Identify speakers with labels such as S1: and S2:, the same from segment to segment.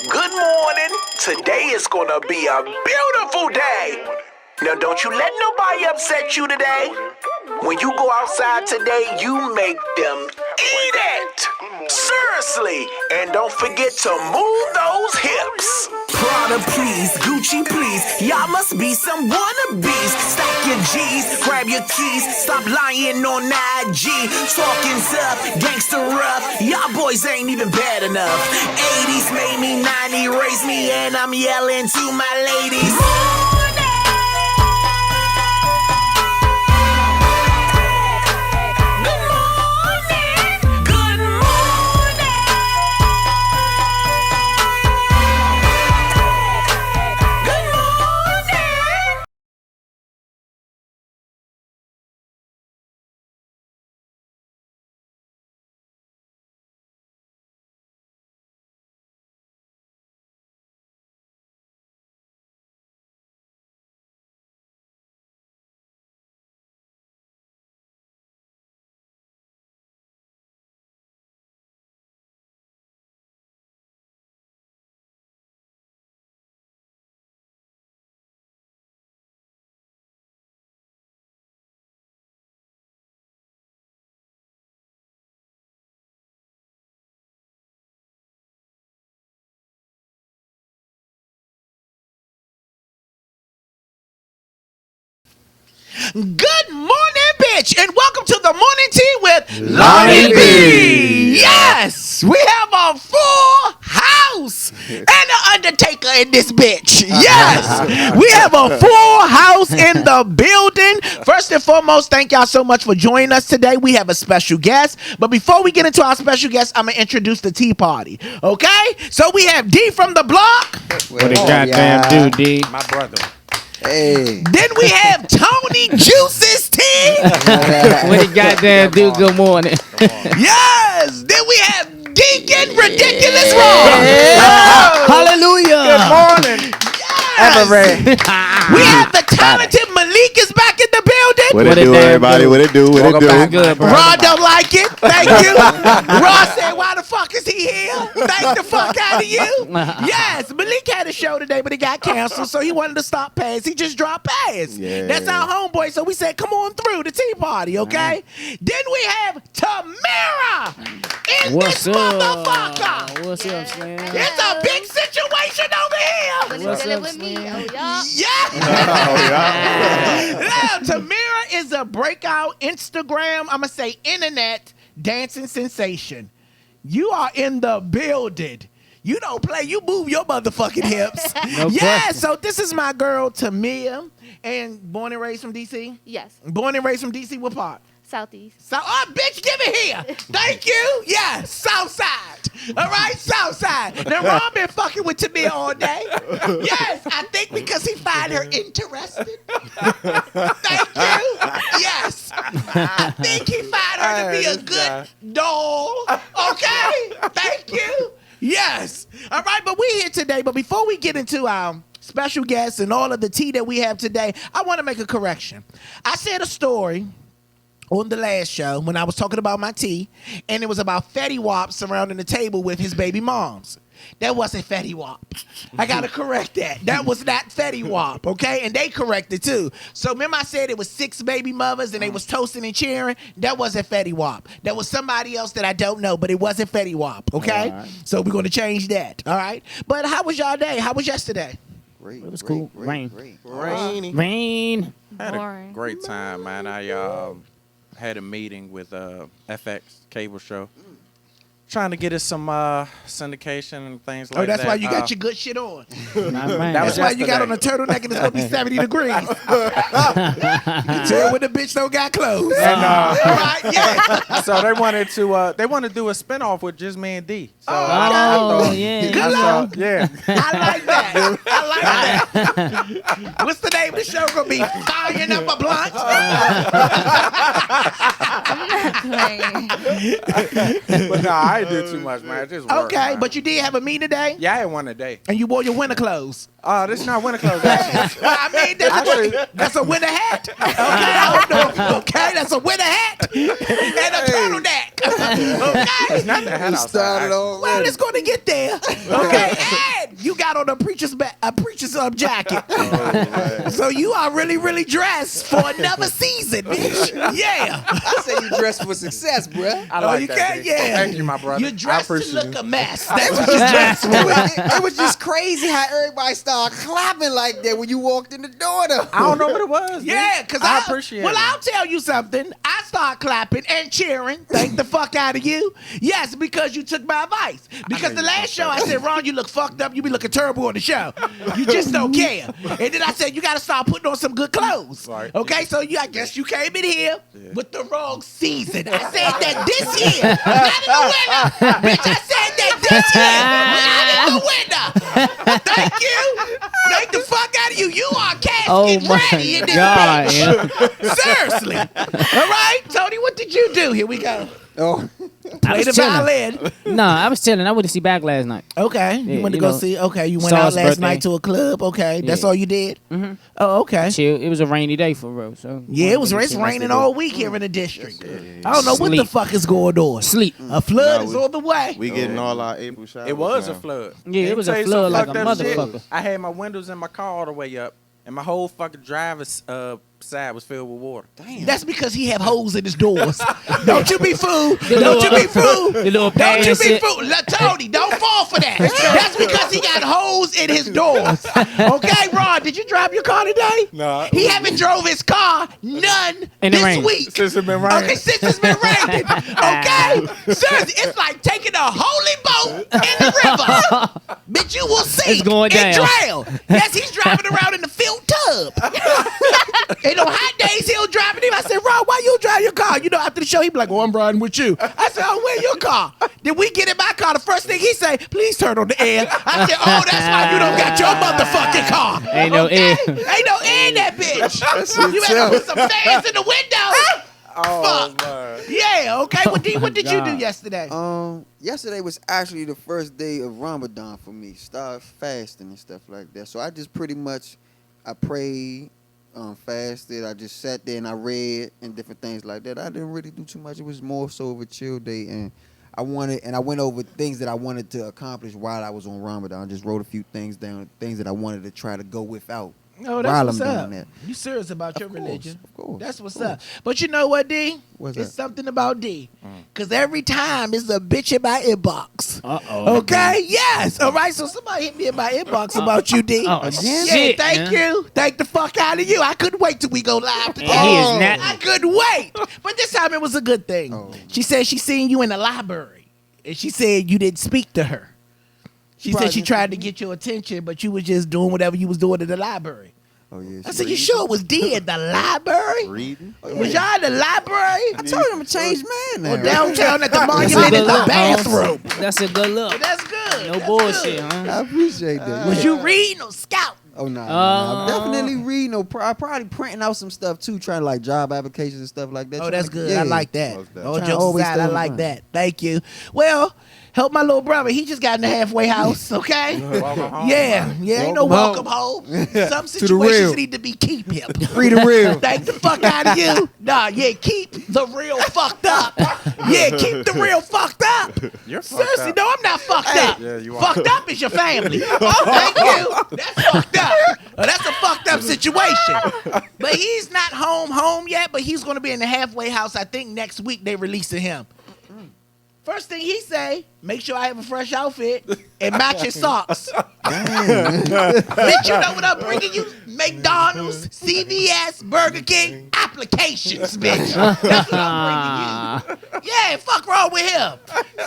S1: Good morning. Today is gonna be a beautiful day. Now don't you let nobody upset you today. When you go outside today, you make them eat it. Seriously. And don't forget to move those hips. Prada, please. Gucci, please. Y'all must be some wannabes. Stack your G's, grab your keys. Stop lying on IG. Talking tough, gangster rough. Y'all boys ain't even bad enough. 80s made me, 90 raised me, and I'm yelling to my ladies. Good morning, bitch, and welcome to the morning tea with Lonnie Bee. Yes, we have a full house and an Undertaker in this bitch. Yes, we have a full house in the building. First and foremost, thank y'all so much for joining us today. We have a special guest, but before we get into our special guest, I'm gonna introduce the tea party. Okay, so we have D from the block.
S2: What a goddamn do, D?
S3: My brother.
S1: Hey. Then we have Tony Juice's tea.
S2: What a goddamn do? Good morning.
S1: Yes. Then we have Deacon Ridiculous Raw.
S2: Hallelujah.
S3: Good morning.
S1: Yes. We have the talented Malik is back in the building.
S4: What it do, everybody? What it do? What it do?
S2: Good, bro.
S1: Raw don't like it. Thank you. Raw said, why the fuck is he here? Thank the fuck out of you. Yes, Malik had a show today, but it got canceled, so he wanted to stop past. He just dropped past.
S4: Yeah.
S1: That's our homeboy, so we said, come on through the tea party, okay? Then we have Tamara in
S2: What's
S1: this
S2: up?
S1: motherfucker.
S2: What's up, Slim?
S1: It's a big situation over here.
S2: What's up,
S5: with me?
S2: Slim?
S5: Oh, y'all.
S1: Yeah. Now, Tamara is a breakout Instagram, I'm going to say internet dancing sensation. You are in the building. You don't play. You move your motherfucking hips.
S2: No
S1: yeah,
S2: question.
S1: so this is my girl, Tamia, and born and raised from D.C.?
S5: Yes.
S1: Born and raised from D.C. What part?
S5: Southeast.
S1: So, oh, bitch, give it here. Thank you. Yeah, South Side. All right, South Side. Now, Ron been fucking with Tamia all day. Yes, I think because he find her interested. Thank you. Yes. I think he find her to be a good doll. Okay? Thank you. Yes. All right, but we here today. But before we get into our special guests and all of the tea that we have today, I want to make a correction. I said a story on the last show when I was talking about my tea, and it was about Fetty Wap surrounding the table with his baby moms. That wasn't Fetty Wap. I gotta correct that. That was not Fetty Wap, okay? And they corrected too. So remember I said it was 6 baby mothers and they was toasting and cheering? That wasn't Fetty Wap. That was somebody else that I don't know, but it wasn't Fetty Wap, okay?
S2: Right.
S1: So we're gonna change that, all right? But how was y'all day? How was yesterday?
S4: Great.
S2: It was cool. Rain.
S3: Rainy.
S2: Rain.
S3: Had a
S5: Boring.
S3: great time, man. I had a meeting with FX Cable Show. Trying to get us some syndication and things like that.
S1: Oh, that's why you got your good shit on.
S3: That was
S1: That's why you got on a
S3: yesterday.
S1: turtleneck and it's gonna be 70 degrees. You can tell when the bitch don't got clothes.
S3: And,
S1: All right, yeah.
S3: so they wanted to do a spinoff with just me and D. So
S1: Oh,
S2: Oh, yeah.
S1: Good luck.
S3: Yeah.
S1: I like that. I like that. What's the name of the show gonna be? Firing up a blunt?
S3: But no, I didn't do too much, man. Just work,
S1: Okay,
S3: man.
S1: but you did have a meeting today?
S3: Yeah, I had one today.
S1: And you wore your winter clothes.
S3: Oh, this is not winter clothes. Actually.
S1: Well, I mean, that's a winter hat. Okay, I don't know. Okay, that's a winter hat and a turtleneck. Okay,
S3: It's not the hat outside.
S5: Started on.
S1: well, it's going to get there. Okay, and you got on a preacher's jacket, so you are really, really dressed for another season, bitch. Yeah.
S5: I say you dressed for success, bruh.
S3: I like
S1: you
S3: that.
S1: can?
S3: Bitch.
S1: Yeah.
S3: Thank you, my brother.
S1: You're dressed to
S3: appreciate
S1: look
S3: it.
S1: a mess. That's what you're dressed for.
S5: It was just crazy how everybody started clapping like that when you walked in the door, though.
S3: I don't know what it was.
S1: Yeah,
S3: dude.
S1: because
S3: I appreciate
S1: Well,
S3: it.
S1: I'll tell you something. I start clapping and cheering. Thank the fuck out of you. Yes, because you took my advice. Because the last show I said, Ron, you look fucked up. You be looking terrible on the show. You just don't care. And then I said, you got to start putting on some good clothes.
S3: Right.
S1: Okay, so I guess you came in here with the wrong season. I said that this year, not in the winter. Bitch, I said that this year, not in the winter. Thank you. Thank the fuck out of you. You are casket ready in this bitch. Seriously. All right, Tony, what did you do? Here we go.
S5: Oh,
S2: I
S1: Play
S2: was
S1: the
S2: chilling.
S1: violin.
S2: No, I was chilling. I went to see Back last night.
S1: Okay, you
S2: Yeah,
S1: went to
S2: you
S1: go
S2: know,
S1: see. Okay, you went
S2: saw
S1: out
S2: his
S1: last
S2: birthday.
S1: night to a club. Okay, that's
S2: Yeah.
S1: all you did.
S2: Mhm.
S1: Oh, okay.
S2: Chill. It was a rainy day for real. So
S1: Yeah, it was
S2: Wanted to
S1: it's
S2: see my
S1: raining
S2: city.
S1: all week here in the district. I don't know what the
S2: Sleep.
S1: fuck is going on.
S2: Sleep.
S1: A flood
S4: Nah,
S1: is
S4: we-
S1: on the way.
S4: We getting all our April showers.
S3: It was
S4: now.
S3: a flood.
S2: Yeah, it
S3: Let
S2: was
S3: me
S2: a
S3: tell you some
S2: flood like
S3: fucked
S2: a
S3: up shit.
S2: motherfucker.
S3: I had my windows in my car all the way up, and my whole fucking driver's side was filled with water.
S5: damn.
S1: That's because he have holes in his doors. Don't you be fooled.
S2: The
S1: Don't
S2: little-
S1: you be fooled.
S2: the little
S1: Don't
S2: pad
S1: you
S2: and
S1: be
S2: shit.
S1: fooled. Tony, don't fall for that. That's because he got holes in his doors. Okay, Ron, did you drive your car today?
S3: Nah.
S1: He haven't drove his car none
S2: In the
S1: this
S2: rain.
S1: week.
S3: Since it's been raining.
S1: Okay, since it's been raining. Okay? Seriously, it's like taking a holy boat in the river. Bitch, you will see.
S2: It's going
S1: and
S2: down.
S1: drown. Yes, he's driving around in the filled tub. And on hot days, he'll drive it. I said, Ron, why you drive your car? You know, after the show, he'd be like, oh, I'm riding with you. I said, oh, where your car? Then we get in my car. The first thing he say, please turn on the air. I said, oh, that's why you don't got your motherfucking car.
S2: Ain't no air.
S1: Ain't no air in that bitch. You better put some fans in the window.
S3: Oh,
S1: Fuck.
S3: man.
S1: Yeah, okay. What did you do
S2: God.
S1: yesterday?
S5: Yesterday was actually the first day of Ramadan for me. Start fasting and stuff like that. So I just pretty much, I prayed, fasted. I just sat there and I read and different things like that. I didn't really do too much. It was more so of a chill day, and I went over things that I wanted to accomplish while I was on Ramadan. I just wrote a few things down, things that I wanted to try to go without.
S1: Oh,
S5: while
S1: that's
S5: I'm
S1: what's
S5: doing
S1: up.
S5: that.
S1: You serious about your
S5: Of course,
S1: religion?
S5: of course,
S1: That's what's
S5: of course.
S1: up. But you know what, D?
S5: What's
S1: It's
S5: that?
S1: something about D. Because every time it's a bitch in my inbox.
S2: Uh-oh.
S1: Okay? Yes. All right. So somebody hit me in my inbox about you, D.
S2: Oh,
S1: yeah,
S2: shit,
S1: thank
S2: man.
S1: you. Thank the fuck out of you. I couldn't wait till we go live today.
S2: And he is not-
S1: I couldn't wait. But this time it was a good thing.
S5: Oh.
S1: She said she seen you in the library. And she said you didn't speak to her. She said she tried to get your attention, but you was just doing whatever you was doing in the library.
S5: Oh yeah.
S1: I said, you sure it was D in the library?
S4: Reading.
S1: Was y'all in the library?
S5: I told him I'm a changed man now.
S1: Or downtown at the
S2: That's a
S1: monument in
S2: good
S1: the
S2: look,
S1: bathroom?
S2: Holmes. That's a good look.
S1: That's good.
S2: No
S1: That's
S2: bullshit,
S1: good.
S2: huh?
S5: I appreciate that.
S1: Was
S5: yeah.
S1: you reading or scouting?
S5: Oh no,
S2: Oh.
S5: definitely reading. Or probably printing out some stuff too, trying to like job applications and stuff like that.
S1: Oh,
S5: Trying
S1: that's
S5: to-
S1: good.
S5: yeah.
S1: I like that.
S4: Most definitely.
S1: No
S5: Trying to
S1: jokes
S5: always
S1: aside,
S5: stay
S1: I
S5: on
S1: like
S5: front.
S1: that. Thank you. Well, help my little brother. He just got in the halfway house, okay?
S3: Welcome home,
S1: Yeah,
S3: man.
S1: yeah, ain't no
S5: Welcome
S1: welcome home. Some
S5: the
S1: situations
S5: real.
S1: need to be keep him.
S5: Free the real.
S1: Thank the fuck out of you. Nah, yeah, keep the real fucked up. Yeah, keep the real fucked up.
S3: You're fucked
S1: Seriously,
S3: up.
S1: no, I'm not fucked up.
S3: Yeah, you are.
S1: Fucked up is your family. Thank you. That's fucked up. That's a fucked up situation. But he's not home yet, but he's going to be in the halfway house. I think next week they releasing him. First thing he say, make sure I have a fresh outfit and match his socks. Bitch, you know what I'm bringing you? McDonald's, CVS, Burger King, applications, bitch. That's what I'm bringing you. Yeah, fuck wrong with him.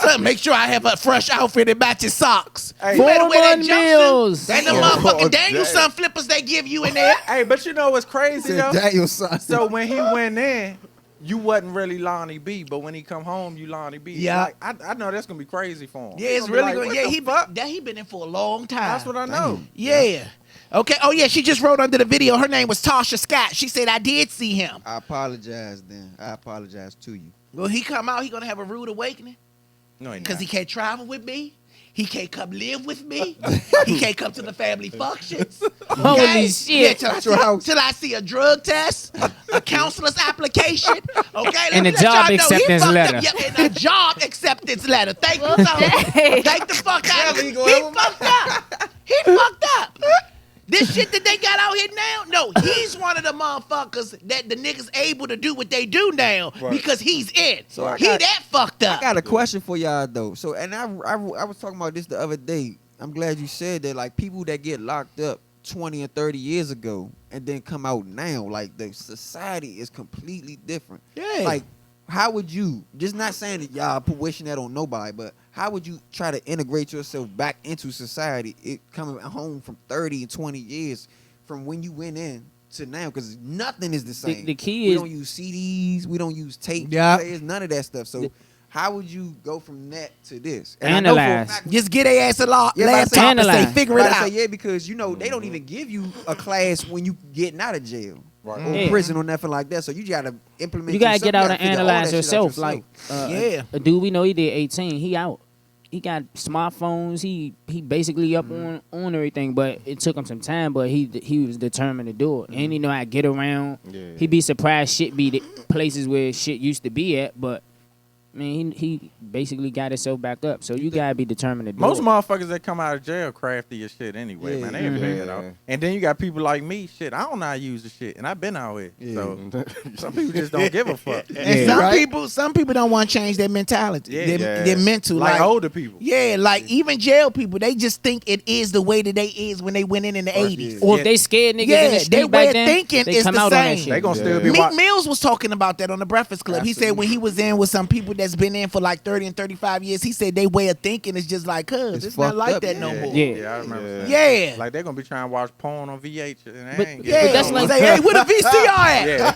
S1: So make sure I have a fresh outfit and match his socks.
S3: Hey,
S1: You better wear that
S2: 4-1 meals.
S1: jumpsuit and the
S5: Damn.
S1: motherfucking
S4: Oh,
S1: Daniel
S4: dang.
S1: Son flippers they give you in there.
S3: Hey, but you know what's crazy,
S5: Said
S3: though?
S5: Daniel son.
S3: So when he went in, you wasn't really Lonnie B, but when he come home, you Lonnie B.
S1: Yeah.
S3: Like, I know that's gonna be crazy for him.
S1: Yeah,
S3: He
S1: it's
S3: gonna be
S1: really
S3: like,
S1: good.
S3: what
S1: Yeah,
S3: the
S1: he
S3: fuck?
S1: been in for a long time.
S3: That's what I know.
S1: Yeah. Okay. Oh yeah, she just wrote under the video. Her name was Tasha Scott. She said I did see him.
S5: I apologize then. I apologize to you.
S1: Will he come out? He gonna have a rude awakening
S3: No, he
S1: because
S3: not.
S1: he can't travel with me. He can't come live with me. He can't come to the family functions.
S2: Holy
S1: Okay?
S2: shit.
S1: Yeah, till I see a drug test, a counselor's application. Okay,
S2: And
S1: let
S2: a
S1: me let
S2: job
S1: y'all know he
S2: acceptance
S1: fucked
S2: letter.
S1: Up. Yeah, and a job acceptance letter. Thank you,
S6: Well,
S1: so.
S6: dang.
S1: Thank the fuck out of
S5: Kelly
S1: him.
S5: gonna
S1: He
S5: have him.
S1: fucked up. He fucked up. This shit that they got out here now, no, he's one of the motherfuckers that the niggas able to do what they do now because he's in.
S5: So I
S1: he
S5: got-
S1: that fucked up.
S5: I got a question for y'all though. So, and I was talking about this the other day. I'm glad you said that. Like people that get locked up 20 and 30 years ago and then come out now, like the society is completely different.
S1: Yeah.
S5: Like, how would you? Just not saying that y'all wishing that on nobody, but how would you try to integrate yourself back into society? It coming home from 30 and 20 years from when you went in to now, because nothing is the same.
S2: The key
S5: we
S2: is-
S5: don't use CDs, we don't use tape
S1: Yeah.
S5: players, none of that stuff. So how would you go from that to this?
S2: Analyze.
S1: Just get their ass a laptop and say,
S2: Analyze.
S1: figure it
S5: Right,
S1: out.
S5: say, yeah, because you know they don't even give you a class when you getting out of jail or
S2: Yeah.
S5: prison or nothing like that. So you gotta implement.
S2: You gotta
S5: yourself.
S2: get out
S5: gotta
S2: and
S5: figure all
S2: analyze
S5: that shit out
S2: yourself. Like,
S1: Yeah.
S2: a dude we know, he did 18. He out. He got smartphones. He basically up on everything, but it took him some time. But he was determined to do it, and he know how to get around.
S4: Yeah.
S2: He be surprised shit be the places where shit used to be at, but. I mean, he basically got himself back up. So you gotta be determined to do
S3: Most
S2: it.
S3: motherfuckers that come out of jail crafty as shit anyway,
S5: Yeah.
S3: man. They ain't figure it out.
S4: Yeah.
S3: And then you got people like me, shit. I don't know how to use the shit, and I've been out here.
S5: Yeah.
S3: So some people just don't give a fuck.
S1: And
S2: Yeah.
S1: some people don't want to change their mentality.
S3: Yeah.
S1: Their mental.
S3: Like older people.
S1: Yeah, like even jail people, they just think it is the way that they is when they went in the 80s.
S2: Or
S3: Yeah.
S2: if they scared niggas in
S1: Yeah,
S2: the
S1: their
S2: street
S1: way
S2: back
S1: of
S2: then,
S1: thinking
S2: they
S1: is
S2: come
S1: the
S2: out on that
S1: same.
S2: shit.
S3: They gonna still be
S1: Meek
S3: watching.
S1: Mills was talking about that on the Breakfast Club. He said when he was in with some people that's been in for like 30 and 35 years, he said their way of thinking is just like, it's not
S5: fucked
S1: like
S5: up,
S1: that
S5: yeah.
S1: no more.
S2: Yeah.
S3: I remember.
S1: Yeah.
S3: Like they're gonna be trying to watch porn on VH, and they
S2: But-
S3: ain't
S2: yeah,
S3: getting
S2: that's
S3: it.
S2: like-
S1: Say, hey, where the VCR at?
S3: Yeah.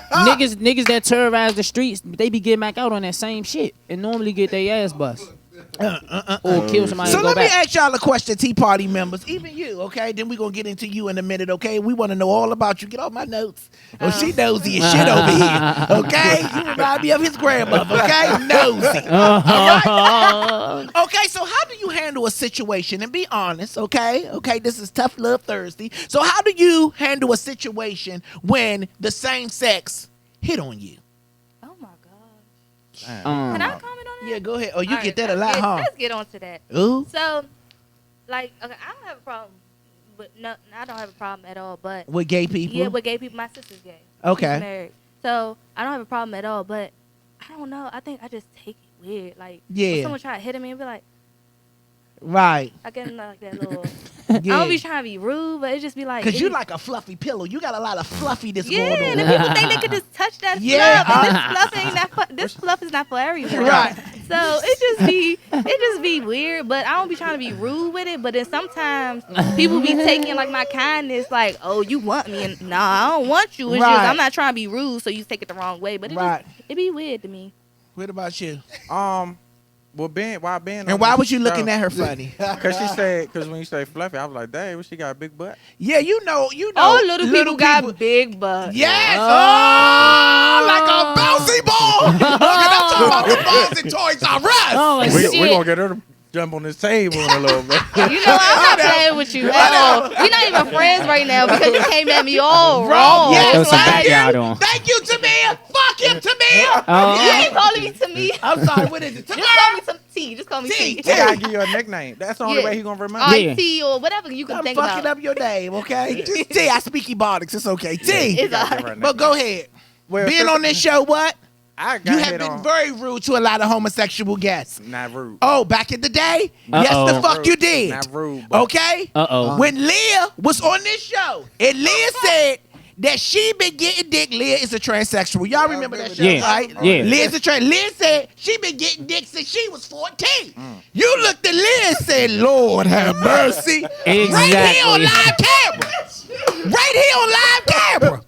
S2: Niggas that terrorize the streets, they be getting back out on that same shit and normally get their ass bust. Or kill somebody
S1: So
S2: and go
S1: let me
S2: back.
S1: ask y'all a question, Tea Party members, even you, okay? Then we're going to get into you in a minute, okay? We want to know all about you. Get off my notes. Oh, she nosy as shit over here, okay? You remind me of his grandmother, okay? Nosy. All right? Okay, so how do you handle a situation? And be honest, okay? Okay, this is Tough Love Thursday. So how do you handle a situation when the same sex hit on you?
S6: Oh my gosh.
S3: Damn.
S6: Can I comment on that?
S1: Yeah, go ahead. Oh, you
S6: All
S1: get
S6: right,
S1: that a lot,
S6: let's
S1: huh?
S6: Let's get on to that.
S1: Ooh.
S6: So, like, okay, I don't have a problem, but no, I don't have a problem at all. But
S1: With gay people?
S6: yeah, with gay people, my sister's gay.
S1: Okay.
S6: She's married, so I don't have a problem at all. But I don't know. I think I just take it weird. Like,
S1: Yeah.
S6: when someone try to hit me and be like,
S1: Right.
S6: I get like that little.
S1: Yeah.
S6: I don't be trying to be rude, but it just be like,
S1: Because you
S6: it-
S1: like a fluffy pillow. You got a lot of fluffiness
S6: yeah,
S1: going on.
S6: the people think they could just touch that
S1: Yeah,
S6: fluff. And this fluff ain't that. This fluff is not for everyone.
S1: Right.
S6: So it just be weird. But I don't be trying to be rude with it. But then sometimes people be taking like my kindness, like, oh, you want me, and nah, I don't want you. It's
S1: Right.
S6: just I'm not trying to be rude, so you take it the wrong way. But
S1: Right.
S6: it be weird to me.
S1: What about you?
S3: Well, why Ben?
S1: And why was you looking at her funny?
S3: Because when you say fluffy, I was like, dang, she got a big butt.
S1: Yeah, you know.
S6: Oh, little people got big butts.
S1: Yes. Oh, like a bouncy ball. Look, I'm talking about the balls and Toys R Us.
S2: Oh,
S3: We
S2: shit.
S3: gonna get her to jump on this table in a little bit.
S6: You know, I'm not playing with you at all. We're not even friends right now because you came at me all wrong.
S1: Yes,
S2: There was some
S1: thank
S2: backyard
S1: you.
S2: on.
S1: Thank you, Tamir. Fuck him, Tamir.
S6: You ain't calling me to me.
S1: I'm sorry. What is it?
S6: Just
S1: Tamir.
S6: call me some T. Just call me
S1: T.
S6: T.
S3: They gotta give you a nickname. That's the only
S6: Yeah.
S3: way he gonna remember.
S2: Yeah.
S6: IT or whatever you can
S1: I'm
S6: think
S1: fucking
S6: about.
S1: up your name, okay? Just T. I speak Ebonics. It's okay. T.
S6: It's
S3: Gotta
S6: all
S3: give her a
S6: right.
S1: But go ahead.
S3: Well,
S1: Being on this show, what?
S3: I got
S1: You have
S3: hit
S1: been
S3: on.
S1: very rude to a lot of homosexual guests.
S3: Not rude.
S1: Oh, back in the day?
S2: Uh-oh.
S1: Yes, the fuck you
S3: Rude.
S1: did.
S3: Not rude. But
S1: Okay?
S2: Uh-oh.
S1: When Leah was on this show, and Leah said that she been getting dick. Leah is a transsexual. Y'all remember that show,
S2: Yeah.
S1: right?
S2: Yeah.
S1: Leah's a trans. Leah said she been getting dick since she was 14. You looked at Leah and said, Lord have mercy. Right here on
S2: Exactly.
S1: live camera. Right here on live camera.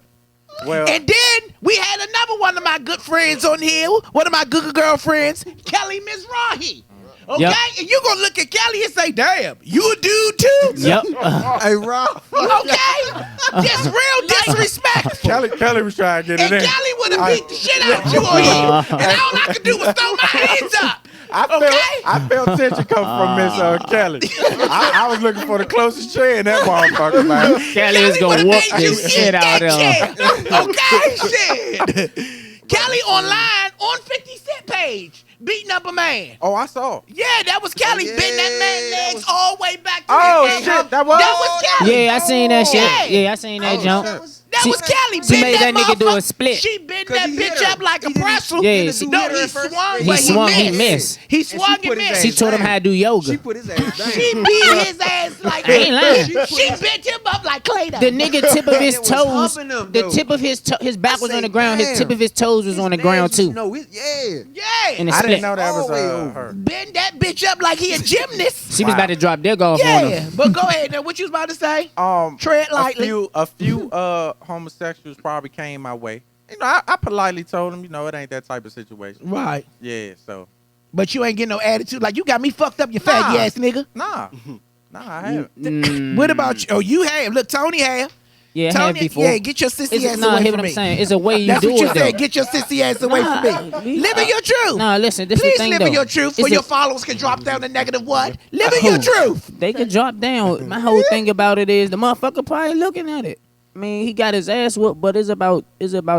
S3: well,
S1: And then we had another one of my good friends on here, one of my good girlfriends, Kelly Mizrahi. Okay?
S2: Yep.
S1: And you gonna look at Kelly and say, damn, you a dude too?
S2: Yep.
S5: Hey, Rob.
S1: Okay? Just real disrespectful.
S3: Kelly was trying to get
S1: And
S3: it in.
S1: Kelly would have beat the shit out of you on here. And all I could do was throw my hands up.
S3: I felt tension come from Miss Kelly. I was looking for the closest trend that motherfucker, man.
S2: Kelly is gonna whoop this shit out of him.
S1: Okay, shit. Kelly online on 50 Cent page beating up a man.
S3: Oh, I saw.
S1: Yeah, that was Kelly
S5: yeah,
S1: bending that man's
S5: that
S1: legs
S5: was-
S1: all the way back to
S3: Oh,
S1: his
S3: shit,
S1: ankle.
S3: that was-
S1: That was Kelly.
S2: Yeah, I seen that shit.
S1: Yeah.
S2: Yeah, I seen that jump.
S1: That was Kelly.
S2: she
S1: Bent
S2: made that nigga do a
S1: motherfucker-
S2: split.
S1: She bent
S5: 'Cause
S1: that
S5: he hit
S1: bitch
S5: her.
S1: up like a
S5: He didn't-
S1: pretzel.
S2: Yeah,
S5: He
S2: she-
S1: No,
S5: hit her
S1: he
S5: at first.
S1: swung,
S2: He
S1: but
S2: swung,
S1: he
S2: he
S1: missed.
S2: missed.
S1: He swung
S5: put
S1: and
S5: his
S1: missed.
S2: She taught him how to do yoga.
S5: She put his ass down.
S1: She beat his ass like
S2: I ain't lying.
S1: She bent him up like clay dough.
S2: The nigga tip of his
S5: It was
S2: toes,
S5: humping him,
S2: the
S5: though.
S2: tip of his back was
S5: I
S2: on the
S5: say,
S2: ground. His
S5: damn.
S2: tip of his toes was on the ground too.
S5: No, yeah.
S1: Yeah.
S2: In the
S3: I
S2: split.
S3: didn't know that was
S5: All the way over.
S3: her.
S1: Bend that bitch up like he a gymnast.
S2: She was about to drop dick off on
S1: Yeah,
S2: him.
S1: but go ahead now. What you was about to say? Tread lightly.
S3: A few homosexuals probably came my way. You know, I politely told them, you know, it ain't that type of situation.
S1: Right.
S3: Yeah, so
S1: But you ain't getting no attitude. Like, you got me fucked up, you faggy ass nigga.
S3: nah, I haven't.
S2: Mm,
S1: What about you? Oh, you have. Look, Tony have.
S2: Yeah, I had
S1: Tony,
S2: before.
S1: yeah, get your sissy ass
S2: Nah,
S1: away
S2: hear
S1: from
S2: what I'm
S1: me.
S2: saying. It's a way you
S1: That's
S2: do
S1: what you
S2: it,
S1: said.
S2: though.
S1: Get your sissy ass away from me. Live in your truth.
S2: Nah, listen, this is the
S1: Please
S2: thing,
S1: live
S2: though.
S1: in your truth,
S2: It's
S1: for your
S2: a-
S1: followers can drop down to negative what? Live in your truth.
S2: They could drop down. My whole thing about it is the motherfucker probably looking at it. I mean, he got his ass whooped, but it's about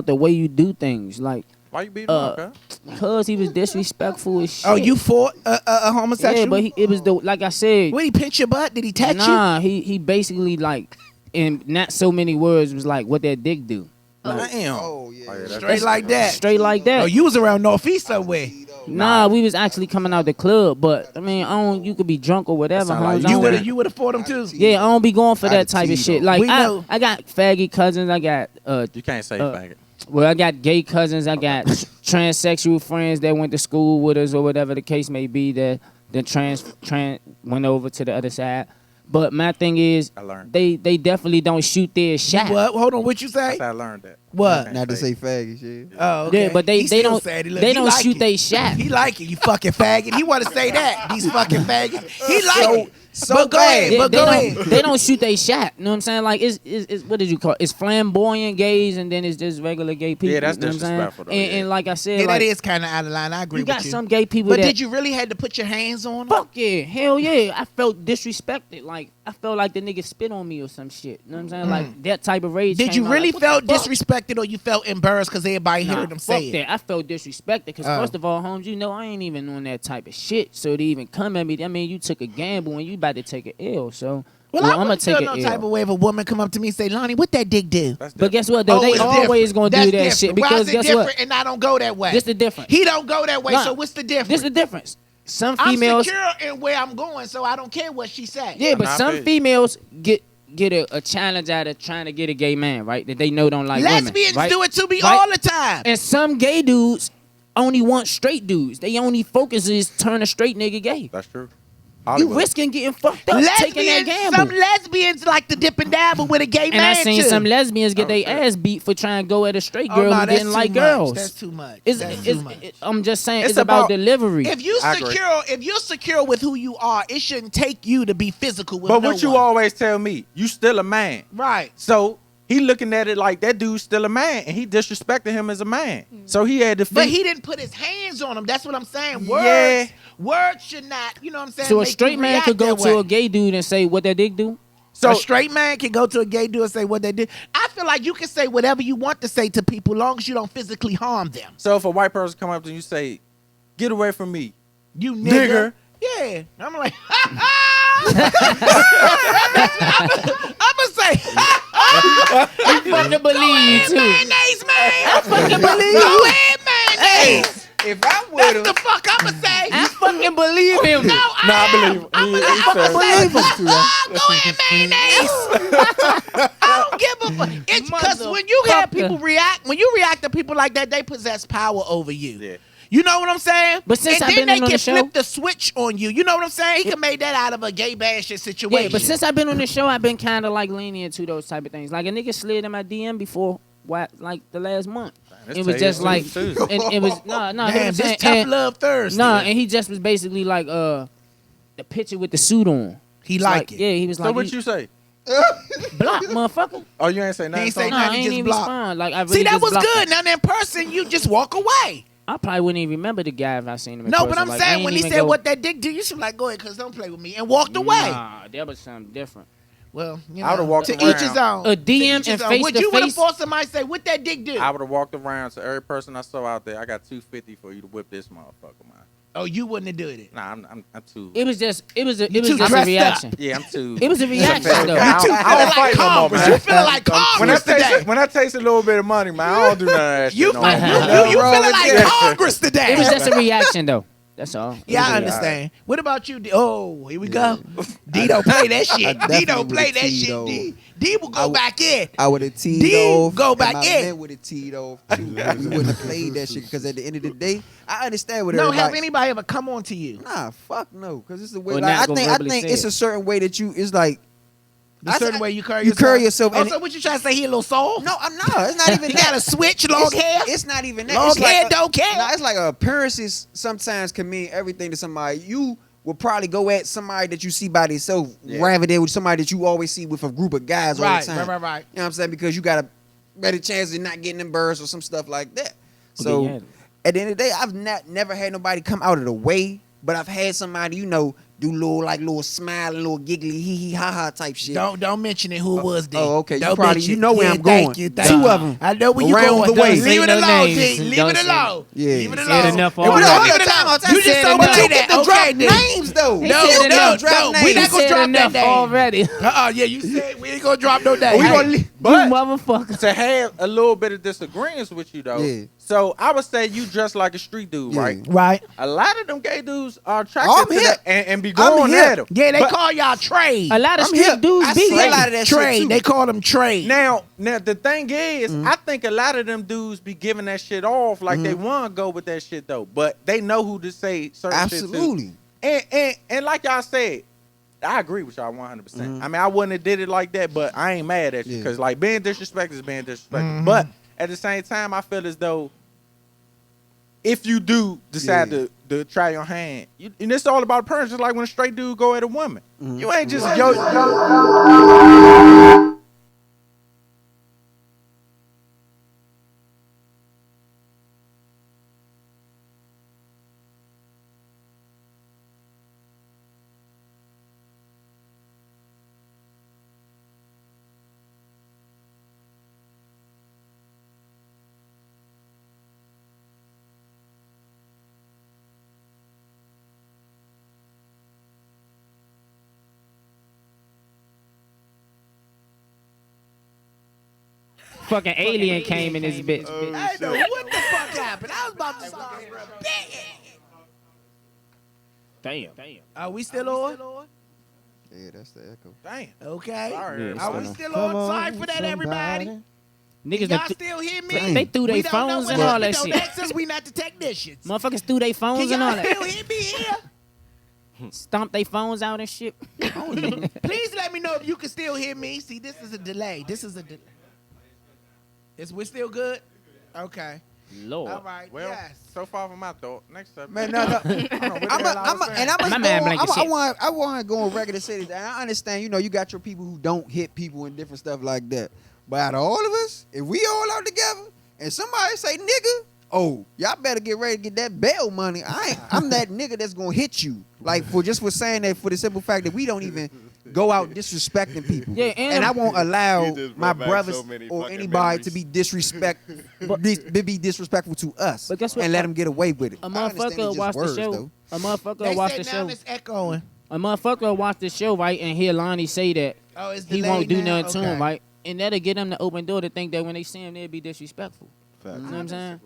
S2: the way you do things. Like,
S3: Why you beating him up, huh?
S2: because he was disrespectful as shit.
S1: Oh, you fought a homosexual?
S2: Yeah, but it was the like I said.
S1: What, he pinch your butt? Did he touch you?
S2: Nah, he basically like, in not so many words, was like, what that dick do? Like,
S3: Damn.
S5: Oh, yeah.
S3: that's-
S1: Straight like that.
S2: straight like that.
S1: Oh, you was around Northeast somewhere.
S2: Nah, we was actually coming out the club, but I mean, you could be drunk or whatever.
S3: sound like
S2: hoes. I don't-
S1: You would have fought him too.
S2: Yeah, I don't be going for
S5: I
S2: that
S5: had
S2: type
S5: to
S2: of
S5: see,
S2: shit.
S5: though.
S2: Like
S1: We know.
S2: I got faggy cousins. I got
S3: You can't say
S2: Uh,
S3: faggot.
S2: well, I got gay cousins. I got transsexual friends that went to school with us or whatever the case may be. That trans went over to the other side. But my thing is,
S3: I learned.
S2: they definitely don't shoot their shot.
S1: What? Hold on, what you say?
S3: I learned that.
S1: What?
S3: You
S5: Not to
S3: can't
S5: say faggot shit.
S1: Oh, okay.
S2: Yeah, but they
S1: He still
S2: don't
S1: said it. Look,
S2: they
S1: he
S2: don't
S1: like
S2: shoot
S1: it.
S2: their shot.
S1: He like it, you fucking faggot. He want to say that. These fucking faggots. He like it.
S5: so
S1: but go
S5: bad.
S1: ahead.
S2: Yeah,
S1: But
S2: they
S1: go
S2: don't
S1: ahead.
S2: they don't shoot their shot. You know what I'm saying? Like it's what did you call it? It's flamboyant gays and then it's just regular gay people.
S3: Yeah, that's
S2: you know what I'm saying?
S3: disrespectful, though,
S2: And,
S3: yeah.
S2: and like I said,
S1: Yeah,
S2: like,
S1: that is kind of out of line. I agree
S2: you got
S1: with you.
S2: some gay people
S1: But
S2: that
S1: did you really had to put your hands on him?
S2: fuck yeah, hell yeah. I felt disrespected. Like I felt like the nigga spit on me or some shit. You know what I'm saying? Like that type of rage.
S1: Did
S2: came
S1: you
S2: out,
S1: really
S2: like, what the
S1: felt
S2: fuck?
S1: disrespected or you felt embarrassed because everybody
S2: Nah,
S1: heard them
S2: fuck
S1: say it?
S2: that. I felt disrespected because
S1: Oh.
S2: first of all, Holmes, you know I ain't even on that type of shit. So to even come at me, I mean, you took a gamble and you about to take an L. So
S1: Well, I
S2: I'm gonna
S1: wouldn't
S2: take
S1: feel
S2: an
S1: no
S2: L.
S1: type of way if a woman come up to me and say, Lonnie, what that dick do?
S3: That's
S2: But guess what though?
S1: Oh,
S2: They
S1: it's
S2: always
S1: different.
S2: gonna
S1: That's
S2: do that
S1: different.
S2: shit
S1: Why
S2: because
S1: is it
S2: guess
S1: different
S2: what?
S1: and I don't go that way?
S2: This the difference.
S1: He don't go that way,
S2: Nah.
S1: so what's the difference?
S2: This the difference. Some
S1: I'm
S2: females,
S1: secure in where I'm going, so I don't care what she say.
S2: yeah, but
S3: Nah, I
S2: some
S3: feel you.
S2: females get a challenge out of trying to get a gay man, right? That they know don't like
S1: Lesbians
S2: women, right?
S1: do it to me
S2: Right?
S1: all the time.
S2: And some gay dudes only want straight dudes. They only focus is turn a straight nigga gay.
S3: That's true.
S2: You
S3: Hollywood.
S2: risking getting fucked up taking that gamble.
S1: Some lesbians like to dip and dabble with a gay
S2: And
S1: man
S2: I seen
S1: too.
S2: some lesbians get
S3: Oh,
S2: their
S3: shit.
S2: ass beat for trying to go at a straight
S1: Oh,
S2: girl
S1: no,
S2: who
S1: that's
S2: didn't
S1: too
S2: like
S1: much.
S2: girls.
S1: That's too much.
S2: It's,
S1: That's
S2: it's,
S1: too much.
S2: I'm just saying,
S3: It's
S2: it's about
S3: about-
S2: delivery.
S1: If you
S3: I agree.
S1: if you're secure with who you are, it shouldn't take you to be physical with
S3: But
S1: no
S3: what you
S1: one.
S3: always tell me, you still a man.
S1: Right.
S3: So he looking at it like that dude's still a man, and he disrespected him as a man. So he had to.
S1: But he didn't put his hands on him. That's what I'm saying. Words,
S3: Yeah.
S1: words should not. You know what I'm saying?
S2: So a
S1: make you
S2: straight man
S1: react
S2: could go
S1: that
S2: to
S1: way.
S2: a gay dude and say what that dick do.
S3: So
S1: a straight man can go to a gay dude and say what they did. I feel like you can say whatever you want to say to people, long as you don't physically harm them.
S3: So if a white person come up to you and say, "Get away from me,"
S1: You
S3: Nigger.
S1: nigger. Yeah. I'm like, I'm gonna say,
S2: I fucking believe you too.
S1: mayonnaise, man. I fucking believe you. Go ahead, mayonnaise.
S5: If I'm with
S1: That's
S5: him,
S1: the fuck I'ma say.
S2: I fucking believe him.
S1: No,
S3: I believe him.
S1: I'm
S3: He
S1: gonna
S3: said-
S1: say,
S5: believe him, too.
S1: go ahead, mayonnaise. I don't give a fuck. It's because when you have
S2: Motherfucker.
S1: people react, when you react to people like that, they possess power over you.
S3: Yeah.
S1: You know what I'm saying?
S2: But since
S1: and
S2: I've
S1: then
S2: been
S1: they
S2: in on
S1: can
S2: the show-
S1: flip the switch on you. You know what I'm saying? He can make that out of a gay bashing situation.
S2: Yeah, but since I've been on the show, I've been kind of like lenient to those type of things. Like a nigga slid in my DM before, like the last month.
S3: This
S2: It was
S3: tell you
S2: just like,
S3: too.
S2: and it was no,
S1: damn, this tough love Thursday.
S2: No, and he just was basically like the picture with the suit on.
S1: he like it.
S2: Yeah, he was
S3: So
S2: like,
S3: what you say?
S2: block, motherfucker.
S3: Oh, you ain't say nothing.
S1: ain't say
S2: No,
S1: nothing,
S2: I
S1: he
S2: ain't
S1: just
S2: even
S1: blocked.
S2: respond. Like I really
S1: See, that
S2: just
S1: was
S2: blocked
S1: good.
S2: him.
S1: Now, in person, you just walk away.
S2: I probably wouldn't even remember the guy if I seen him. In
S1: No,
S2: person.
S1: but I'm
S2: Like, I
S1: saying
S2: ain't
S1: when he
S2: even
S1: said
S2: go-
S1: what that dick do, you should be like, go ahead, cause don't play with me, and walked away.
S2: Nah, that was something different.
S1: Well, you know,
S3: I would've walked
S1: to
S3: around.
S1: each his own.
S2: A
S1: To
S2: DM
S1: each his
S2: and
S1: own.
S2: face
S1: Would
S2: to
S1: you would have
S2: face?
S1: forced somebody to say, what that dick do?
S3: I would have walked around to every person I saw out there. I got $250 for you to whip this motherfucker, man.
S1: Oh, you wouldn't have done it.
S3: Nah, I'm too.
S2: It was just
S1: too
S2: just a
S1: dressed up.
S2: reaction.
S3: Yeah, I'm too.
S2: It was a reaction
S3: fat
S2: though.
S3: guy.
S1: You too
S3: I don't
S1: feeling like
S3: fight no more,
S1: Congress.
S3: man.
S1: You feeling like
S3: When I
S1: Congress today.
S3: taste a little bit of money, man, I don't do none of that
S1: You
S3: shit no more.
S1: you
S5: wrong
S1: feeling
S5: with
S1: like
S5: that.
S1: Congress today.
S2: It was just a reaction though. That's all. It
S1: Yeah,
S2: was
S1: I
S2: a-
S1: understand. What about you? Oh, here we go. D don't play that shit. D don't
S5: definitely
S1: play
S5: would've
S1: that
S5: teed
S1: shit.
S5: off.
S1: D will go back in.
S5: I would have teed
S1: D,
S5: off.
S1: go
S5: and
S1: back
S5: my
S1: in.
S5: men would have teed off too. We wouldn't have played that shit because at the end of the day, I understand what
S1: No,
S5: everybody.
S1: have anybody ever come on to you?
S5: Nah, fuck no, because it's the way.
S2: Or
S5: Like,
S2: not
S5: I
S2: go
S5: think
S2: verbally say
S5: it's
S2: it.
S5: a certain way that you. It's like
S1: The certain way you carry
S5: you
S1: yourself.
S5: carry yourself.
S1: Oh,
S5: and
S1: so what you trying to say? He a little soft?
S5: no, I'm not. It's not even
S1: He
S5: that.
S1: got a switch, long hair.
S5: It's not even that.
S1: Long
S5: It's like
S1: hair, don't care.
S5: Nah, it's like appearances sometimes can mean everything to somebody. You will probably go at somebody that you see by themselves rather than with somebody that you always see with a group of guys all
S1: Right,
S5: the time.
S1: right.
S5: You know what I'm saying? Because you got a better chance of not getting embarrassed or some stuff like that. So
S2: yeah.
S5: at the end of the day, I've never had nobody come out of the way, but I've had somebody, do little smiling, little giggly, hee hee ha ha type shit.
S1: Don't mention it. Who was D?
S5: Oh, okay.
S1: Don't
S5: You probably
S1: mention it.
S5: know where
S1: Yeah,
S5: I'm going.
S1: Thank you. Thank
S5: Two
S1: you.
S5: of them.
S1: I know where you
S5: Around
S1: going.
S5: the way.
S1: Leave it
S2: Say no
S1: alone,
S2: names.
S1: D. Leave
S2: Don't
S1: it
S2: say-
S1: alone.
S5: Yeah.
S1: Leave it
S2: Said
S1: alone.
S2: enough
S1: Leave it
S2: already.
S1: alone.
S2: Leave
S1: Leave it alone. You
S2: said
S1: just so
S2: enough.
S1: believe that.
S5: to
S1: Okay,
S5: drop
S1: D.
S5: names though.
S2: He
S1: No,
S2: said
S1: no,
S2: enough.
S5: drop
S1: no.
S5: names.
S1: We not
S2: He
S1: gonna
S2: said
S1: drop that
S2: enough
S1: name.
S2: already.
S1: Yeah, you said we ain't gonna drop no name.
S5: We gonna
S2: You
S3: But
S2: motherfucker.
S3: to have a little bit of disagreements with you though.
S5: Yeah.
S3: So I would say you dress like a street dude,
S5: Yeah.
S3: right?
S1: Right.
S3: A lot of them gay dudes are attracted
S5: I'm
S3: to
S5: hip.
S3: that and be going
S5: hip.
S3: at them.
S1: Yeah, they
S3: But
S1: call y'all trade.
S2: A lot of
S5: I'm
S2: street
S5: hip.
S2: dudes
S5: I
S2: be
S5: see a
S2: gay.
S5: lot of that shit
S1: Trade.
S5: too.
S1: They call them trade.
S3: Now the thing is, I think a lot of them dudes be giving that shit off like they want to go with that shit though, but they know who to say certain
S5: Absolutely.
S3: shit to. And like y'all said, I agree with y'all 100%. I mean, I wouldn't have did it like that, but I ain't mad at you
S5: Yeah.
S3: because like being disrespected is being disrespectful. But at the same time, I feel as though if you do decide to try your hand, and it's all about appearance. Just like when a straight dude go at a woman, you ain't just yo.
S2: Fucking alien came in this bitch.
S1: I know what the fuck happened. I was about to start repeating.
S2: Damn.
S1: Are we still on?
S5: Yeah, that's the echo.
S3: Damn.
S1: Okay.
S3: Sorry.
S2: Yeah,
S1: Are we still on? Sorry for that, everybody.
S2: Niggas
S1: Y'all
S2: done
S1: still hear me?
S2: they threw
S1: We
S2: their
S1: don't know
S2: phones
S1: what
S2: and all
S1: happened,
S2: that
S1: though.
S2: shit.
S1: That's since we not the technicians.
S2: Motherfuckers threw their
S1: Can
S2: phones and all
S1: y'all still
S2: that.
S1: hear me here?
S2: Stomp their phones out and shit.
S1: Please let me know if you can still hear me. See, this is a delay. We're still good? Okay.
S2: Lord.
S1: All right.
S3: Well,
S1: yes.
S3: so far from my thought. Next subject.
S5: Man, no.
S2: My man blanket shit.
S5: I want to go on record and say this. And I understand, you got your people who don't hit people and different stuff like that. But out of all of us, if we all out together and somebody say nigga, oh, y'all better get ready to get that bail money. I'm that nigga that's gonna hit you. Like for saying that for the simple fact that we don't even go out disrespecting people.
S2: Yeah, and
S5: I won't allow
S4: You just
S5: my
S4: brought back
S5: brothers
S4: so many
S5: or
S4: fucking
S5: anybody
S4: memories.
S5: to be be disrespectful to us
S2: But guess what?
S5: and let them get away with it.
S2: A
S5: I understand
S2: motherfucker
S5: it's just
S2: watch the
S5: words,
S2: show.
S5: though.
S2: A motherfucker
S1: They
S2: watch
S1: say
S2: the
S1: now
S2: show.
S1: it's echoing.
S2: A motherfucker watch the show, right, and hear Lonnie say that
S1: Oh, it's
S2: he
S1: delayed
S2: won't do
S1: now?
S2: nothing to
S1: Okay.
S2: him, right? And that'll get them to open door to think that when they see him, they'll be disrespectful.
S4: Facts.
S2: You know what I'm saying?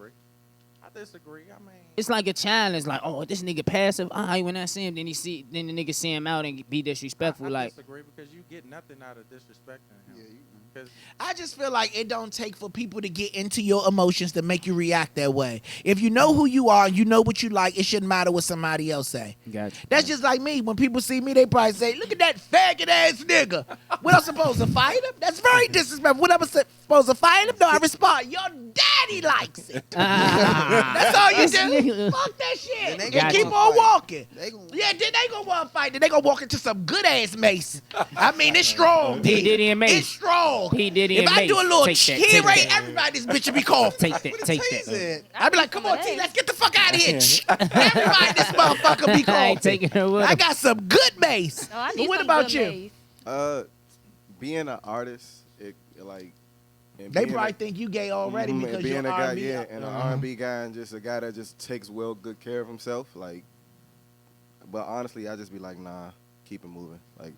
S3: I disagree. I mean,
S2: It's like a challenge, like, oh, this nigga passive. All right, when I see him, then the nigga see him out and be disrespectful.
S3: I
S2: Like,
S3: disagree because you get nothing out of disrespecting him. Because
S1: I just feel like it don't take for people to get into your emotions to make you react that way. If you know who you are, you know what you like, it shouldn't matter what somebody else say.
S2: gotcha.
S1: That's just like me. When people see me, they probably say, look at that faggot ass nigga. What, I'm supposed to fight him? That's very disrespectful. What, I'm supposed to fight him? No, I respond, your daddy likes it. That's all you do. Fuck that shit.
S5: They
S1: And
S5: gonna
S1: keep
S5: fight.
S1: on walking.
S5: They gonna-
S1: Yeah, then they gonna want to fight. Then they gonna walk into some good ass mace. I mean, it's strong.
S2: P. Diddy and Mace.
S1: It's strong. dog.
S2: P. Diddy
S1: If
S2: and
S1: I do a
S2: Mace.
S1: little
S2: Take that,
S1: cheer
S2: take
S1: rate,
S2: that.
S1: everybody this bitch will be coughing.
S2: Take that, take that.
S1: I'd be like, come on, T, let's get the fuck out of here. Everybody this motherfucker be
S2: I ain't
S1: coughing.
S2: taking her with
S1: I
S2: him.
S1: got some good bass.
S6: No, I
S1: But
S6: need
S1: what
S6: some
S1: about
S6: good
S1: you?
S6: mace.
S4: Being an artist, it like and
S1: They
S4: being
S1: probably
S4: a-
S1: think you gay already
S4: and
S1: because
S4: being
S1: you're
S4: a guy,
S1: R&B.
S4: yeah, and an R&B guy, and just a guy that just takes good care of himself. Like, but honestly, I just be like, nah, keep it moving. Like,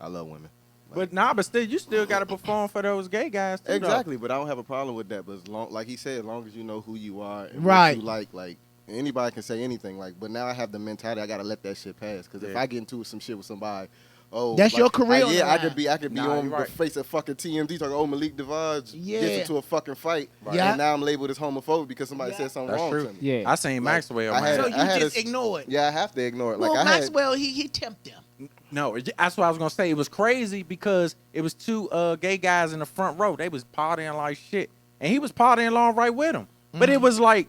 S4: I love women. Like,
S3: But still, you still got to perform for those gay guys too. though.
S4: exactly, but I don't have a problem with that. But as long, like he said, as long as you know who you are and
S1: Right.
S4: what you like anybody can say anything. Like, but now I have the mentality I gotta let that shit pass. Because if
S3: Yeah.
S4: I get into some shit with somebody, oh,
S1: That's
S4: like,
S1: your career on the
S4: yeah, I
S1: line.
S4: could be
S3: Nah,
S4: on
S3: you're
S4: the
S3: right.
S4: face of fucking TMZ talking, oh, Malik Devage
S1: Yeah.
S4: gets into a fucking fight,
S1: Yeah.
S4: and now I'm labeled as homophobic because somebody
S1: Yeah.
S4: said something
S3: That's
S4: wrong
S3: true.
S4: to me.
S2: Yeah.
S3: I seen
S4: Like,
S3: Maxwell,
S4: I
S3: man.
S1: So
S4: had-
S1: you just
S4: a-
S1: ignore it.
S4: Yeah, I have to ignore it. Like
S1: Well,
S4: I had,
S1: Maxwell, he tempted them.
S3: No, that's what I was gonna say. It was crazy because it was two gay guys in the front row. They was partying like shit, and he was partying along right with them. But it was like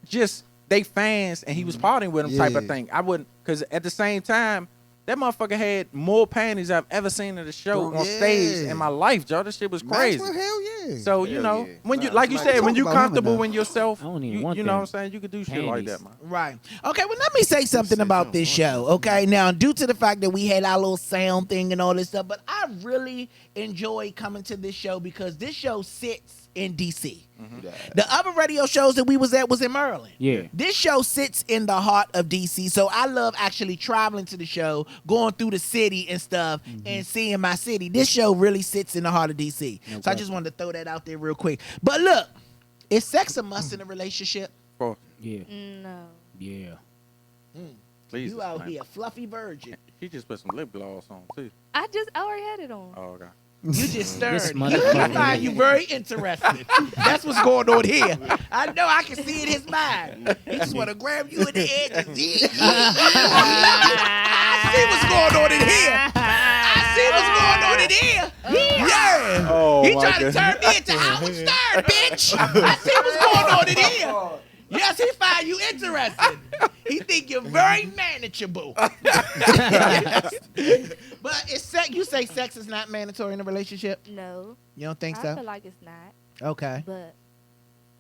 S3: just they fans, and he was partying with them type of
S5: Yeah.
S3: thing. I wouldn't, because at the same time, that motherfucker had more panties I've ever seen at a show
S5: Bro,
S3: on stage
S5: yeah.
S3: in my life, Joe. This shit was crazy.
S5: Maxwell, hell yeah.
S3: So you
S4: Hell
S3: know,
S4: yeah.
S3: when you
S4: Nah,
S3: like you
S4: somebody
S3: said, when
S5: talk
S3: you
S5: about him
S3: comfortable
S5: enough.
S3: in yourself,
S2: I don't even
S3: you
S2: want
S3: know what
S2: them
S3: I'm saying. You could do shit like that, man.
S1: Right. Okay, well, let me say something about this show, okay? Now, due to the fact that we had our little sound thing and all this stuff, but I really enjoy coming to this show because this show sits in D.C.
S4: Yeah.
S1: The other radio shows that we was at was in Maryland.
S2: Yeah.
S1: This show sits in the heart of D.C., so I love actually traveling to the show, going through the city and stuff, and seeing my city. This show really sits in the heart of D.C. So I
S2: Okay.
S1: just wanted to throw that out there real quick. But look, is sex a must in a relationship?
S3: For
S2: Yeah.
S6: No.
S2: Yeah.
S3: please,
S1: You out
S3: man.
S1: here, fluffy virgin.
S3: He just put some lip gloss on too.
S6: I already had it on.
S3: Oh, okay.
S1: You just
S2: This
S1: stirred.
S2: motherfucker.
S1: I find you very interesting. That's what's going on here. I know I can see in his mind. He just want to grab you in the edge. And I see what's going on in here. I see what's going on in here. Yeah.
S3: Oh,
S1: He
S3: my
S1: trying to
S3: God.
S1: turn me into Howard Stern, bitch. I see what's going on in here. Yes, he find you interesting. He think you're very manageable. But it's sex. You say sex is not mandatory in a relationship?
S6: No.
S1: You don't think
S6: I
S1: so?
S6: feel like it's not.
S1: Okay.
S6: But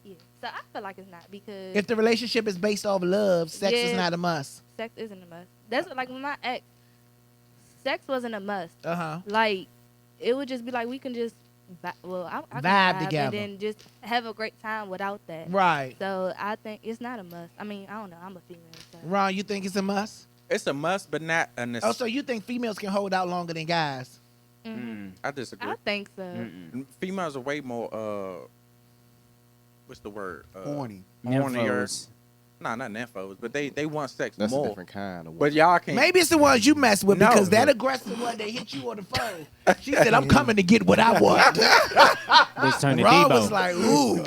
S6: yeah. So I feel like it's not because
S1: If the relationship is based off love, sex is
S6: Yeah.
S1: not a must.
S6: sex isn't a must. That's what, like with my ex, sex wasn't a must.
S1: Uh-huh.
S6: Like it would just be like we can just I can
S1: Vibe together.
S6: and then just have a great time without that.
S1: Right.
S6: So I think it's not a must. I mean, I don't know. I'm a female. So.
S1: Ron, you think it's a must?
S3: It's a must, but not a
S1: Oh,
S3: necessity.
S1: so you think females can hold out longer than guys?
S6: Mhm.
S3: I disagree.
S6: I think so.
S2: Mm-mm.
S3: Females are way more what's the word?
S5: Horny.
S3: Hornier.
S2: Nymphos.
S3: Nah, not nymphos, but they want sex
S4: That's a
S3: more.
S4: different kind of
S3: But y'all can't.
S1: Maybe it's the ones you mess with
S3: No.
S1: because that aggressive one that hit you on the phone. She said, "I'm coming to get what I want."
S2: Let's turn to
S1: Ron
S2: Debo.
S1: was like, "Ooh,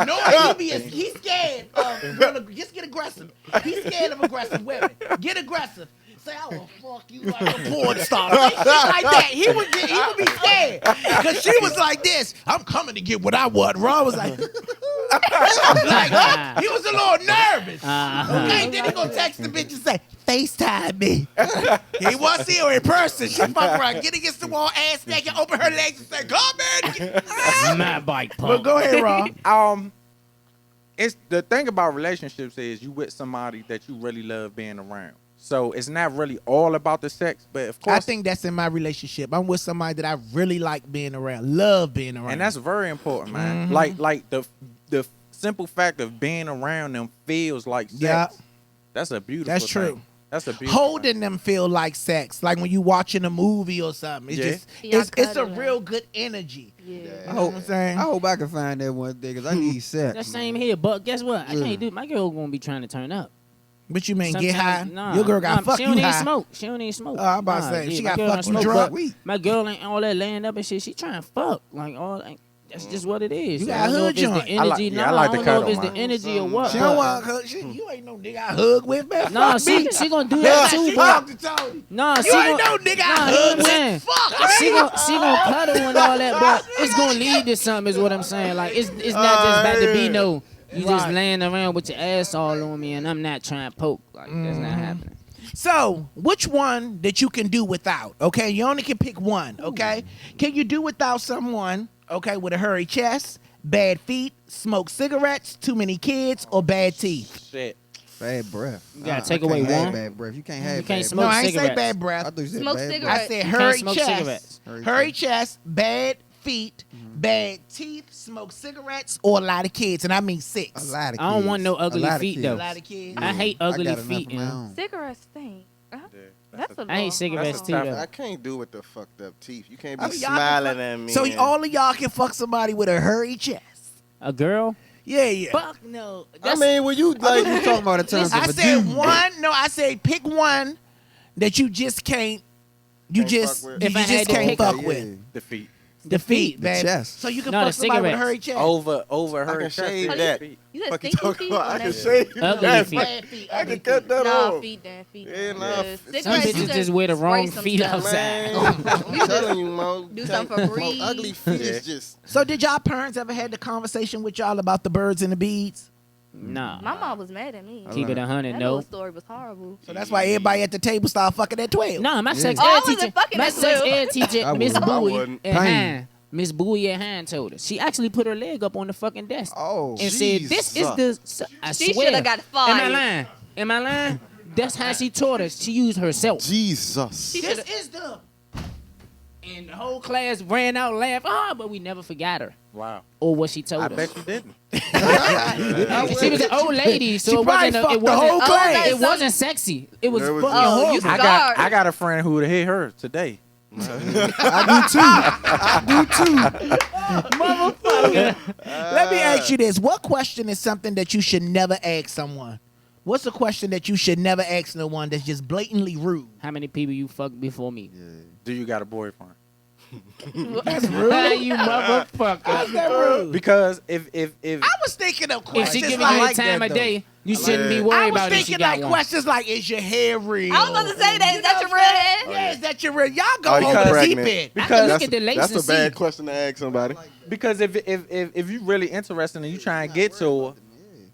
S1: no, he's scared of just get aggressive. He's scared of aggressive women. Get aggressive. Say, I will fuck you like a porn star. Say shit like that. He would be scared because she was like this. I'm coming to get what I want. Ron was like, like he was a little nervous. Okay, then he gonna text the bitch and say, FaceTime me. He wants to see her in person. She fuck around, get against the wall, ass naked, open her legs and say, come in.
S2: My bike
S1: But
S2: pump.
S1: go ahead, Ron.
S3: It's the thing about relationships is you with somebody that you really love being around. So it's not really all about the sex, but of course,
S1: I think that's in my relationship. I'm with somebody that I really like being around, love being around.
S3: and that's very important, man.
S1: Mhm.
S3: Like the simple fact of being around them feels like sex.
S1: Yeah.
S3: That's a beautiful.
S1: That's
S3: thing.
S1: true.
S3: That's a beautiful.
S1: Holding them feel like sex, like when you watching a movie or something. It's
S3: Yeah.
S1: just
S6: Y'all
S1: it's a
S6: cuddling.
S1: real good energy.
S6: Yeah.
S1: You know what I'm saying?
S5: I hope I can find that one day because I need sex.
S2: That same here, but guess what? I can't do. My girl gonna be trying to turn up.
S1: But you mean get high?
S2: Sometimes- Nah,
S1: Your girl got
S2: nah,
S1: fuck
S2: she
S1: you
S2: don't even
S1: high.
S2: smoke. She don't even smoke.
S1: Oh, I'm about to say, she
S2: my
S1: got
S2: girl
S1: fuck
S2: don't
S1: you
S2: smoke,
S1: drunk.
S2: but My girl ain't all that laying up and shit. She trying to fuck like all. Like, that's just what it is.
S1: You
S2: I
S1: got
S2: don't know
S1: hood
S2: if it's the
S1: joint.
S3: I like-
S2: energy.
S3: yeah, I
S2: Nah,
S3: like
S2: I
S3: the
S2: don't know if
S3: cuddle,
S2: it's the
S3: man.
S2: energy or what.
S1: She don't
S2: but-
S1: want her. You ain't no nigga I hug with, man.
S2: Nah,
S1: Fuck
S2: she
S1: me.
S2: gonna do that
S1: She
S2: too, but
S1: talked to Tony.
S2: nah, she
S1: You ain't
S2: gonna,
S1: no nigga I
S2: nah, you know
S1: hug
S2: what I'm saying?
S1: with. Fuck
S2: She
S1: me.
S2: gonna cuddle and all that, but it's gonna lead to something. Is what I'm saying. Like it's not just about to be no. You just
S1: Right.
S2: laying around with your ass all on me, and I'm not trying to poke. Like that's not happening.
S1: So, which one that you can do without? Okay, you only can pick one. Okay, can you do without someone? Okay, with a hairy chest, bad feet, smoke cigarettes, too many kids, or bad teeth?
S3: Shit.
S5: Bad breath.
S2: You gotta
S5: I
S2: take
S5: can't
S2: away
S5: have
S2: one.
S5: Bad breath. You can't have
S2: You can't
S5: bad
S2: smoke
S1: No, I ain't say
S2: cigarettes.
S1: bad
S5: breath.
S1: breath.
S5: I thought you said
S6: Smoke
S5: bad
S6: cigarettes.
S5: breath.
S1: I said
S2: You
S1: hairy
S2: can't smoke
S1: chest,
S2: cigarettes.
S1: hairy chest, bad feet, bad teeth, smoke cigarettes, or a lot of kids, and I mean
S5: A
S1: 6.
S5: lot of kids.
S2: I don't want no
S5: A
S2: ugly
S5: lot of
S2: feet,
S5: kids.
S1: A
S2: though.
S1: lot of kids.
S2: I hate
S5: I
S2: ugly
S5: got enough
S2: feet.
S5: of my
S2: Yeah.
S5: own.
S6: Cigarettes stink.
S3: Yeah,
S6: That's a
S2: I hate
S6: law.
S2: cigarettes
S3: That's
S2: too,
S3: a tough
S2: though.
S4: I can't do with the fucked up teeth. You can't
S1: I
S4: be
S1: mean, y'all can
S4: smiling
S1: fuck-
S4: at me.
S1: So
S4: and-
S1: all of y'all can fuck somebody with a hairy chest.
S2: A girl?
S1: Yeah.
S2: Fuck no.
S4: I
S2: That's,
S4: mean, when you
S5: I
S4: like,
S5: think you talking about in terms
S1: I
S5: of a
S1: said
S5: dude.
S1: one. No, I said pick one that you just can't. You
S4: Can't
S1: just
S4: fuck with.
S1: you
S2: If I
S1: just
S2: had to
S1: can't
S2: pick-
S1: fuck
S5: Yeah,
S1: with
S5: yeah.
S3: the feet.
S1: the feet,
S5: The
S1: man.
S5: chest.
S1: So you can
S2: No,
S1: fuck
S2: the
S1: somebody with a
S2: cigarettes.
S1: hairy chest.
S3: Over her
S4: I can
S3: chest.
S4: shave
S6: Oh,
S4: that.
S6: You said
S4: Fuck you
S6: stinky
S4: talking
S6: feet?
S4: about?
S6: or
S4: I can
S6: nasty?
S4: shave
S2: Ugly
S4: that.
S2: feet.
S1: Bad feet.
S4: I
S1: ugly
S4: can cut
S1: feet.
S4: that
S6: Nah,
S4: off.
S6: feet then. Feet
S4: Yeah,
S6: then.
S4: nah.
S6: Yeah,
S4: Some
S2: Some
S6: cigarettes, you
S2: bitches
S6: can
S2: just wear the
S6: spray
S2: wrong
S6: some
S2: feet
S6: stuff.
S2: outside.
S4: Man, I'm telling you, Mo.
S6: Do something for free.
S4: Ugly feet
S3: Yeah.
S4: is just.
S1: So did y'all parents ever had the conversation with y'all about the birds and the bees?
S2: Nah.
S6: My mom was mad at me.
S2: Keep it 100,
S6: That
S2: no.
S6: whole story was horrible.
S1: So that's why everybody at the table started fucking at 12.
S2: No, my sex
S6: Oh, I
S2: ed
S6: wasn't
S2: teacher,
S6: fucking
S2: my
S6: at
S2: sex
S6: 12.
S2: ed teacher,
S5: I
S2: Miss
S5: wouldn't.
S4: I
S2: Bowie
S4: wouldn't.
S2: at
S5: Pain.
S2: Hand, Miss Bowie at Hand told us. She actually put her leg up on the fucking desk
S5: Oh,
S2: and said, "This is the." I
S6: She
S2: swear.
S6: shoulda got
S2: Am I
S6: fired.
S2: lying? Am I lying? That's how she taught us. She used herself.
S4: Jesus.
S1: This is the.
S2: And the whole class ran out laughing. But we never forgot her
S3: Wow.
S2: or what she told
S3: I
S2: us.
S3: bet you didn't.
S2: She was an old lady, so
S1: She
S2: it
S1: probably
S2: wasn't.
S1: fucked
S2: It
S1: the whole
S2: wasn't.
S1: class.
S2: It wasn't sexy. It was
S4: It was
S2: fucking
S4: just-
S6: Oh, you
S2: horrible.
S6: scarred.
S3: I got a friend who would have hit her today.
S1: Motherfucker. Let me ask you this. What question is something that you should never ask someone? What's a question that you should never ask no one that's just blatantly rude?
S2: How many people you fucked before me?
S3: Do you got a boyfriend?
S1: That's rude.
S2: You motherfucker.
S1: How's that rude?
S3: Because if
S1: I was thinking of
S2: If
S1: questions
S2: she giving
S1: like,
S2: you the time of day, you shouldn't be
S1: I
S2: worried
S1: was
S2: about if she
S1: thinking
S2: got
S1: like
S2: one.
S1: questions like, is your hair real?
S6: I was about to say that. Is that your red head?
S1: Yeah, is that your real? Y'all go
S4: Oh, you
S1: over the deep
S4: pregnant.
S1: end.
S2: Because look at the lace
S4: That's
S2: and
S4: a bad
S2: see.
S4: question to ask somebody.
S3: because if you really interested and you try and get to her,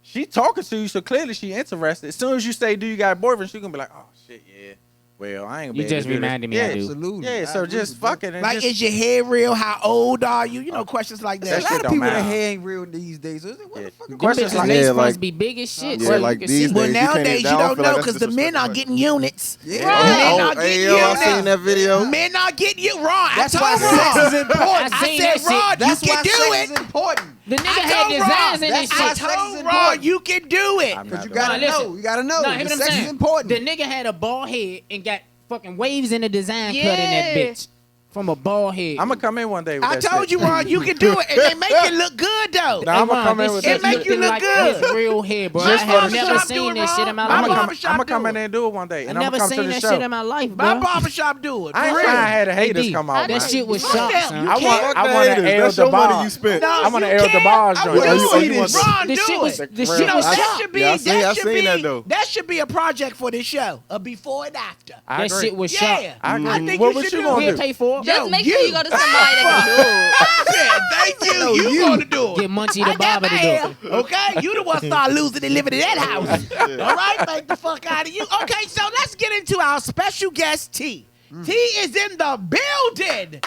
S3: she talking to you, so clearly she interested. As soon as you say, "Do you got a boyfriend?" She gonna be like, "Oh shit, yeah." Well, I ain't gonna be
S2: You
S3: able to
S2: just
S3: do this.
S2: reminded me
S3: Yeah,
S2: I do.
S5: Absolutely.
S3: Yeah, so just fuck it. And
S1: Like,
S3: just,
S1: is your hair real? How old are you? You know, questions like
S3: That
S1: that.
S5: A lot
S3: shit
S5: of
S3: don't
S5: people that
S3: matter.
S5: hair ain't real these days. So it's like, what
S3: Yeah.
S5: the fuck?
S2: Them
S3: Questions
S2: bitches
S3: like-
S2: lace
S4: Yeah,
S2: supposed
S4: like-
S2: to be big as shit.
S4: Yeah,
S2: so you
S4: like
S2: can
S4: these
S2: see.
S1: Well,
S4: days, you can't
S1: nowadays
S4: even
S1: you don't
S4: downplay
S1: know
S4: that.
S1: because the men are getting units.
S5: Yeah.
S6: Right.
S1: Men
S4: Oh,
S1: are getting
S4: hey, yo, I
S1: units.
S4: seen that video.
S1: Men are getting you wrong.
S5: That's
S1: I
S5: why
S1: told
S5: sex
S1: Ron.
S5: is important.
S2: I
S1: I
S2: seen
S1: said,
S2: that shit.
S1: Ron, you
S5: That's
S1: can
S5: why
S1: do
S5: sex
S1: it.
S5: is important.
S2: The nigga
S1: I
S2: had
S1: told
S2: designs
S1: Ron.
S2: in this
S5: That's why
S1: I
S2: shit.
S5: sex
S1: told
S5: is
S1: Ron,
S5: important.
S1: you can do it.
S3: I'm
S5: Because
S3: not
S5: you
S3: doing
S5: gotta
S2: Nah,
S5: know.
S2: listen.
S5: You gotta know.
S2: Nah, hear
S5: The
S2: what I'm
S5: sex
S2: saying.
S5: is important.
S2: The nigga had a bald head and got fucking waves in the design cut in that
S6: Yeah.
S2: bitch from a bald head.
S3: I'm gonna come in one day with
S1: I
S3: that
S1: told
S3: shit.
S1: you, Ron, you can do it. And they make it look good, though.
S3: Nah, I'ma
S2: Ron,
S3: come in
S2: this
S3: with
S2: shit
S1: that shit.
S2: looking
S1: It make you look
S2: like
S1: good.
S2: his real hair, bro.
S1: My
S2: I have
S1: barbershop
S2: never
S1: do
S2: seen
S1: it,
S2: that shit in my
S1: Ron.
S2: life.
S1: My
S3: I'm
S1: barbershop
S3: gonna
S1: do
S3: come
S1: it.
S3: in there and do it one day,
S2: I
S3: and I'm
S2: never
S3: gonna come
S2: seen
S3: to the
S2: that
S3: show.
S2: shit in my life,
S1: My
S2: bro.
S1: barbershop do it.
S3: I ain't
S1: For
S3: trying to
S1: real.
S3: have the haters
S2: D,
S3: come out,
S2: that
S3: man.
S2: shit was
S1: Fuck
S2: shock,
S1: them.
S2: son.
S1: You
S3: I want
S4: Fuck
S3: I
S4: the
S3: want to
S4: haters.
S3: air
S4: That's
S3: the
S4: your money
S3: bar.
S4: you spent.
S1: No,
S3: I want to
S1: you
S3: air the
S1: can't.
S3: bars
S1: I
S3: joint.
S1: will
S4: Oh, you
S1: see
S4: want
S1: this.
S4: to-
S1: Ron,
S2: The
S1: do
S2: shit was-
S1: it.
S2: the shit
S1: You know,
S2: was
S1: that
S2: shock.
S1: should be,
S4: Yeah, I
S1: that should
S4: seen
S1: be,
S4: that, though.
S1: that should be a project for this show, a before and after.
S3: I
S2: That
S3: agree.
S2: shit was shock.
S1: Yeah,
S3: I agree.
S1: I think
S3: What
S1: you
S3: was
S1: should
S3: you
S1: do
S3: gonna
S1: it.
S2: We'll
S3: do?
S2: pay for it.
S6: Just
S1: Yo,
S6: make sure
S1: you.
S6: you go to somebody that can do it.
S1: Yeah, thank you. You gonna do
S2: Get
S1: it.
S2: Munchie
S1: I
S2: the
S1: got
S2: barber
S1: my
S2: to do
S1: hair,
S2: it.
S1: okay? You the one start losing and living in that house. All right, thank the fuck out of you. Okay, so let's get into our special guest, T. T is in the building.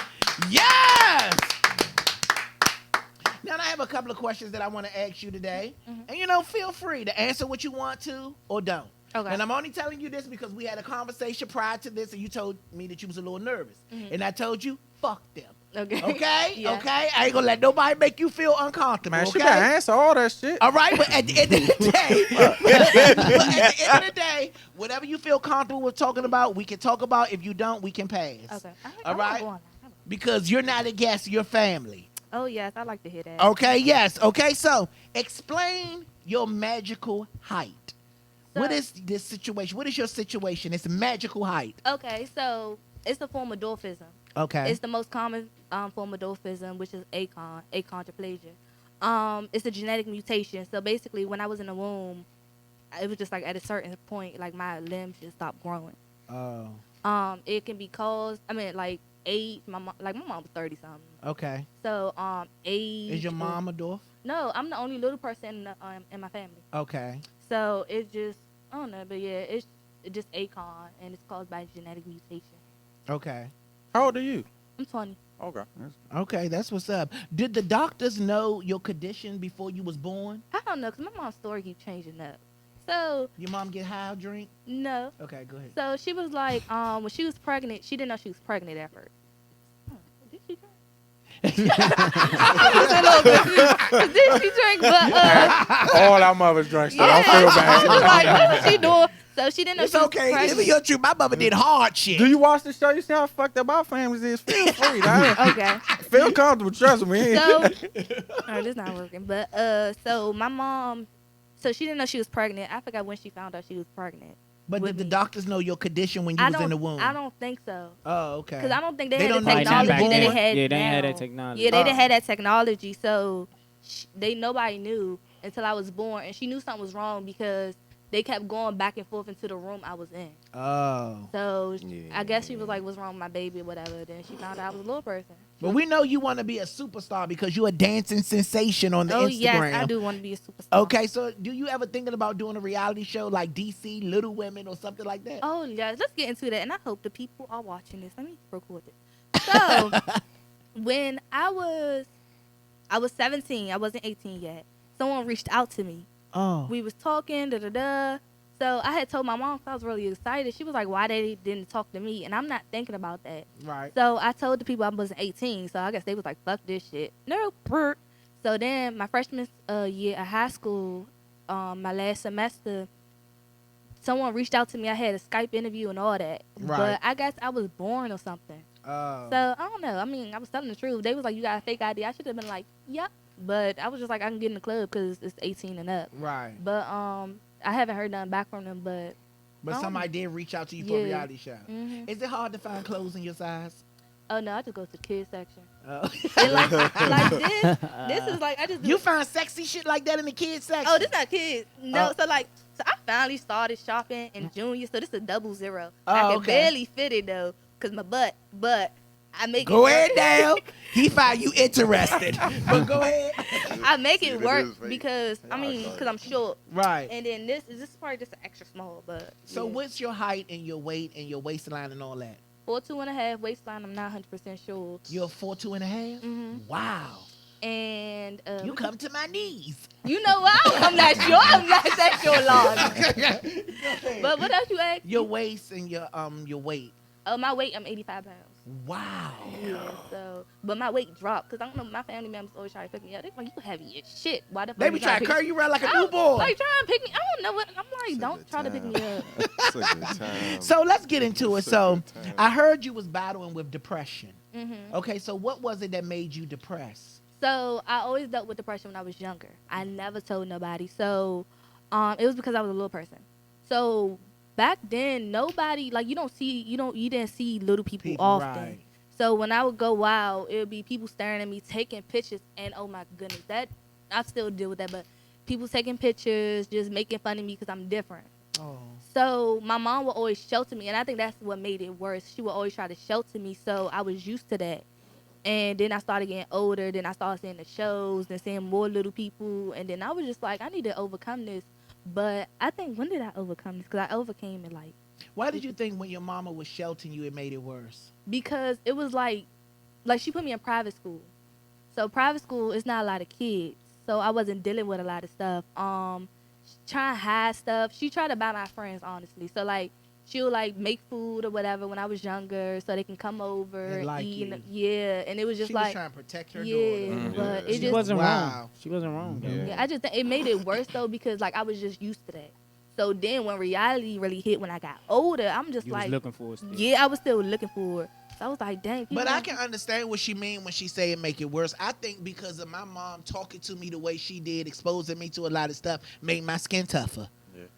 S1: Yes. Now, I have a couple of questions that I want to ask you today. And, you know, feel free to answer what you want to or don't.
S6: Okay.
S1: And I'm only telling you this because we had a conversation prior to this and you told me that you was a little nervous. And I told you, fuck them.
S6: Okay.
S1: Okay?
S6: Yeah.
S1: Okay? I ain't gonna let nobody make you feel uncomfortable.
S3: Man, she
S1: okay?
S3: better answer all that shit.
S1: All right, but at the end of the day, but at the end of the day, whatever you feel comfortable with talking about, we can talk about. If you don't, we can pass.
S6: Okay.
S1: All
S6: I
S1: right.
S6: go on.
S1: Because you're not a guest, you're family.
S6: Oh yes, I like to hear that.
S1: Okay, yes. Okay, so explain your magical height. What
S6: So-
S1: is this situation? What is your situation? It's magical height.
S6: Okay, so it's a form of dwarfism.
S1: Okay.
S6: It's the most common form of dwarfism, which is achondroplasia. It's a genetic mutation. So basically, when I was in the womb, it was just like at a certain point, like my limbs just stopped growing.
S1: Oh.
S6: It can be caused. I mean, like age. My mom was 30 something.
S1: Okay.
S6: So age.
S1: Is your mom a dwarf?
S6: No, I'm the only little person in my family.
S1: Okay.
S6: So it's just I don't know, but yeah, just ACON, and it's caused by genetic mutation.
S1: Okay.
S3: How old are you?
S6: I'm 20.
S3: Okay.
S1: Okay, that's what's up. Did the doctors know your condition before you was born?
S6: I don't know, 'cause my mom's story keeps changing up. So,
S1: Your mom get high or drink?
S6: no.
S1: Okay, go ahead.
S6: So she was like, when she was pregnant, she didn't know she was pregnant at first. Did she drink? Did she drink? But
S3: All our mothers drink, so
S6: yeah,
S3: don't feel
S6: she was
S3: bad.
S6: like, what was she doing? So she didn't know
S1: It's
S6: she was
S1: okay.
S6: pregnant.
S1: Give me your truth. My mother did hard shit.
S3: Do you watch the show? You see how fucked up our families is? Feel free, dog.
S6: Okay.
S3: Feel comfortable, trust me.
S6: So, oh, this not working. But so my mom, so she didn't know she was pregnant. I forgot when she found out she was pregnant.
S1: But
S6: with
S1: did the
S6: me.
S1: doctors know your condition when you
S6: I
S1: was in
S6: don't.
S1: the womb?
S6: I don't think so.
S1: Oh, okay.
S6: Because I don't think they,
S1: They
S6: had
S1: don't
S6: the
S1: know
S2: Probably not
S6: technology
S2: back
S6: that they
S2: then.
S6: had.
S2: Yeah, they ain't had
S6: now.
S2: that technology.
S6: Yeah, they didn't have that technology, so nobody knew until I was born, and she knew something was wrong because they kept going back and forth into the room I was in.
S1: Oh.
S6: So
S4: Yeah.
S6: I guess she was like, "What's wrong with my baby?" or whatever. Then she found out I was a little person.
S1: But we know you want to be a superstar because you're a dancing sensation on the
S6: Oh
S1: Instagram.
S6: yes, I do want to be a superstar.
S1: Okay, so do you ever thinking about doing a reality show like DC, Little Women, or something like that?
S6: Oh yes, let's get into that, and I hope the people are watching this. Let me record it. So when I was 17, I wasn't 18 yet. Someone reached out to me.
S1: Oh.
S6: We was talking, da da da. So I had told my mom 'cause I was really excited. She was like, "Why they didn't talk to me?" And I'm not thinking about that.
S1: Right.
S6: So I told the people I wasn't 18. So I guess they was like, "Fuck this shit." No. Brr. So then my freshman year at high school, my last semester, someone reached out to me. I had a Skype interview and all that.
S1: Right.
S6: But I guess I was born or something.
S1: Oh.
S6: So I don't know. I mean, I was telling the truth. They was like, "You got a fake ID." I should have been like, "Yep." But I was just like, I can get in the club because it's 18 and up.
S1: Right.
S6: But I haven't heard nothing back from them. But
S1: But
S6: Oh.
S1: somebody did reach out to you for a
S6: Yeah.
S1: reality show.
S6: mhm.
S1: Is it hard to find clothes in your size?
S6: Oh no, I just go to the kids section.
S1: Oh.
S6: And like this is like I just do.
S1: You find sexy shit like that in the kids section?
S6: Oh, this not kids. No,
S1: Oh.
S6: so I finally started shopping in junior. So this is 00.
S1: Oh,
S6: I can
S1: okay.
S6: barely fit it though, cause my butt. But I make
S1: Go
S6: it
S1: ahead
S6: work.
S1: now. He find you interested. But go ahead.
S6: I make
S4: See
S6: it
S4: the
S6: work
S4: dude's face.
S6: because I
S4: Yeah, I
S6: mean,
S4: saw
S6: cause
S4: it.
S6: I'm short.
S1: Right.
S6: And then this is probably just an extra small, but
S1: So
S6: yeah.
S1: what's your height and your weight and your waistline and all that?
S6: 4'2.5" waistline. I'm not 100% sure.
S1: You're 4'2.5".
S6: Mhm.
S1: Wow.
S6: And
S1: You come to my knees.
S6: You know what? I'm not sure. I'm not that sure, Lord. But what else you ask?
S1: Your waist and your weight.
S6: My weight, I'm 85 pounds.
S1: Wow.
S6: Yeah, so, but my weight dropped because I don't know. My family members always try to pick me up. They like, "You heavy as shit. Why the fuck?"
S1: They be
S6: you
S1: trying to
S6: pick
S1: curl you around like a
S6: I don't-
S1: newborn.
S6: Like trying to pick me. I don't know what. I'm like,
S4: It's a
S6: don't
S4: good
S6: try to pick
S4: time.
S6: me up.
S4: It's a good time.
S1: So let's get into it.
S4: It's a
S1: So
S4: good time.
S1: I heard you was battling with depression.
S6: hmm
S1: Okay, so what was it that made you depressed?
S6: So I always dealt with depression when I was younger. I never told nobody. So it was because I was a little person. So back then, nobody like you didn't see little people often.
S1: Right.
S6: So when I would go out, it would be people staring at me, taking pictures, and oh my goodness, that I still deal with that. But people taking pictures, just making fun of me because I'm different.
S1: Oh.
S6: So my mom would always shelter me, and I think that's what made it worse. She would always try to shelter me, so I was used to that. And then I started getting older. Then I started seeing the shows and seeing more little people, and then I was just like, I need to overcome this. But I think when did I overcome this? Because I overcame it like.
S1: Why did you think when your mama was sheltering you, it made it worse?
S6: Because it was like she put me in private school. So private school is not a lot of kids. So I wasn't dealing with a lot of stuff. Trying to hide stuff. She tried to buy my friends, honestly. So like she'll like make food or whatever when I was younger so they can come over
S1: And
S6: and
S1: like
S6: eat.
S1: you.
S6: Yeah. And it was just
S1: She was
S6: like
S1: trying to protect her
S6: yeah,
S1: daughter.
S6: but
S4: Yeah.
S6: it
S2: She
S6: just
S2: wasn't
S1: Wow.
S2: wrong. She wasn't wrong. Though.
S4: Yeah.
S6: yeah, I just think it made it worse though because like I was just used to that. So then when reality really hit when I got older, I'm just
S2: You
S6: like
S2: was looking for it. Still.
S6: yeah, I was still looking for it. So I was like, dang.
S1: But
S6: people-
S1: I can understand what she mean when she say it make it worse. I think because of my mom talking to me the way she did, exposing me to a lot of stuff, made my skin tougher.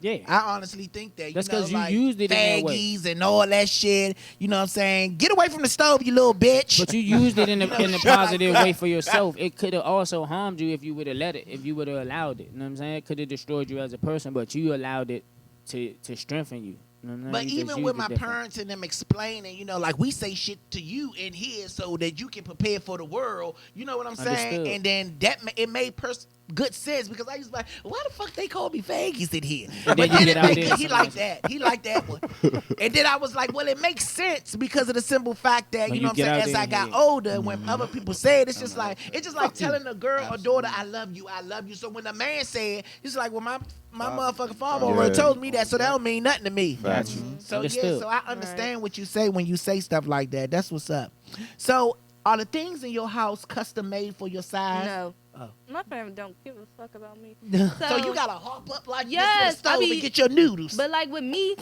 S2: Yeah.
S1: I honestly think that.
S2: That's
S1: you know,
S2: 'cause you
S1: like
S2: used it in that way.
S1: faggies and all that shit. You know what I'm saying? Get away from the stove, you little bitch.
S2: But you used it in a
S1: know,
S2: positive way for yourself. It could have also harmed you if you would have let it, if you would have allowed it. You know what I'm saying? It could have destroyed you as a person, but you allowed it to strengthen you. You know what I'm saying?
S1: But
S2: You just
S1: even
S2: used
S1: with
S2: it
S1: my
S2: different.
S1: parents and them explaining, you know, like we say shit to you in here so that you can prepare for the world. You know what I'm saying?
S2: Understood.
S1: And then that it made good sense because I used to be like, why the fuck they call me Vegas in here?
S2: And
S1: But
S2: then you get out
S1: it
S2: there,
S1: he liked that. He liked that one. And then I was like, well, it makes sense because of the simple fact that,
S2: When
S1: you know
S2: you
S1: what I'm
S2: get
S1: saying,
S2: out
S1: as
S2: there
S1: I
S2: and
S1: got
S2: hear it.
S1: older, when other people say it, it's just like telling a girl or daughter, I love you. So when a man say it, it's like, well, my motherfucking father already told me that, so that don't mean nothing to me.
S4: Got you.
S1: So
S2: Understood.
S1: so I understand what you say when you say stuff like that. That's what's up. So are the things in your house custom made for your size?
S6: No.
S1: Oh.
S6: My family don't give a fuck about me.
S1: So you gotta hop up like
S6: Yes,
S1: this to the stove
S6: I
S1: and
S6: be-
S1: get your noodles.
S6: But like with me,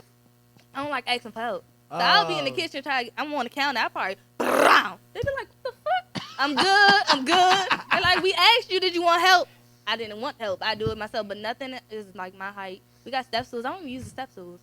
S6: I don't like asking for help. So I'll be in the kitchen trying. I'm on the counter. I probably. They be like, "What the fuck? I'm good. I'm good." And like we asked you, did you want help? I didn't want help. I do it myself. But nothing is like my height. We got step stools. I don't even use the step stools.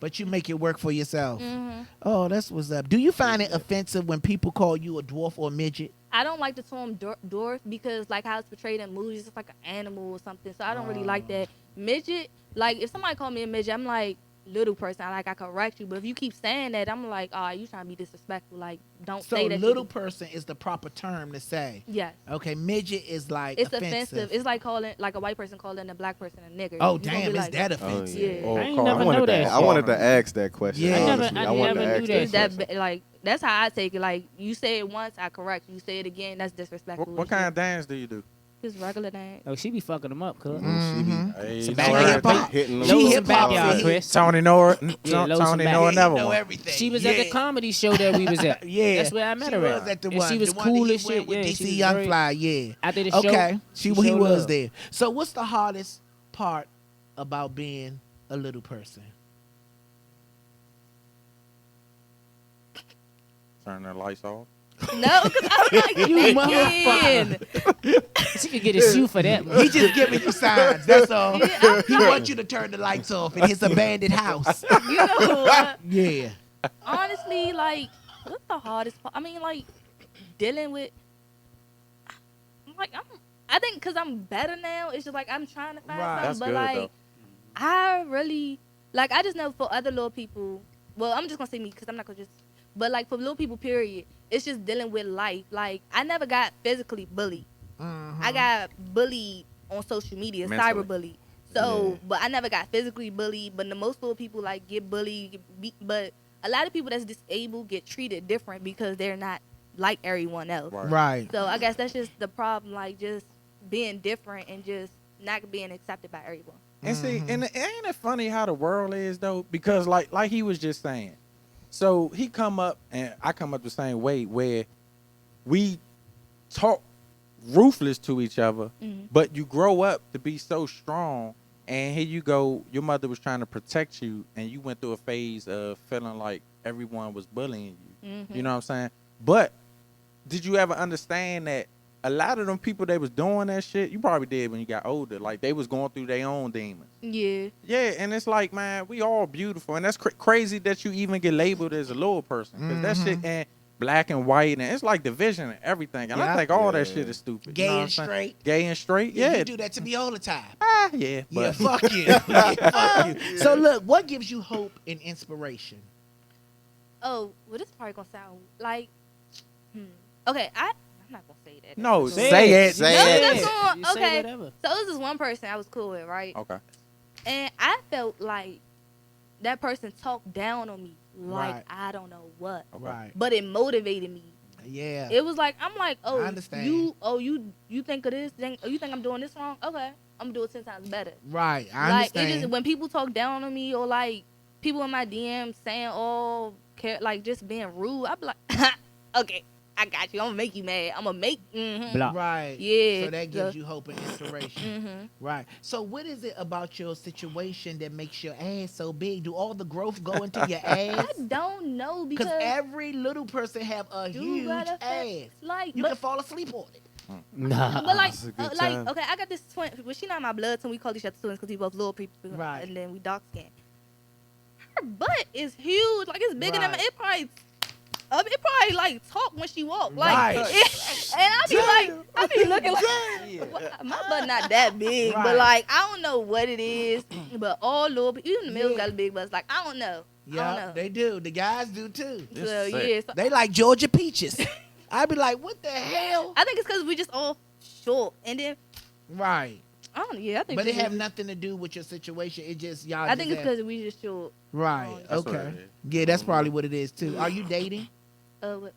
S6: But
S1: you make it work for yourself.
S6: mhm.
S1: Oh, that's what's up. Do you find it offensive when people call you a dwarf or a midget?
S6: I don't like the term dwarf because like how it's portrayed in movies, it's like an animal or something. So I don't really like that. Midget, like if somebody call me a midget, I'm like little person. I correct you. But if you keep saying that, I'm like, oh, you trying to be disrespectful. Like don't
S1: So
S6: say that.
S1: little person is the proper term to say.
S6: Yes.
S1: Okay, midget is like
S6: It's offensive. It's like calling like a white person calling a black person a nigger.
S1: Oh
S6: You gonna
S1: damn,
S6: be
S1: is
S6: like,
S1: that
S4: Oh,
S1: offensive?
S6: Yeah.
S3: Or
S2: I ain't
S3: call-
S2: never
S3: I
S2: know
S3: wanted
S2: that.
S3: to-
S4: I wanted to ask that question.
S1: Yeah.
S4: honestly.
S2: I
S4: wanted
S2: never
S4: to
S2: knew
S4: ask
S2: that.
S6: Is
S4: question.
S6: that like that's how I take it. Like you say it once, I correct. You say it again, that's disrespectful.
S3: What kind of dance do you do?
S6: Just regular dance.
S2: Oh, she be fucking them up, cuz.
S1: Mhm.
S3: Hey,
S1: Some
S3: you
S1: back
S3: know
S1: hip
S3: everything.
S1: hop.
S4: Hitting them.
S1: She
S2: Low
S1: hip
S2: some back,
S1: hop.
S2: y'all,
S1: See?
S2: Chris.
S3: Tony Noah,
S2: low some
S3: Tony
S2: back.
S3: Noah
S1: Yeah,
S3: another
S1: know
S3: one.
S1: everything.
S2: She was
S1: yeah.
S2: at the comedy show that we was at.
S1: Yeah,
S2: That's where I met
S1: she
S2: her
S1: was
S2: at.
S1: at the
S2: And
S1: one.
S2: she was
S1: the one
S2: cool
S1: that
S2: as
S1: he went
S2: shit.
S1: with
S2: Yeah,
S1: DC
S2: she was
S1: Young
S2: very-
S1: Fly. Yeah.
S2: After the show,
S1: Okay, he
S2: showed
S1: was
S2: love.
S1: there. So what's the hardest part about being a little person?
S3: Turn the lights off.
S6: No, because I'm like
S2: You
S6: thinking.
S2: She could get a shoe for that.
S1: He just giving you signs. That's all.
S6: Yeah, I'm
S1: He wants you to turn the lights off in his abandoned house.
S6: You know what?
S1: Yeah.
S6: Honestly, like, what's the hardest part? I mean, like, dealing with. I think because I'm better now, it's just like I'm trying to find
S1: Right.
S6: something.
S3: That's
S6: But
S3: good,
S6: like, I really like. I just know for other little people. Well, I'm just gonna say me because I'm not gonna just. But like for little people, period, it's just dealing with life. Like I never got physically bullied. I got bullied on social media,
S3: Mentally.
S6: cyberbullied. So, but I never got physically bullied. But the most little people like get bullied, get beat. But a lot of people that's disabled get treated different because they're not like everyone else.
S1: Right.
S6: So I guess that's just the problem, like just being different and just not being accepted by everyone.
S3: And see, and ain't it funny how the world is though? Because like he was just saying, so he come up and I come up the same way where we talk ruthless to each other, but you grow up to be so strong. And here you go, your mother was trying to protect you, and you went through a phase of feeling like everyone was bullying you. You know what I'm saying? But did you ever understand that a lot of them people that was doing that shit, you probably did when you got older. Like they was going through their own demons.
S6: Yeah.
S3: Yeah, and it's like, man, we all beautiful, and that's crazy that you even get labeled as a little person. Cause that shit and black and white, and it's like division and everything. And I
S1: Yeah.
S3: think all that shit is stupid.
S1: Gay
S3: you know what
S1: and
S3: I'm saying?
S1: straight.
S3: Gay and straight.
S1: Yeah.
S3: Yeah.
S1: You do that to me all the time.
S3: Yeah.
S1: Yeah,
S3: But
S1: fuck you. Yeah, fuck you. So look, what gives you hope and inspiration?
S6: Oh, well, this is probably gonna sound like, okay, I'm not gonna say that.
S3: no,
S2: Say
S3: say
S2: it.
S3: it.
S4: Say
S6: No,
S4: it.
S6: that's
S2: You
S6: going
S2: say
S6: okay.
S2: whatever.
S6: So it was this one person I was cool with, right?
S3: Okay.
S6: And I felt like that person talked down on me, like
S1: Right.
S6: I don't know what,
S1: Right.
S6: but it motivated me.
S1: Yeah.
S6: It was like I'm like, oh,
S1: I understand.
S6: you think of this? You think I'm doing this wrong? Okay, I'm gonna do it 10 times better.
S1: Right. I
S6: Like it
S1: understand.
S6: just when people talk down on me or like people in my DM saying like just being rude, I be like, okay, I got you. I'm gonna make you mad. I'm gonna make.
S2: Block.
S1: Right.
S6: Yeah.
S1: So that gives
S6: So-
S1: you hope and inspiration.
S6: Mm-hmm.
S1: Right. So what is it about your situation that makes your ass so big? Do all the growth go into your ass?
S6: I don't know because
S1: Because every little person have a
S6: You
S1: huge
S6: gotta
S1: ass.
S6: like,
S1: You
S6: but,
S1: can fall asleep on it.
S2: Nah.
S6: but like,
S4: That's a good
S6: like,
S4: time.
S6: okay, I got this twin. Well, she not my blood, so we call each other twins because we both little people,
S1: Right.
S6: And then we dark skin. Her butt is huge, like it's bigger than my.
S1: Right.
S6: It probably like talk when she walk, like,
S1: Right.
S6: and I be looking like what- my butt not that big,
S1: Right.
S6: but like I don't know what it is, but all little people, even the males got a big butts, like I don't know. I don't
S1: Yeah,
S6: know.
S1: they do. The guys do too.
S6: So
S3: sick.
S6: yeah, so
S1: They like Georgia peaches. I be like, what the hell?
S6: I think it's because we just all short, and then
S1: Right.
S6: I don't. Yeah, I think.
S1: But it
S6: people-
S1: have nothing to do with your situation. It just y'all.
S6: I think it's
S1: just have-
S6: because we just short.
S1: Right.
S3: That's what
S1: Okay.
S3: it is.
S1: Yeah, that's probably what it is too. Are you dating?
S6: What? No, not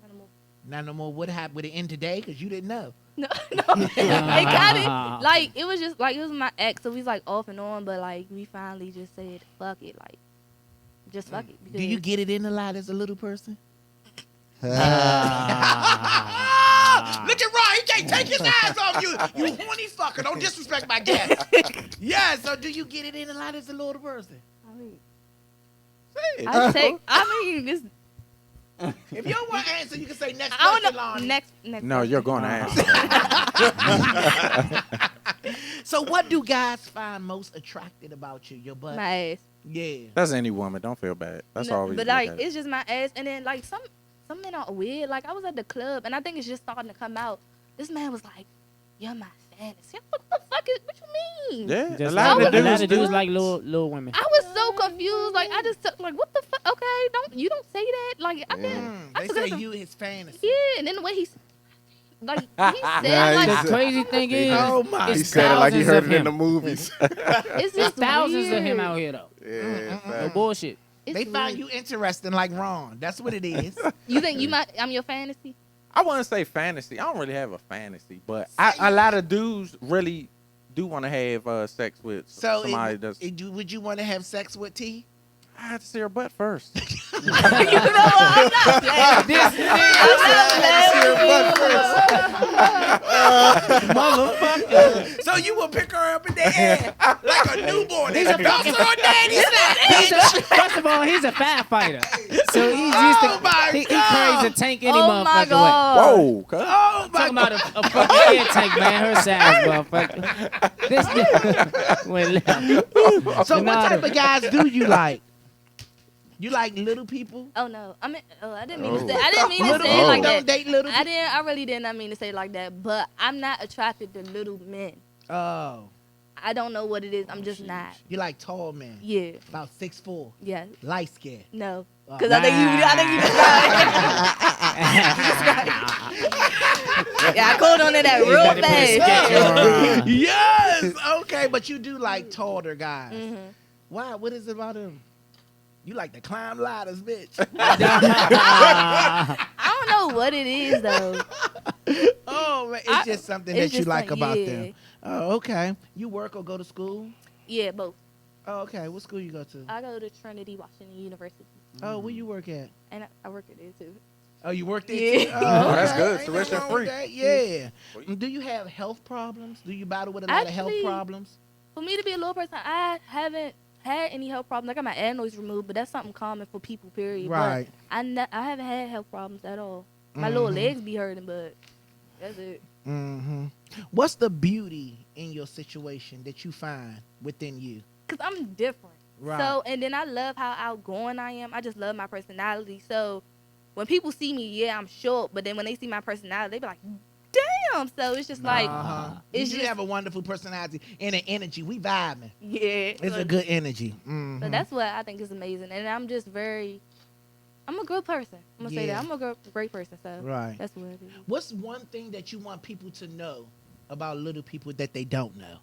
S6: no more.
S1: Not no more. What happened? Would it end today? Because you didn't know.
S6: No, it got it. Like it was just like it was my ex, so we was like off and on, but like we finally just said fuck it, like just fuck it.
S1: Do you get it in a lot as a little person? Look at Ron. He can't take his eyes off you. You horny fucker. Don't disrespect my guest. Yeah. So do you get it in a lot as a little person?
S6: I mean,
S3: Say it.
S6: I take. I mean, this.
S1: If you don't want to answer, you can say next
S6: I
S1: question,
S6: don't know.
S1: Lonnie.
S6: Next.
S3: No,
S6: question.
S3: you're going to answer.
S1: So what do guys find most attractive about you? Your butt?
S6: My ass.
S1: Yeah.
S3: That's any woman. Don't feel bad. That's
S6: No,
S3: all we
S6: but
S3: look
S6: like
S3: at.
S6: it's just my ass, and then like some men are weird. Like I was at the club, and I think it's just starting to come out. This man was like, "You're my fantasy." I'm like, what the fuck is? What you mean?
S3: Yeah,
S2: Just
S3: a lot
S2: like,
S3: of
S2: a lot
S3: dudes
S2: of
S3: do.
S2: dudes like little women.
S6: I was so confused. Like I just took like, what the fuck? Okay, don't say that. Like I didn't. I
S1: They
S6: took
S1: say
S6: it as a-
S1: you his fantasy.
S6: Yeah, and then the way he like he
S4: Nah,
S6: said like
S4: he
S2: The crazy thing is,
S1: Oh my
S2: it's
S4: He said it like he
S2: thousands
S4: heard
S2: of
S4: it in
S2: him.
S4: the movies.
S6: it's
S2: There's
S6: just
S2: thousands
S6: weird.
S2: of him out here though.
S4: Yeah,
S2: No
S4: fact.
S2: bullshit.
S6: It's
S1: They find
S6: weird.
S1: you interesting like Ron. That's what it is.
S6: You think you might? I'm your fantasy.
S3: I want to say fantasy. I don't really have a fantasy, but a lot of dudes really do want to have sex with
S1: So
S3: somebody that's.
S1: would you want to have sex with T?
S3: I have to see her butt first.
S6: You know what? I'm not playing.
S1: So you will pick her up in the air like a newborn. He's a fucking on daddy's
S2: First of all, he's a firefighter, so he's used to.
S1: Oh my
S2: He
S1: God.
S2: carries a tank any
S6: Oh my
S2: motherfucker way.
S6: god.
S3: Whoa, cuz.
S1: Oh my
S2: Talking
S1: God.
S2: about a fucking air tank, man. Her size, motherfucker. This nigga went left.
S1: So what
S2: Nah,
S1: type of guys do you like? You like little people?
S6: Oh no. I mean, I didn't mean to
S4: Oh.
S6: say. I didn't mean to
S1: Little
S6: say it
S1: people
S6: like
S1: don't
S6: that.
S1: date little
S6: I
S1: people.
S6: didn't. I really did not mean to say it like that. But I'm not attracted to little men.
S1: Oh,
S6: I don't know what it is. I'm just not.
S1: you like tall men,
S6: Yeah.
S1: about 6'4",
S6: Yeah.
S1: light skin.
S6: No.
S1: Oh.
S6: Because I think you described. Yeah, I called on to that
S2: He's
S6: real
S2: about to put a
S6: fast.
S2: sketch on.
S1: Yes. Okay, but you do like taller guys.
S6: Mhm.
S1: Why? What is it about them? You like to climb ladders, bitch.
S6: I don't know what it is though.
S1: Oh man, it's
S6: I-
S1: just something
S6: it's
S1: that you
S6: just
S1: like
S6: like,
S1: about
S6: yeah.
S1: them. Oh, okay. You work or go to school?
S6: Yeah, both.
S1: Oh, okay. What school you go to?
S6: I go to Trinity Washington University,
S1: Oh, where you work at?
S6: and I work at it too.
S1: Oh, you work there
S6: Yeah.
S1: too?
S3: Oh, that's
S1: okay.
S3: good.
S1: Ain't
S3: Tuition
S1: nothing wrong with
S3: free.
S1: that. Yeah.
S3: Well, you-
S1: Do you have health problems? Do you battle with a lot of health
S6: Actually,
S1: problems?
S6: For me to be a little person, I haven't had any health problems. I got my adenoids removed, but that's something common for people. Period. But
S1: Right.
S6: I haven't had health problems at all. My little
S1: Mhm.
S6: legs be hurting, but that's it.
S1: Mm-hmm. What's the beauty in your situation that you find within you?
S6: Cause I'm different.
S1: Right.
S6: So, and then I love how outgoing I am. I just love my personality. So, when people see me, yeah, I'm short, but then when they see my personality, they be like, "Damn!" So it's just like,
S1: uh-huh.
S6: it's
S1: You
S6: just
S1: have a wonderful personality and an energy. We vibing.
S6: yeah.
S1: It's a good energy. Mhm.
S6: So that's what I think is amazing, and I'm just I'm a good person. I'm gonna say
S1: Yeah.
S6: that I'm a great person. So
S1: Right.
S6: that's what it is.
S1: What's one thing that you want people to know about little people that they don't know?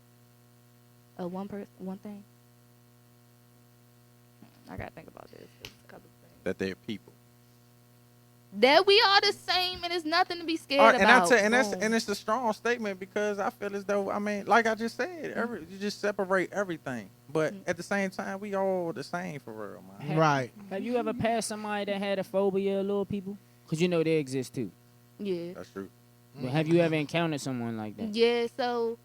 S6: One thing. I gotta think about this. There's a couple of things.
S3: that they're people.
S6: That we are the same, and it's nothing to be scared
S3: And I
S6: about.
S3: tell, and that's
S6: Boom.
S3: and it's a strong statement because I feel as though like I just said, you just separate everything, but at the same time we all the same for real, man.
S1: Right.
S2: Have you ever passed somebody that had a phobia of little people? Because you know they exist too.
S6: Yeah.
S3: That's true.
S2: But have you ever encountered someone like that?
S6: Yeah, so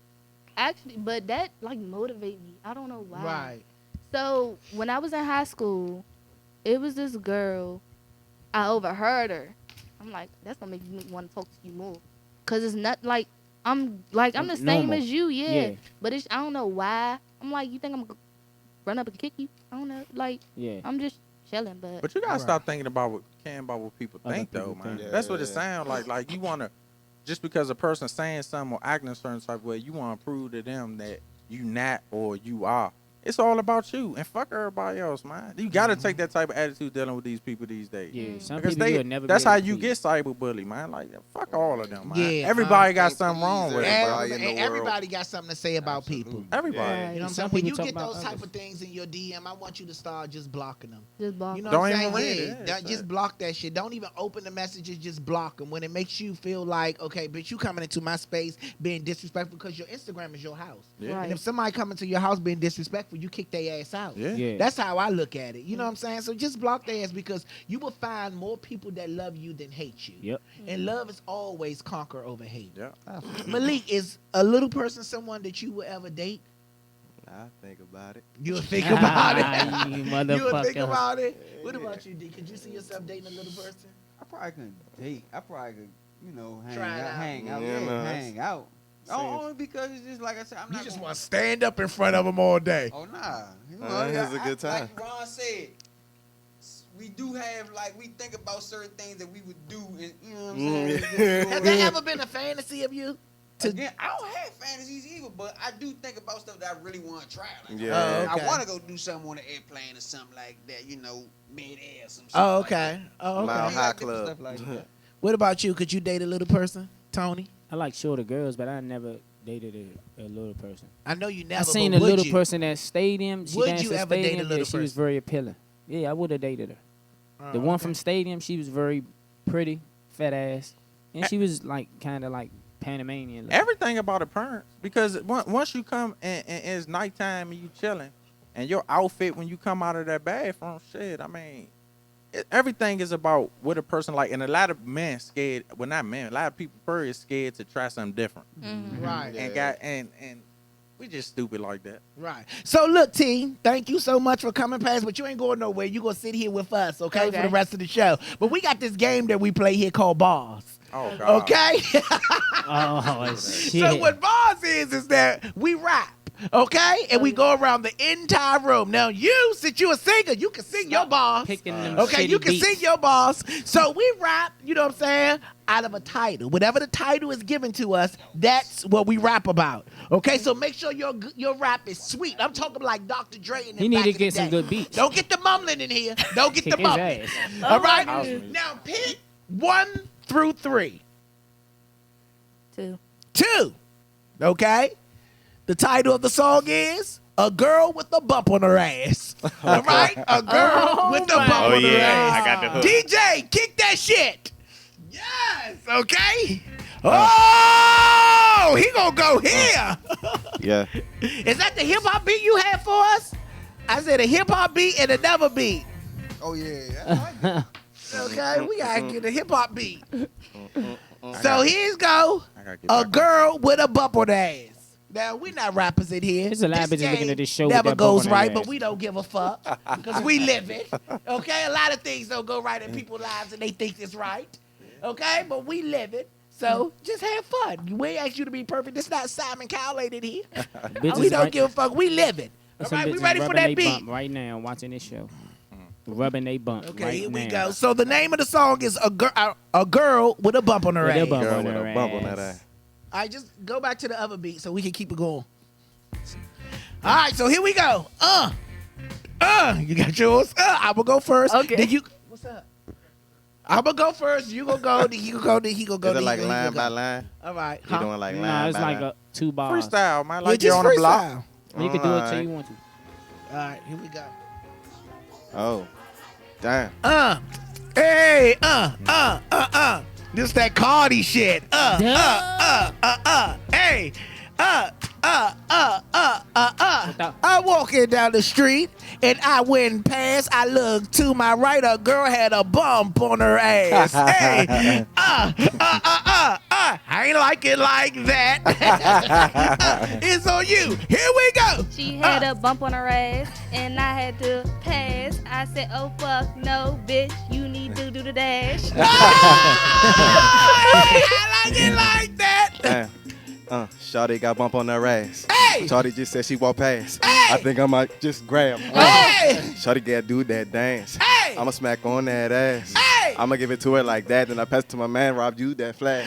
S6: actually, but that like motivate me. I don't know why.
S1: Right.
S6: So when I was in high school, it was this girl. I overheard her. I'm like, that's gonna make me want to talk to you more, cause it's not like I'm the same
S2: Normal.
S6: as you, yeah.
S2: Yeah.
S6: But it's I don't know why. I'm like, you think I'm gonna run up and kick you? I don't know. Like
S2: Yeah.
S6: I'm just chilling, but
S3: But you gotta
S1: Right.
S3: stop thinking about caring about what people
S2: Other
S3: think,
S2: people
S3: though, man.
S2: think.
S3: That's what it
S4: Yeah.
S3: sounds like. Like you wanna, just because a person saying something or acting a certain type of way, you wanna prove to them that you not or you are. It's all about you and fuck everybody else, man. You gotta take that type of attitude dealing with these people these days.
S2: Yeah, some
S3: Because
S2: people you'll never.
S3: that's
S2: be
S3: how
S2: able to
S3: you
S2: please.
S3: get cyberbully, man. Like fuck all of them, man.
S1: Yeah,
S3: Everybody got
S4: can't
S3: something
S4: please
S3: wrong with it.
S4: everybody. in the
S1: And
S4: world.
S1: everybody got something to say about people.
S3: Everybody.
S2: Yeah.
S1: You know what I'm
S2: Some
S1: saying? When
S2: people
S1: you
S2: talk
S1: get
S2: about
S1: those type
S2: others.
S1: of things in your DM, I want you to start just blocking them.
S6: Just block.
S1: You know
S3: Don't
S1: what I'm
S3: even
S1: saying?
S3: read
S1: Yeah,
S3: it.
S1: don't- just block that shit. Don't even open the messages. Just block them. When it makes you feel like, okay, bitch, you coming into my space being disrespectful because your Instagram is your house.
S3: Yeah.
S6: Right.
S1: And if somebody coming to your house being disrespectful, you kick their ass out.
S3: Yeah.
S2: Yeah.
S1: That's how I look at it. You know what I'm saying? So just block their ass because you will find more people that love you than hate you.
S2: Yep.
S1: And love is always conquer over hate.
S3: Yeah.
S1: Malik, is a little person someone that you will ever date?
S4: I think about it.
S1: You'll think about
S2: You
S1: it.
S2: motherfucker.
S1: You'll think about it. What about you, D? Could you see yourself dating a little person?
S7: I probably couldn't date. I probably could, hang
S1: Try it
S7: out,
S1: out.
S7: hang out,
S4: Yeah,
S7: yeah,
S4: no, that's-
S7: hang out.
S4: Seems-
S7: Only because it's just like I said, I'm
S1: You
S7: not.
S1: just
S7: gonna-
S1: want to stand up in front of them all day.
S7: Oh nah,
S4: it's a good time.
S7: Like Ron said, we do have we think about certain things that we would do, and you know what I'm saying.
S1: Has there ever been a fantasy of you?
S7: Again, I don't have fantasies either, but I do think about stuff that I really want to try. Like,
S4: Yeah.
S1: Oh, okay.
S7: I want to go do something on the airplane or something like that, mid-air or some shit.
S1: Oh,
S7: like
S1: okay. Oh, okay.
S4: Mile High
S7: Different
S4: Club.
S7: stuff like that.
S1: What about you? Could you date a little person, Tony?
S2: I like shorter girls, but I never dated a little person.
S1: I know you never.
S2: I seen
S1: but
S2: a
S1: would
S2: little
S1: you?
S2: person at Stadium. She
S1: Would
S2: danced
S1: you
S2: at
S1: ever date a
S2: Stadium.
S1: little
S2: Yeah, she was
S1: person?
S2: very appealing. Yeah, I would have dated her.
S1: Oh,
S2: The one
S1: okay.
S2: from Stadium, she was very pretty, fat ass, and she was kind of like Panamanian. Like.
S3: Everything about appearance, because once you come and it's nighttime and you chilling, and your outfit when you come out of that bathroom, shit. I mean, everything is about what a person like, and a lot of men scared. Well, not men. A lot of people is scared to try something different,
S1: Right.
S3: and we just stupid like that.
S1: Right. So look, T, thank you so much for coming past, but you ain't going nowhere. You gonna sit here with us, okay, for
S6: Okay.
S1: the rest of the show. But we got this game that we play here called Bars.
S3: Oh God.
S1: Okay?
S2: Oh shit!
S1: So what Bars is that we rap. Okay? And we go around the entire room. Now you, since you a singer, you can sing your bars.
S2: Picking them
S1: Okay,
S2: shitty
S1: you can
S2: beats.
S1: sing your bars. So we rap, you know what I'm saying, out of a title. Whatever the title is given to us, that's what we rap about. Okay, so make sure your rap is sweet. I'm talking like Dr. Dre and
S2: He
S1: them
S2: need
S1: back
S2: to
S1: in the
S2: get some
S1: day.
S2: good beats.
S1: Don't get the mumbling in here. Don't get
S2: Kick
S1: the
S2: his
S1: mumbling.
S2: ass.
S1: All right?
S3: goodness.
S1: Now pick 1 through 3.
S6: 2.
S1: 2. Okay? The title of the song is A Girl with a Bump on Her Ass. All right? A girl with a bump
S6: my
S1: on her
S6: God.
S1: ass.
S6: I got the hook.
S1: DJ, kick that shit. Yes, okay? Oh, he gonna go here.
S4: Yeah.
S1: Is that the hip hop beat you had for us? I said a hip hop beat and another beat.
S7: Oh yeah.
S1: Okay, we gotta get a hip hop beat. So here's go.
S3: I gotta get
S1: A
S3: back
S1: girl with a bump on her ass. Now we not rappers in here.
S2: There's a lot of
S1: This
S2: bitches looking
S1: game
S2: at this show with
S1: Never
S2: that bump
S1: goes
S2: on their
S1: right, but
S2: ass.
S1: we don't give a fuck because we live it. Okay, a lot of things don't go right in people's lives and they think it's right. Okay, but we live it. So just have fun. We ain't ask you to be perfect. It's not Simon Cowell in here.
S2: Bitches
S1: We don't
S2: right-
S1: give a fuck. We live it. All
S2: some
S1: right, we
S2: bitches
S1: ready for
S2: rubbing
S1: that
S2: they
S1: beat?
S2: bump right now, watching this show. Rubbing they bump.
S1: Okay,
S2: right
S1: here we
S2: now.
S1: go. So the name of the song is a girl with a bump on her
S2: With a
S1: ass.
S2: bump
S4: Girl
S2: on
S4: with
S2: her
S4: a bump on that
S2: ass.
S4: ass.
S1: All right, just go back to the other beat so we can keep it going. All right, so here we go. You got yours. I'm gonna go first.
S6: Okay.
S1: Then you. What's up? I'm gonna go first. You gonna go. Then you gonna go. Then he gonna go.
S4: Is
S1: then
S4: it
S1: he
S4: like
S1: gonna
S4: line
S1: go.
S4: by line?
S1: All right.
S4: You doing like line
S2: Nah, it's
S4: by
S2: like
S4: line?
S2: 2 bars.
S3: Freestyle, man.
S1: Yeah,
S3: Like
S1: just
S3: you're on the block.
S1: freestyle.
S2: You can do it till
S4: Alright.
S2: you want to.
S1: All right, here we go.
S4: Oh, damn.
S1: Hey, This that Cardi shit. Hey, I'm walking down the street and I went past. I looked to my right. A girl had a bump on her ass. Hey, I ain't like it like that. It's on you. Here we go.
S6: She had a bump on her ass, and I had to pass. I said, oh, fuck, no, bitch, you need to do the dash.
S1: I like it like that.
S4: Damn. Shawty got bump on her ass.
S1: Hey!
S4: Shawty just said she walked past.
S1: Hey!
S4: I think I might just grab.
S1: Hey!
S4: Shawty got do that dance.
S1: Hey!
S4: I'ma smack on that ass.
S1: Hey!
S4: I'ma give it to her like that. Then I pass it to my man, Rob, you that flag.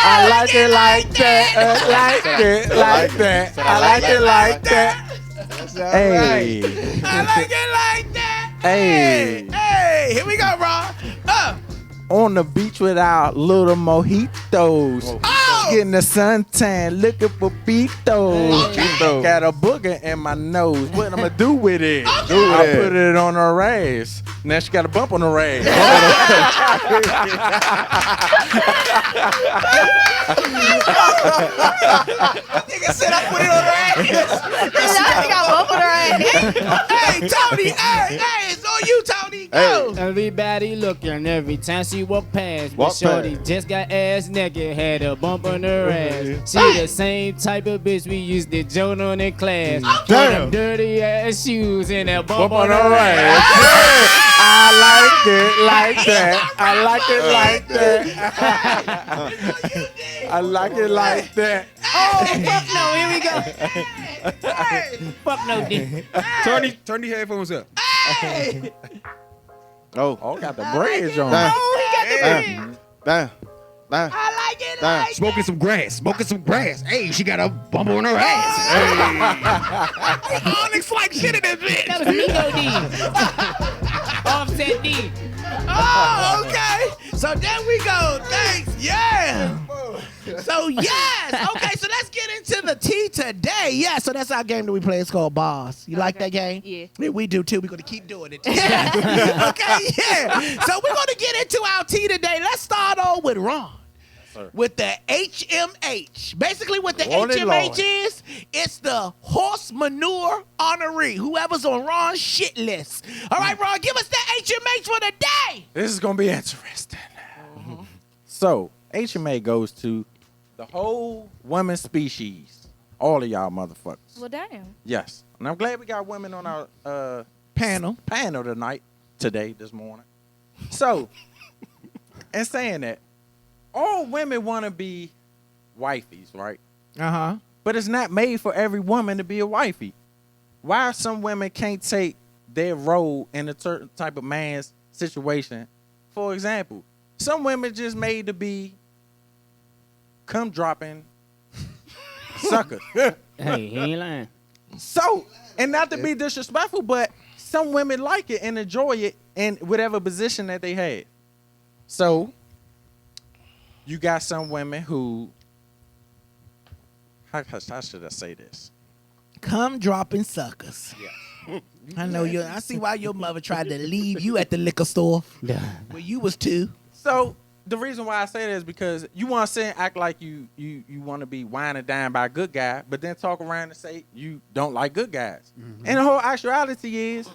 S3: I like it like that. I like it like that. I like it like that. Hey.
S1: I like it like that.
S3: Hey.
S1: Hey, here we go, Ron.
S3: On the beach with our little mojitos.
S1: Oh.
S3: Getting the suntan, looking for beatos.
S1: Okay.
S3: Got a booger in my nose. What I'm gonna do with it?
S1: Okay.
S3: I put it on her ass. Now she got a bump on her ass.
S1: Nigga said I put it on her ass.
S6: She got both of her ass.
S1: Hey, Tony. Hey, it's on you, Tony. Go.
S2: Everybody looking every time she walk past.
S4: Walk
S2: But shorty
S4: past.
S2: just got ass naked, had a bump on her ass. She the same type of bitch we used to join on in class.
S3: Damn.
S2: Them dirty ass shoes and a bump,
S3: Bump on her ass. I like it like that. I like it like that. I like it like that.
S2: Oh, fuck no, here we go. Fuck no, D.
S8: Turn the headphones up.
S1: Hey.
S4: Oh,
S3: Oh, got the bridge on.
S4: damn,
S1: Oh, he got the
S4: damn, damn, damn.
S1: I like it
S4: Damn.
S1: like
S8: Smoking some grass. Smoking some grass. Hey, she got a bump on her ass.
S1: Onyx like shit in this bitch.
S2: That was Nico D. Offset D.
S1: Oh, okay. So there we go. Thanks. Yeah. So yes. Okay, so let's get into the tea today. Yeah, so that's our game that we play. It's called Boss. You like that game?
S6: Yeah.
S1: We do too. We're gonna keep doing it. Okay, yeah. So we're gonna get into our tea today. Let's start on with Ron. With the HMH. Basically what the
S3: Lordy
S1: HMH
S3: Lord.
S1: is, it's the horse manure honoree. Whoever's on Ron's shit list. All right, Ron, give us the HMH for the day.
S3: This is gonna be interesting. So HMA goes to the whole woman species. All of y'all motherfuckers.
S6: Well, damn.
S3: Yes. And I'm glad we got women on our
S1: Panel.
S3: tonight, this morning. So, and saying that, all women want to be wifeys, right?
S1: Uh-huh.
S3: But it's not made for every woman to be a wifey. Why some women can't take their role in a certain type of man's situation? For example, some women just made to be cum dropping suckers.
S2: Hey, he ain't lying.
S3: So, and not to be disrespectful, but some women like it and enjoy it in whatever position that they have. So, you got some women who, how should I say this?
S1: Come dropping suckers.
S3: Yeah.
S1: I know you. I see why your mother tried to leave you at the liquor store where you was too.
S3: So, the reason why I say that is because you want to say and act like you want to be wine and dine by a good guy, but then talk around and say you don't like good guys. And the whole actuality is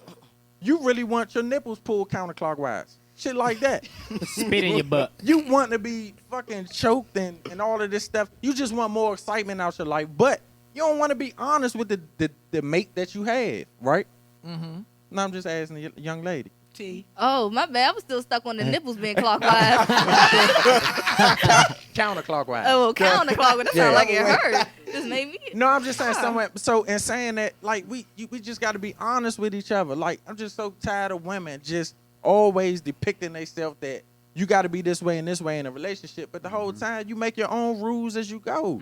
S3: you really want your nipples pulled counterclockwise. Shit like that.
S2: Spit in your butt.
S3: You want to be fucking choked and all of this stuff. You just want more excitement out your life, but you don't want to be honest with the mate that you have, right?
S1: Mm-hmm.
S3: No, I'm just asking the young lady.
S1: T.
S6: Oh, my bad. I was still stuck on the nipples being clockwise.
S3: Counterclockwise.
S6: Oh, counterclockwise. That
S3: Yeah.
S6: sounds like it hurt. Just made me.
S3: No, I'm just saying somewhere. So in saying that, like we just got to be honest with each other. Like I'm just so tired of women just always depicting themselves that you got to be this way and this way in a relationship, but the whole time you make your own rules as you go.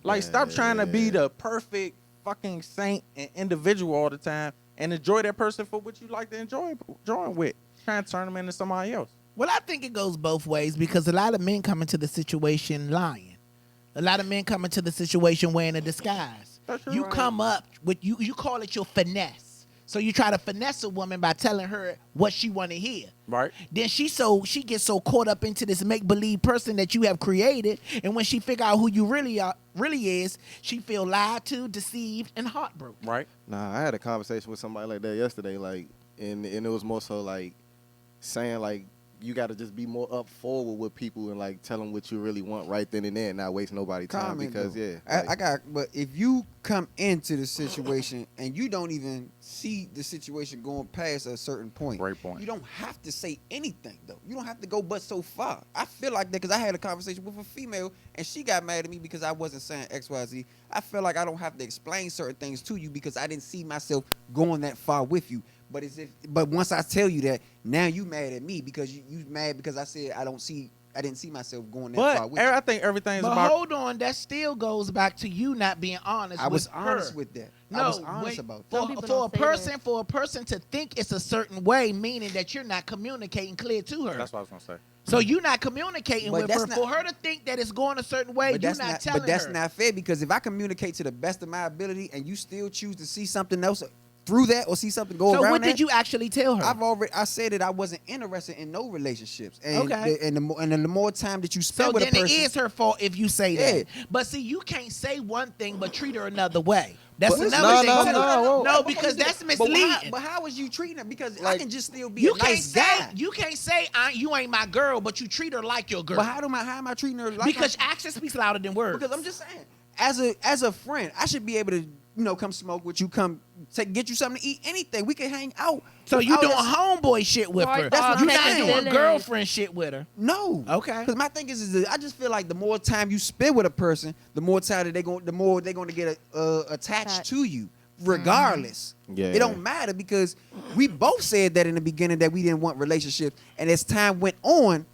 S3: Like stop trying to be the perfect fucking saint and individual all the time and enjoy that person for what you like to enjoy with. Trying to turn them into somebody else.
S1: Well, I think it goes both ways because a lot of men come into the situation lying. A lot of men come into the situation wearing a disguise.
S3: That's
S1: You
S3: right.
S1: come up with you call it your finesse. So you try to finesse a woman by telling her what she want to hear.
S3: Right.
S1: Then she gets so caught up into this make believe person that you have created, and when she figure out who you really is, she feel lied to, deceived, and heartbroken.
S3: Right.
S4: Nah, I had a conversation with somebody like that yesterday, like, and it was more so like saying like you got to just be more up forward with people and like tell them what you really want right then and there, and not waste nobody's time
S5: Comment,
S4: because
S5: though.
S4: yeah,
S5: I got. But if you come into the situation and you don't even see the situation going past a certain point,
S3: Great point.
S5: you don't have to say anything though. You don't have to go but so far. I feel like that because I had a conversation with a female and she got mad at me because I wasn't saying X, Y, Z. I feel like I don't have to explain certain things to you because I didn't see myself going that far with you. But once I tell you that, now you mad at me because you mad because I said I don't see
S7: I didn't see myself going that far
S3: But
S7: with
S3: I think everything is
S1: But
S3: about.
S1: hold on, that still goes back to you not being honest.
S7: I was
S1: with
S7: honest
S1: her.
S7: with that.
S1: No,
S7: I was honest about that.
S6: Some people
S1: for a
S6: don't say
S1: person for a person to think it's a certain way, meaning that you're not communicating clear to her.
S3: That's what I was gonna say.
S1: So you're not communicating
S7: But
S1: with
S7: that's
S1: her.
S7: not-
S1: For her to think that it's going a certain way,
S7: But
S1: you're
S7: that's
S1: not
S7: not.
S1: telling
S7: But that's
S1: her.
S7: not fair because if I communicate to the best of my ability and you still choose to see something else through that or see something go
S1: So
S7: around
S1: what
S7: that,
S1: did you actually tell her?
S7: I said that I wasn't interested in no relationships. And
S1: Okay.
S7: the more time that you spend
S1: So
S7: with
S1: then
S7: a person,
S1: it is her fault if you say
S7: Yeah.
S1: that. But see, you can't say one thing but treat her another way. That's
S7: But-
S1: another
S4: No,
S1: thing.
S4: no,
S1: too.
S4: no,
S1: No, because that's misleading.
S7: But how was you treating her? Because I
S4: Like,
S7: can just still be
S1: You
S7: a
S1: can't
S7: nice
S1: say
S7: guy.
S1: you can't say you ain't my girl, but you treat her like your girl.
S7: But how am I treating her? Like
S1: because action speaks louder than words.
S7: because I'm just saying, as a friend, I should be able to come smoke with you, come get you something to eat, anything. We can hang out.
S1: So you
S7: without
S1: doing
S7: us-
S1: homeboy shit with
S6: Right,
S1: her.
S7: that's what
S1: you
S7: I'm
S1: not
S7: saying.
S1: doing
S6: Feelings.
S1: girlfriend shit with her.
S7: No.
S1: Okay.
S7: Because my thing is I just feel like the more time you spend with a person, the more time that the more they're going to get attached to you, regardless.
S4: Yeah.
S7: It don't matter because we both said that in the beginning that we didn't want relationships, and as time went on,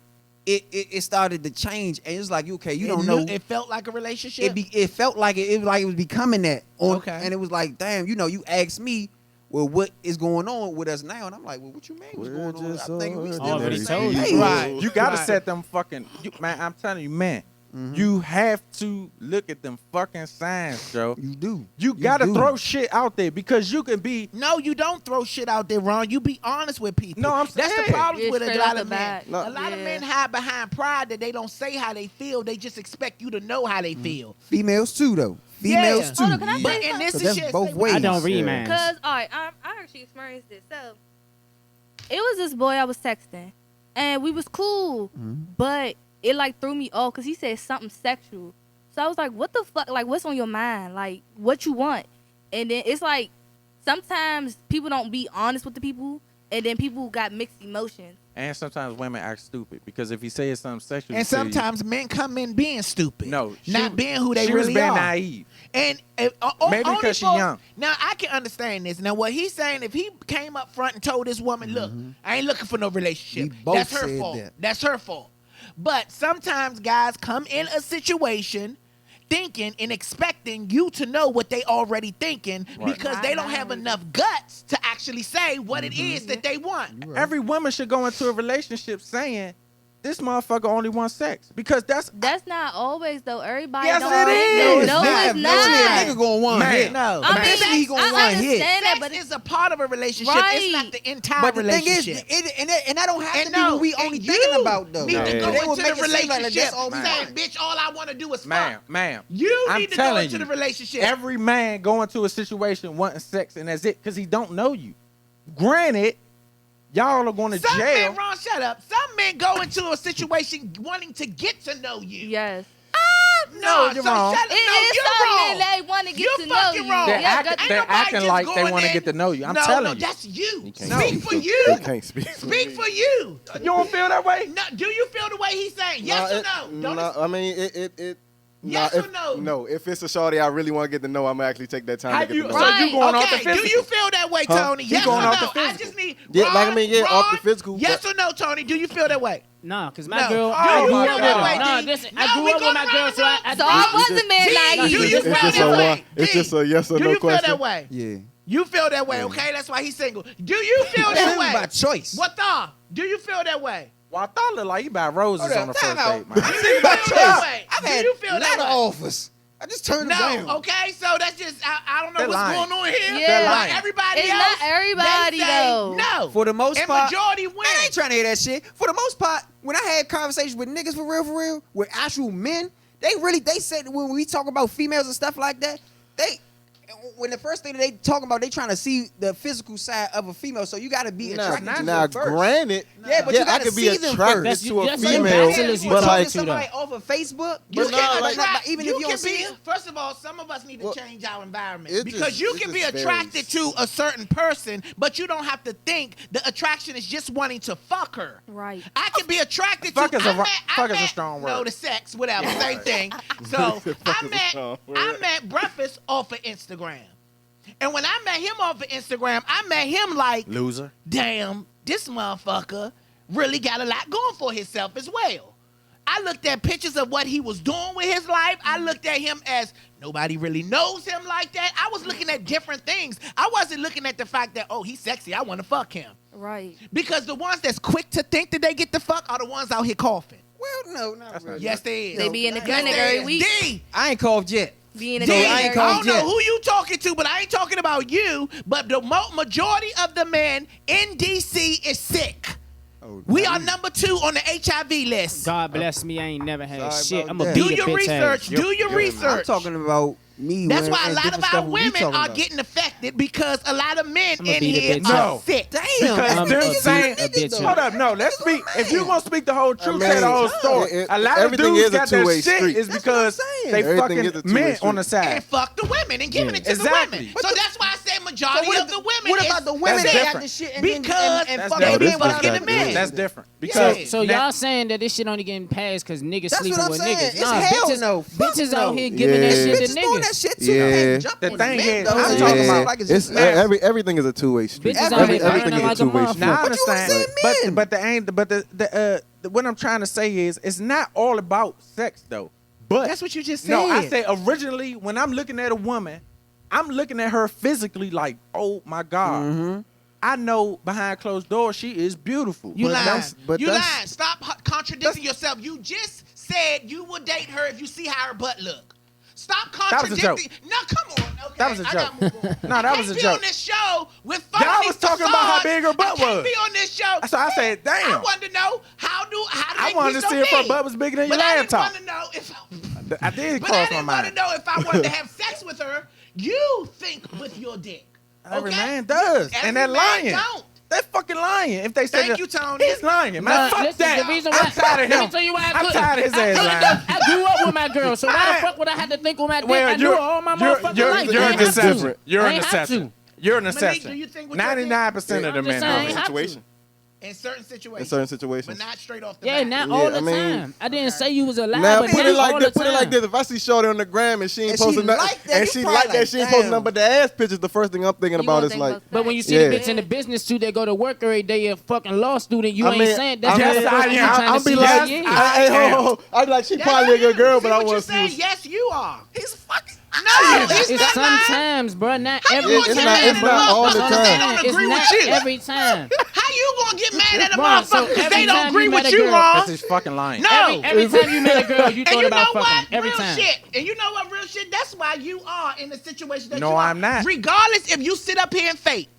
S7: it started to change, and it's like okay, you don't know.
S1: It felt like a relationship.
S7: It felt like it was becoming that.
S1: Okay.
S7: And it was like, damn, you asked me, well, what is going on with us now? And I'm like, well, what you mean? What's
S4: We're
S7: going on?
S4: just
S7: I'm thinking we still
S2: already
S7: on the same
S2: told you.
S7: page.
S1: Right.
S3: You gotta
S1: Right.
S3: set them fucking. Man, I'm telling you, man. You have to look at them fucking signs, Joe.
S7: You do.
S3: You gotta
S7: do.
S3: throw shit out there because you can be.
S1: No, you don't throw shit out there, Ron. You be honest with people.
S3: No, I'm
S1: That's the
S3: saying.
S1: problem
S6: Yeah,
S1: with a
S6: straight
S1: lot
S6: off
S1: of
S6: the
S1: men.
S6: bat.
S4: No.
S1: A lot of
S6: Yeah.
S1: men hide behind pride that they don't say how they feel. They just expect you to know how they feel.
S7: Females too, though. Females
S1: Yeah.
S7: too.
S6: Hold on, can I
S1: But
S6: say
S1: in this
S7: So
S1: is
S7: that's
S1: shit,
S7: both
S1: say-
S7: ways.
S2: I don't read
S4: Yeah.
S2: man.
S6: Cause all right, I actually experienced this. So it was this boy I was texting, and we was cool, but it like threw me off because he said something sexual. So I was like, what the fuck? Like, what's on your mind? Like, what you want? And then it's like sometimes people don't be honest with the people, and then people got mixed emotions.
S3: And sometimes women act stupid because if he says something sexual,
S1: And
S3: to you-
S1: sometimes men come in being stupid.
S3: no,
S1: not being who they
S3: she
S1: really
S3: was being
S1: are.
S3: naive.
S1: And
S3: Maybe
S1: only
S3: because she
S1: for-
S3: young.
S1: Now I can understand this. Now what he's saying, if he came up front and told this woman, "Look, I ain't looking for no relationship,"
S7: We both
S1: that's her
S7: said
S1: fault.
S7: that.
S1: That's her fault. But sometimes guys come in a situation thinking and expecting you to know what they already thinking because they don't have enough guts to actually say what it is that they want.
S3: Every woman should go into a relationship saying, "This motherfucker only wants sex," because that's
S6: That's not always though. Everybody
S3: Yes,
S6: don't
S3: it
S6: think
S3: is.
S6: that.
S3: No,
S6: No,
S3: it's
S6: it's
S7: Eventually, a
S6: not.
S7: nigga gonna want
S3: Man.
S7: hit.
S1: No,
S6: I mean,
S7: Eventually, he gonna
S6: I
S7: want hit.
S6: understand that,
S1: sex
S6: but
S1: is a part of a relationship.
S6: Right.
S1: It's not the entire
S7: But the thing is,
S1: relationship.
S7: and that don't have
S1: And
S7: to be what we only
S1: and
S7: thinking
S1: you
S7: about though.
S1: Need to
S4: Yeah.
S1: go
S7: They will
S1: into
S7: make
S1: the
S7: it seem like
S1: relationship
S7: that's all we
S1: saying,
S7: want.
S1: "Bitch, all I want to do is fuck."
S3: ma'am.
S1: You
S3: I'm
S1: need to go
S3: telling
S1: into
S3: you,
S1: the relationship.
S3: Every man go into a situation wanting sex and that's it because he don't know you. Granted, y'all are going to
S1: Some
S3: jail.
S1: men, Ron, shut up. Some men go into a situation wanting to get to know you.
S6: yes.
S3: No, you're
S1: so
S3: wrong.
S1: Shut up.
S6: It
S1: No,
S6: is
S1: you're
S6: some
S1: wrong.
S6: men they want to get
S1: You're
S6: to know
S1: fucking
S6: you.
S1: wrong.
S3: They're
S6: Yeah,
S3: acting-
S6: that-
S1: Ain't
S3: they're
S1: nobody
S3: acting
S1: just
S3: like they
S1: going
S3: wanna
S1: in-
S3: get to know you. I'm
S1: no,
S3: telling
S1: no,
S3: you.
S1: that's you.
S4: He can't
S3: No.
S1: Speak for you.
S4: He can't speak. for
S1: Speak
S4: me.
S1: for you.
S3: You don't feel that way?
S1: No, do you feel the way he's saying? Yes or no? Don't
S4: No, I mean it.
S1: Yes
S4: nah,
S1: or no?
S4: No, if it's a shorty I really want to get to know, I'm gonna actually take that time to
S3: Have
S4: get
S3: you,
S4: to know.
S3: so
S4: her.
S6: Right.
S3: you going off the
S1: Okay,
S3: physical?
S1: do you feel that way,
S4: Huh?
S1: Tony?
S3: He
S1: Yes
S3: going
S1: or
S3: off
S1: no?
S3: the
S1: I
S3: physical.
S1: just need
S4: Yeah, like, I
S1: Ron,
S4: mean, yeah, off the
S1: Ron,
S4: physical,
S1: Yes
S4: but-
S1: or no, Tony? Do you feel that way?
S2: Nah, cause my
S1: No.
S2: girl.
S1: Oh,
S2: I
S1: you
S2: grew
S1: feel
S2: up
S1: that
S2: with
S1: way,
S2: her. Nah,
S1: D?
S2: listen,
S1: No,
S2: I grew
S1: we
S2: up with
S1: going
S2: my
S1: around
S2: girl,
S1: the
S2: so I.
S1: room.
S6: So I wasn't man
S1: D,
S6: naive.
S1: do you
S4: It's
S1: feel
S4: just
S1: that
S4: a
S1: way?
S4: one. It's
S1: D,
S4: just a yes or
S1: do
S4: no
S1: you feel
S4: question.
S1: that way?
S7: Yeah.
S1: You feel that way, okay? That's why he's single. Do you feel that
S7: That's
S1: way?
S7: by choice.
S1: What the? Do you feel that way?
S3: Well, I thought it looked like you buy roses
S7: Hold
S3: on the
S7: up,
S3: first
S7: time
S3: date,
S7: out.
S3: man.
S1: Do you
S7: by
S1: feel that
S7: choice.
S1: way?
S7: I've
S1: Do
S7: had
S1: you feel
S7: a
S1: that
S7: lot
S1: way?
S7: of offers. I just turned them down.
S1: No, okay, so that's just I don't know
S3: They're
S1: what's
S3: lying.
S1: going on here.
S6: Yeah. They're
S3: lying.
S1: But everybody
S6: It's
S1: else,
S6: not everybody,
S1: they say
S6: though.
S1: No,
S7: For the most
S1: and
S7: part,
S1: majority win.
S7: man, I ain't trying to hear that shit. For the most part, when I had conversations with niggas for real, with actual men, they said when we talk about females and stuff like that, when the first thing they talking about, they trying to see the physical side of a female. So you got to be attracted to
S4: Now,
S7: them first.
S4: granted,
S7: Yeah, but you
S4: I
S7: gotta
S4: could be
S7: see them
S4: attracted
S7: first.
S4: to a
S2: That's
S7: So you
S4: female,
S2: bachelors you
S7: but
S2: talking
S7: like
S2: to,
S7: somebody
S2: though.
S7: off of Facebook,
S1: You
S7: but
S1: can
S7: like,
S1: attract,
S7: even
S1: you
S7: if you
S1: can
S7: don't see
S1: be.
S7: it.
S1: First of all, some of us need to
S4: Well,
S1: change our environment
S4: it
S1: because
S4: just-
S1: you
S4: it
S1: can be
S4: just
S1: attracted
S4: varies.
S1: to a certain person, but you don't have to think the attraction is just wanting to fuck her.
S6: Right.
S1: I can be attracted
S3: Fuck
S1: to.
S3: is a strong
S1: No,
S3: word.
S1: the sex, whatever, same thing. So
S4: Fuck is a strong word.
S1: I met Breakfast off of Instagram, and when I met him off of Instagram, I met him like,
S3: Loser.
S1: damn, this motherfucker really got a lot going for himself as well. I looked at pictures of what he was doing with his life. I looked at him as nobody really knows him like that. I was looking at different things. I wasn't looking at the fact that, oh, he's sexy, I want to fuck him.
S6: Right.
S1: Because the ones that's quick to think that they get the fuck are the ones out here coughing.
S5: Well, no, not really.
S1: Yes, they is.
S6: They be in the
S1: Yes,
S6: clinic
S1: they
S6: every
S1: is.
S6: week.
S1: D,
S7: I ain't coughed yet.
S6: Be in the
S1: D,
S6: clinic
S7: I ain't
S6: every
S1: I
S7: called
S1: don't
S7: yet.
S1: know who you talking to, but I ain't talking about you. But the majority of the men in D.C. is sick.
S5: Oh,
S1: We are number 2 on the HIV list.
S2: God bless me, I ain't never had
S5: Sorry
S2: shit.
S5: about
S2: I'm gonna
S5: that.
S2: beat
S1: Do
S2: a
S1: your
S2: bitch
S1: research.
S2: ass.
S1: Do your
S5: I'm
S1: research.
S5: talking about me.
S1: That's
S5: when-
S1: why a
S5: and
S1: lot of
S5: different
S1: our
S5: stuff we
S1: women
S5: talking
S1: are
S5: about.
S1: getting affected because a lot of men
S2: I'ma
S1: in
S2: beat a
S1: here
S2: bitch
S1: are
S3: up.
S1: sick.
S5: Damn.
S3: Because
S2: I'm
S3: they're
S2: a
S3: saying,
S2: bitch
S5: though.
S3: hold up, no, let's speak. If you're gonna speak the whole truth,
S4: I
S3: say the
S4: mean,
S3: whole story. A lot of
S4: everything
S3: dudes
S4: is a
S3: got their
S4: two-way
S3: shit
S4: street.
S3: is
S5: That's what I'm
S3: because
S5: saying.
S3: they
S4: Everything is a
S3: fucking
S4: two-way
S3: men
S4: street.
S3: on the side.
S1: And fuck the women and giving
S2: Yeah.
S1: it to
S3: Exactly.
S1: the women. So that's why I say majority
S5: what
S1: of the women.
S5: What
S1: is
S5: about the women
S3: That's
S5: that got
S3: different.
S5: the shit and
S1: Because
S5: and
S3: that's
S5: fuck
S3: different.
S5: the
S1: they
S5: men
S1: be
S5: without
S1: fucking
S5: the
S1: the
S5: men?
S1: men.
S3: That's different.
S1: Yeah.
S3: Because
S2: So
S3: now-
S2: y'all saying that this shit only getting passed because niggas
S5: That's
S2: sleeping
S5: what I'm
S2: with
S5: saying.
S2: niggas.
S5: It's
S2: Nah,
S5: hell
S2: bitches,
S5: no. Fuck
S2: bitches
S5: no.
S2: out here giving that
S4: Yeah.
S2: shit to
S5: Bitches doing that
S2: niggas.
S5: shit too.
S4: Yeah.
S5: They can't jump
S3: The
S5: on
S3: thing
S5: men,
S3: is,
S5: though.
S3: I'm
S5: They
S3: talking
S5: talking
S3: about-
S5: like it's
S4: it's
S5: just now.
S4: everything is a two-way street.
S2: Bitches out here
S4: Everything
S2: burning
S4: is a
S2: like a
S4: two-way
S2: motherfucker.
S4: street.
S3: Now I
S5: But you
S3: understand,
S5: saying men.
S3: but what I'm trying to say is it's not all about sex though. But
S1: That's what you just said.
S3: no, I say originally when I'm looking at a woman, I'm looking at her physically like, oh my God.
S5: Mm-hmm.
S3: I know behind closed doors she is beautiful.
S1: You
S4: But
S1: lying.
S4: that's- but
S1: You
S4: that's-
S1: lying. Stop contradicting yourself. You just said you would date her if you see how her butt look. Stop
S3: That was a joke.
S1: contradicting. No, come on. Okay,
S3: That was a
S1: I
S3: joke.
S1: gotta move on.
S3: No, that
S1: I
S3: was a
S1: can't be
S3: joke.
S1: on this show with phony
S3: Y'all was talking about how
S1: facades.
S3: big her butt
S1: I can't
S3: was.
S1: be on this show.
S3: So I said, damn.
S1: I wanted to know how do
S3: I
S1: they
S3: wanted
S1: be
S3: to
S1: so
S3: see if her
S1: big?
S3: butt was bigger than your
S1: But I didn't
S3: laptop.
S1: want to know if.
S3: I did
S1: But I
S3: cross my
S1: didn't want to
S3: mind.
S1: know if I wanted to have sex with her. You think with your dick.
S3: Every
S1: okay?
S3: man does.
S1: Every
S3: And they're
S1: man
S3: lying.
S1: don't.
S3: They're fucking lying. If they say
S1: Thank
S3: that-
S1: you, Tony.
S3: He's lying. Man,
S2: Nah,
S3: fuck
S2: listen,
S3: that.
S2: the reason
S3: I'm
S2: why-
S3: tired of
S2: let me
S3: him.
S2: tell you why I
S3: I'm
S2: couldn't.
S3: tired of his ass lying.
S2: I grew up with my girl, so why
S3: I-
S2: the fuck would I have to think with my dick?
S3: Well,
S2: I knew her all my motherfucking life.
S3: You're
S2: I
S3: an
S2: ain't have to.
S3: exception. You're
S2: I
S3: an
S2: ain't have to.
S3: exception. You're an
S1: Malik,
S3: exception.
S1: do you think with your dick?
S3: 99% of the
S2: I'm
S3: men
S2: just
S3: are.
S2: saying. have to.
S4: situation.
S1: In certain situations.
S4: In certain situations.
S1: But not straight off the
S2: Yeah,
S1: bat.
S2: not
S4: Yeah,
S2: all the
S4: I mean-
S2: time. I didn't say you was a lie,
S4: Now
S2: but
S4: put
S2: not
S4: it like
S2: all
S4: this.
S2: the
S4: Put it like
S2: time.
S4: this. If I see Shorty on the gram and she ain't
S5: And she
S4: posting nothing,
S5: like that,
S4: and
S5: you
S4: she
S5: probably
S4: like that,
S5: like,
S4: she ain't posting
S5: damn.
S4: nothing but the ass pictures. The first thing I'm thinking
S6: You
S4: about
S6: gonna
S4: is
S6: think
S4: like,
S6: about
S2: But when you see
S4: Yeah.
S2: the bitch in the business suit that go to work every day, a fucking law student, you
S4: I
S2: ain't
S4: mean,
S2: saying that's
S3: Yes,
S2: not the
S3: I
S2: first thing
S3: am.
S2: you trying
S4: I'll
S2: to
S4: be
S2: see.
S4: like,
S2: Yeah.
S4: hey, I'll be like, she
S1: That's
S4: probably a
S1: you.
S4: good girl,
S1: See
S4: but I
S1: what
S4: want
S1: you
S4: to see.
S1: saying?
S4: What
S1: Yes, you are.
S5: He's fucking.
S1: No, he's
S2: It's
S1: not lying.
S2: sometimes, bro. Not
S1: How you
S2: every
S1: gonna
S2: time.
S1: get mad
S4: it's
S1: at
S2: bro.
S1: a
S4: not all the
S1: motherfucker
S4: time.
S1: because they don't
S2: It's
S1: agree
S2: not
S1: with you?
S2: every time.
S1: How you gonna get mad at a
S2: Bro, so
S1: motherfucker because
S2: every
S1: they don't
S2: time
S1: agree
S2: you met
S1: with
S2: a
S1: you,
S2: girl-
S1: wrong?
S3: That's just fucking lying.
S1: No.
S2: Every time you met a girl, you
S1: And
S2: thought
S1: you
S2: about
S1: know
S2: fucking
S1: what?
S2: every
S1: Real
S2: time.
S1: shit. And you know what? Real shit. That's why you are in the situation that
S3: No,
S1: you are.
S3: I'm not.
S1: Regardless if you sit up here and fake.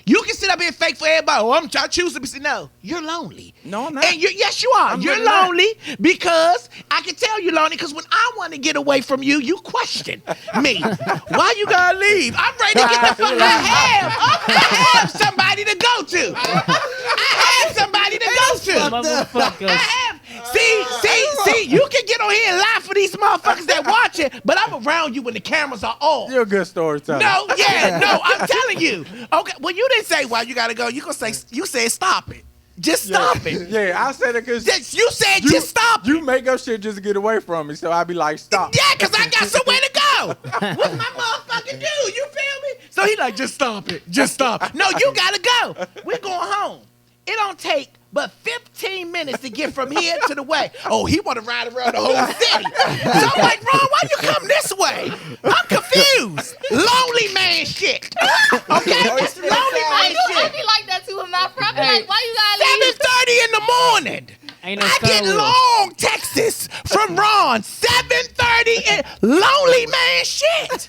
S1: You can sit up here and fake for everybody. Oh, I choose to be. No, you're lonely.
S3: No, I'm not.
S1: And yes, you are.
S3: I'm
S1: You're
S3: really not.
S1: lonely because I can tell you lonely because when I want to get away from you, you question me. Why you gotta leave? I'm ready to get the fuck. I have somebody to go to. I have somebody to go to.
S2: Motherfuckers.
S1: I have. See, you can get on here and lie for these motherfuckers that watch it, but I'm around you when the cameras are off.
S3: You're a good storyteller.
S1: No, I'm telling you. Okay, well, you didn't say why you gotta go. You said stop it. Just stop it.
S3: Yeah, I said it because
S1: You said just stop it.
S3: You make up shit just to get away from me, so I be like, stop.
S1: Yeah, because I got somewhere to go. What's my motherfucking do? You feel me? So he like, just stop it. Just stop it. No, you gotta go. We're going home. It don't take but 15 minutes to get from here to the way. Oh, he want to ride around the whole city. So I'm like, Ron, why you come this way? I'm confused. Lonely man shit. Okay? It's lonely man
S6: I
S1: shit.
S6: be like that too with my friend. I be
S2: Hey.
S6: like, why you gotta leave?
S1: 7:30 in the morning.
S2: Ain't no
S1: I
S2: Star
S1: get
S2: Wars.
S1: long texts from Ron. 7:30 and lonely man shit.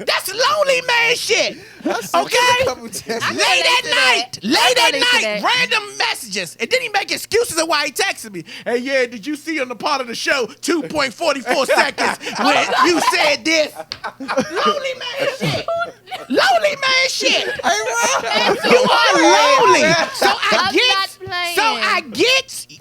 S1: That's lonely man shit. Okay? Late at night. Late at night. Random messages. And then he make excuses of why he texted me. Hey, yeah, did you see on the part of the show 2.44 seconds when you said this? Lonely man shit. Lonely man shit. You are lonely. So
S6: I'm not playing.